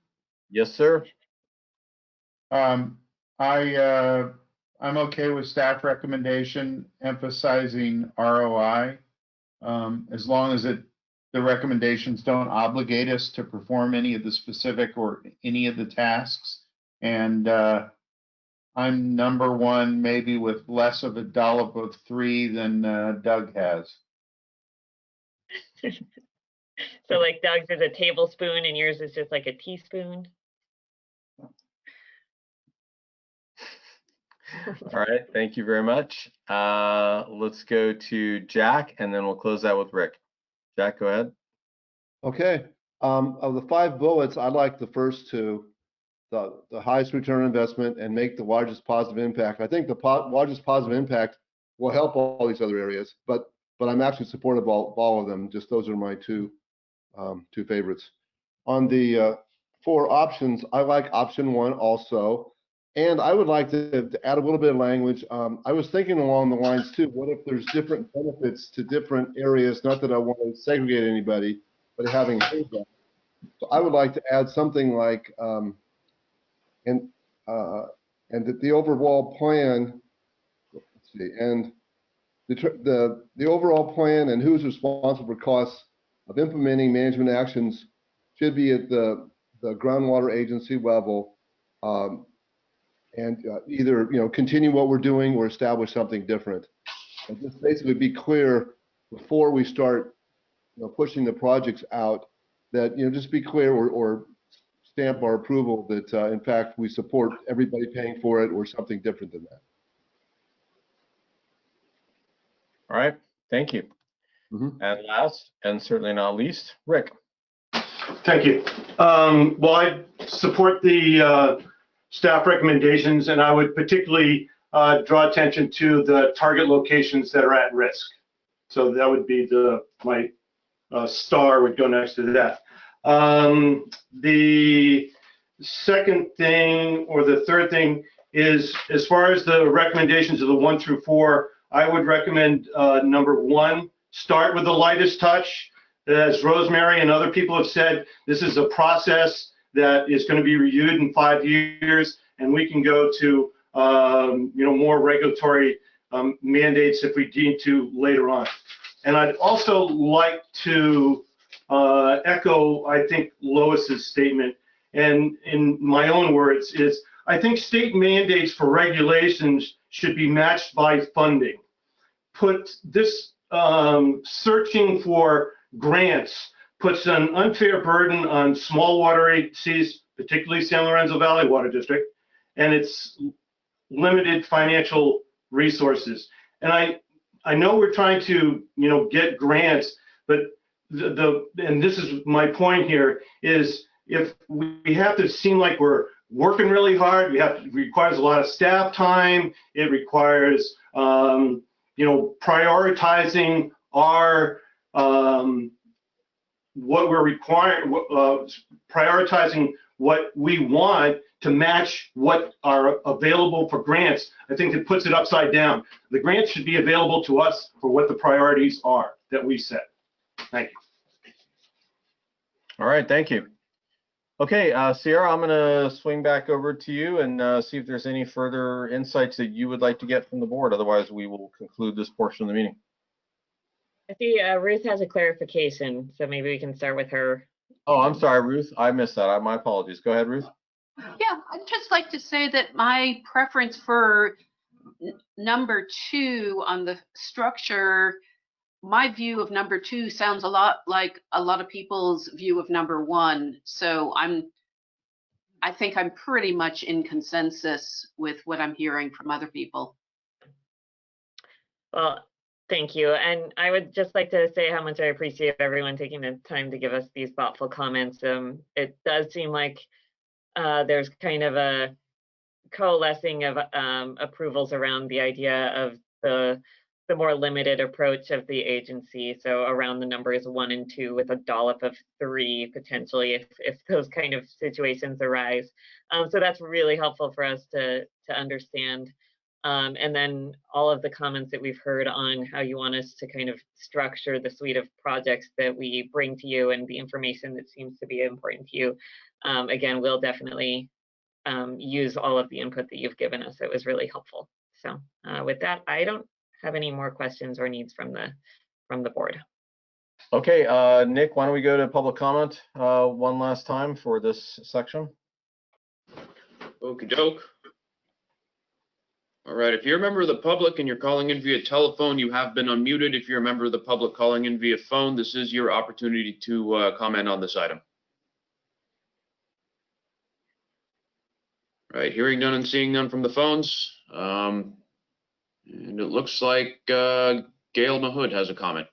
Yes, sir. I'm okay with staff recommendation emphasizing ROI, as long as the recommendations don't obligate us to perform any of the specific or any of the tasks. And I'm number 1, maybe with less of a dollop of 3 than Doug has. So like Doug's is a tablespoon and yours is just like a teaspoon. All right, thank you very much. Let's go to Jack, and then we'll close that with Rick. Jack, go ahead. Okay. Of the 5 bullets, I like the first 2, the highest return on investment and make the largest positive impact. I think the largest positive impact will help all these other areas, but I'm actually supportive of all of them. Just those are my 2 favorites. On the 4 options, I like option 1 also. And I would like to add a little bit of language. I was thinking along the lines too, what if there's different benefits to different areas? Not that I want to segregate anybody, but having heard that. So I would like to add something like, and that the overall plan, let's see, and the overall plan and who's responsible for costs of implementing management actions should be at the groundwater agency level. And either continue what we're doing or establish something different, and just basically be clear before we start pushing the projects out, that just be clear or stamp our approval that in fact we support everybody paying for it or something different than that. All right, thank you. And last and certainly not least, Rick. Thank you. Well, I support the staff recommendations, and I would particularly draw attention to the target locations that are at risk. So that would be my star would go next to that. The second thing, or the third thing, is as far as the recommendations of the 1 through 4, I would recommend number 1, start with the lightest touch. As Rosemary and other people have said, this is a process that is going to be reviewed in 5 years, and we can go to more regulatory mandates if we need to later on. And I'd also like to echo, I think, Lois's statement, and in my own words, is I think state mandates for regulations should be matched by funding. Put this searching for grants puts an unfair burden on small water agencies, particularly San Lorenzo Valley Water District, and its limited financial resources. And I know we're trying to get grants, but and this is my point here, is if we have to seem like we're working really hard, it requires a lot of staff time, it requires prioritizing our what we're requiring, prioritizing what we want to match what are available for grants. I think it puts it upside down. The grants should be available to us for what the priorities are that we set. Thank you. All right, thank you. Okay, Sierra, I'm going to swing back over to you and see if there's any further insights that you would like to get from the board. Otherwise, we will conclude this portion of the meeting. I see Ruth has a clarification, so maybe we can start with her. Oh, I'm sorry, Ruth. I missed that. My apologies. Go ahead, Ruth. Yeah, I'd just like to say that my preference for number 2 on the structure, my view of number 2 sounds a lot like a lot of people's view of number 1. So I think I'm pretty much in consensus with what I'm hearing from other people. Well, thank you. And I would just like to say how much I appreciate everyone taking the time to give us these thoughtful comments. It does seem like there's kind of a coalescing of approvals around the idea of the more limited approach of the agency. So around the numbers 1 and 2 with a dollop of 3 potentially if those kind of situations arise. So that's really helpful for us to understand. And then all of the comments that we've heard on how you want us to kind of structure the suite of projects that we bring to you and the information that seems to be important to you. Again, we'll definitely use all of the input that you've given us. It was really helpful. So with that, I don't have any more questions or needs from the board. Okay, Nick, why don't we go to public comment one last time for this section? Okie doke. All right, if you're a member of the public and you're calling in via telephone, you have been unmuted. If you're a member of the public calling in via phone, this is your opportunity to comment on this item. All right, hearing none and seeing none from the phones. And it looks like Gail Mahood has a comment.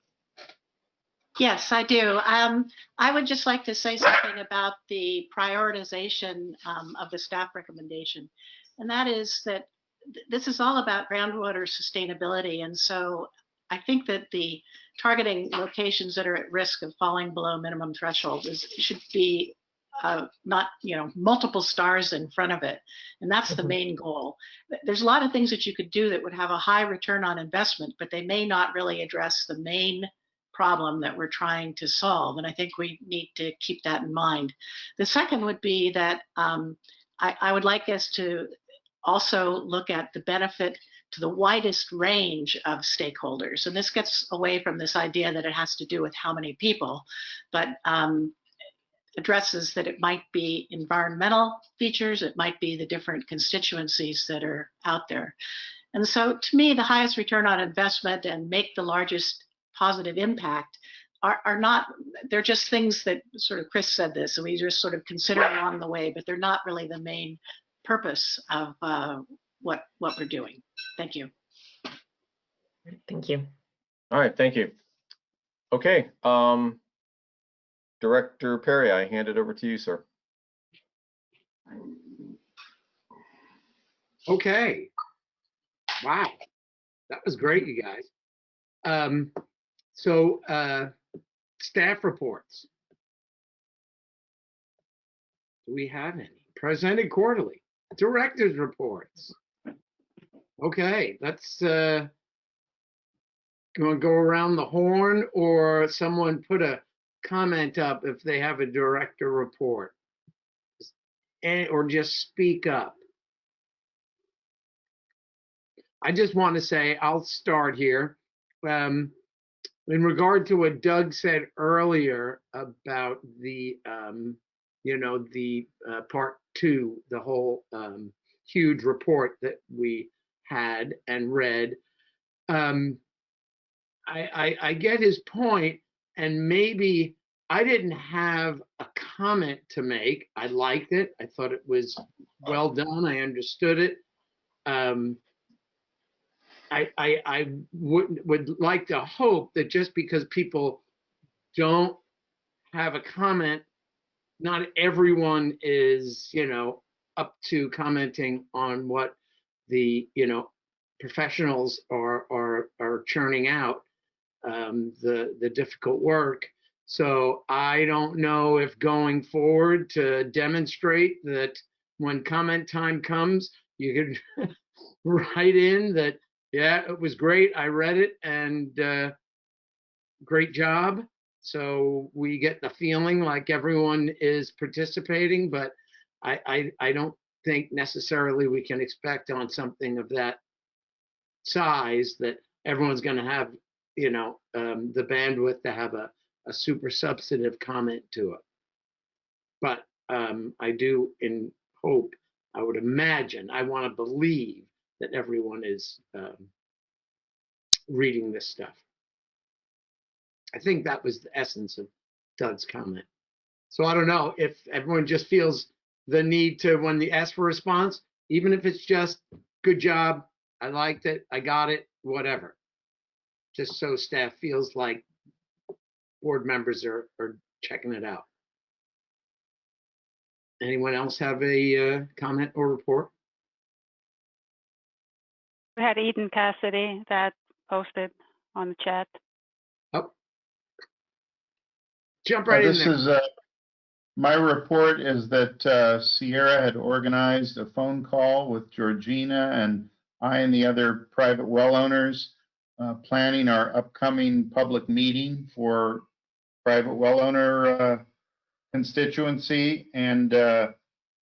Yes, I do. I would just like to say something about the prioritization of the staff recommendation. And that is that this is all about groundwater sustainability. And so I think that the targeting locations that are at risk of falling below minimum thresholds should be not, multiple stars in front of it. And that's the main goal. There's a lot of things that you could do that would have a high return on investment, but they may not really address the main problem that we're trying to solve. And I think we need to keep that in mind. The second would be that I would like us to also look at the benefit to the widest range of stakeholders. And this gets away from this idea that it has to do with how many people, but addresses that it might be environmental features, it might be the different constituencies that are out there. And so to me, the highest return on investment and make the largest positive impact are not, they're just things that sort of Chris said this, and we just sort of consider along the way, but they're not really the main purpose of what we're doing. Thank you. Thank you. All right, thank you. Okay, Director Perry, I hand it over to you, sir. Okay. Wow, that was great, you guys. So staff reports. Do we have any? Presented quarterly. Directors reports. Okay, let's You want to go around the horn, or someone put a comment up if they have a director report? Or just speak up. I just want to say, I'll start here. In regard to what Doug said earlier about the, part two, the whole huge report that we had and read, I get his point, and maybe I didn't have a comment to make. I liked it. I thought it was well done. I understood it. I would like to hope that just because people don't have a comment, not everyone is, up to commenting on what the, professionals are churning out, the difficult work. So I don't know if going forward to demonstrate that when comment time comes, you could write in that, yeah, it was great, I read it, and great job. So we get the feeling like everyone is participating, but I don't think necessarily we can expect on something of that size that everyone's going to have, the bandwidth to have a super substantive comment to it. But I do hope, I would imagine, I want to believe that everyone is reading this stuff. I think that was the essence of Doug's comment. So I don't know if everyone just feels the need to, when they ask for a response, even if it's just good job, I liked it, I got it, whatever. Just so staff feels like board members are checking it out. Anyone else have a comment or report? We had Eden Cassidy that posted on the chat. Oh, jump right in there. This is my report is that Sierra had organized a phone call with Georgina and I and the other private well owners, planning our upcoming public meeting for private well owner constituency, and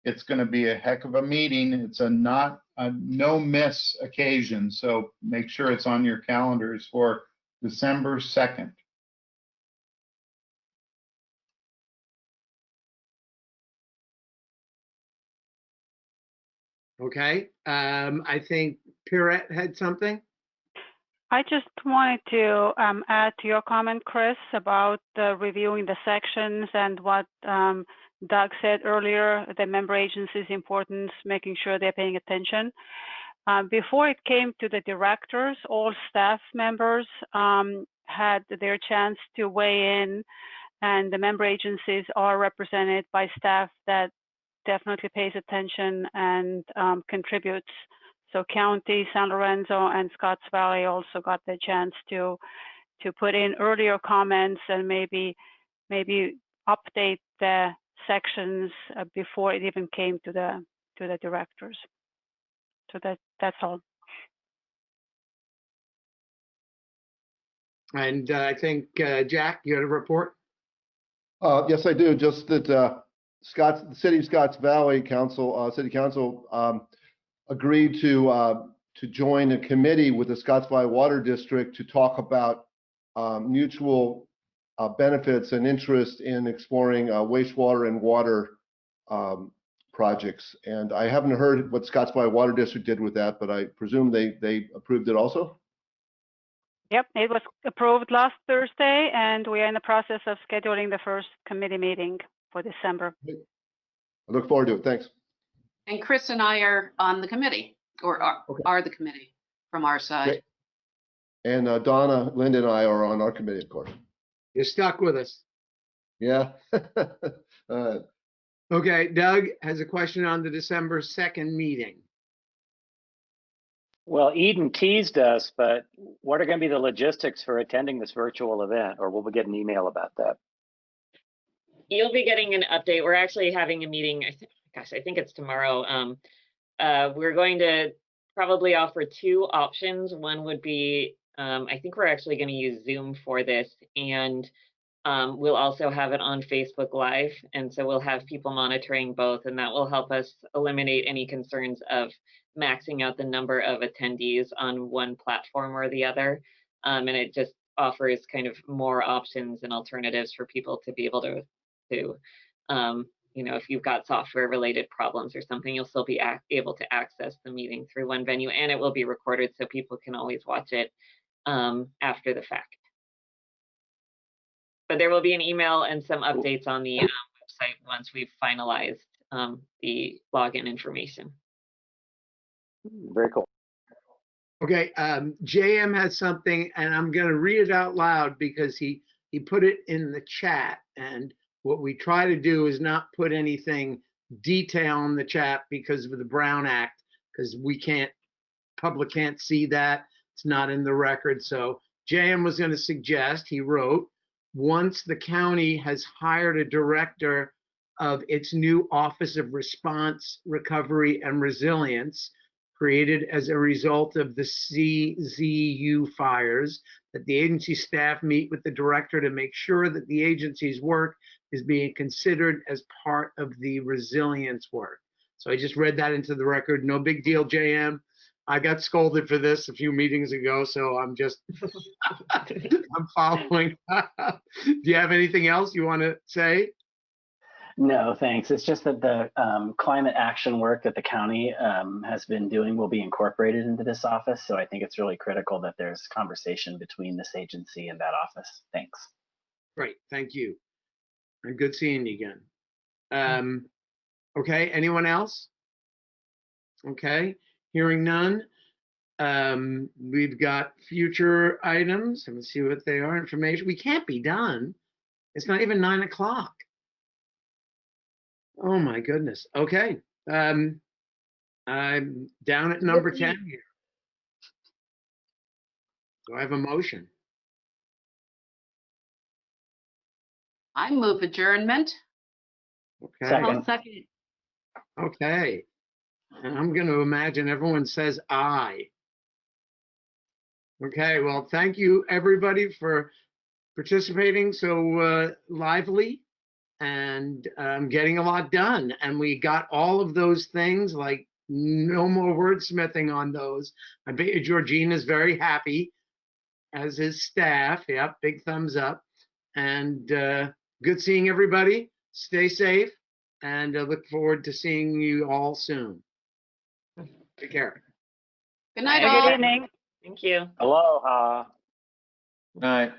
it's going to be a heck of a meeting. It's a no miss occasion, so make sure it's on your calendars for December 2nd. Okay, I think Pierrette had something. I just wanted to add to your comment, Chris, about reviewing the sections and what Doug said earlier, the member agencies' importance, making sure they're paying attention. Before it came to the directors, all staff members had their chance to weigh in, and the member agencies are represented by staff that definitely pays attention and contributes. So County, San Lorenzo, and Scotts Valley also got the chance to put in earlier comments and maybe update the sections before it even came to the directors. So that's all. And I think Jack, you had a report. Yes, I do. Just that the City of Scotts Valley Council, City Council, agreed to join a committee with the Scotts Valley Water District to talk about mutual benefits and interest in exploring wastewater and water projects. And I haven't heard what Scotts Valley Water District did with that, but I presume they approved it also. Yep, it was approved last Thursday, and we are in the process of scheduling the first committee meeting for December. I look forward to it. Thanks. And Chris and I are on the committee, or are the committee from our side. Great. And Donna, Linda, and I are on our committee, of course. You're stuck with us. Yeah. Okay, Doug has a question on the December 2nd meeting. Well, Eden teased us, but what are going to be the logistics for attending this virtual event, or will we get an email about that? You'll be getting an update. We're actually having a meeting. I think it's tomorrow. We're going to probably offer two options. One would be I think we're actually going to use Zoom for this, and we'll also have it on Facebook Live. And so we'll have people monitoring both, and that will help us eliminate any concerns of maxing out the number of attendees on one platform or the other. And it just offers kind of more options and alternatives for people to be able to you know, if you've got software related problems or something, you'll still be able to access the meeting through one venue, and it will be recorded so people can always watch it after the fact. But there will be an email and some updates on the website once we've finalized the login information. Very cool. Okay, JM has something, and I'm going to read it out loud because he put it in the chat. And what we try to do is not put anything detail in the chat because of the Brown Act, because public can't see that. It's not in the record. So JM was going to suggest, he wrote, once the county has hired a director of its new Office of Response, Recovery, and Resilience, created as a result of the CZU fires, that the agency staff meet with the director to make sure that the agency's work is being considered as part of the resilience work. So I just read that into the record. No big deal, JM. I got scolded for this a few meetings ago, so I'm just, I'm following. Do you have anything else you want to say? No, thanks. It's just that the climate action work that the county has been doing will be incorporated into this office. So I think it's really critical that there's conversation between this agency and that office. Thanks. Great, thank you. And good seeing you again. Okay, anyone else? Okay, hearing none. We've got future items. Let me see what they are. Information. We can't be done. It's not even 9 o'clock. Oh my goodness. Okay. I'm down at number 10 here. Do I have a motion? I move adjournment. Okay. I'll second. Okay. And I'm going to imagine everyone says aye. Okay. Well, thank you everybody for participating so lively and getting a lot done. And we got all of those things, like no more wordsmithing on those. I bet you Georgina's very happy, as is staff. Yep, big thumbs up. And good seeing everybody. Stay safe, and I look forward to seeing you all soon. Take care. Good night, Good all. evening. Thank you. Aloha. Night.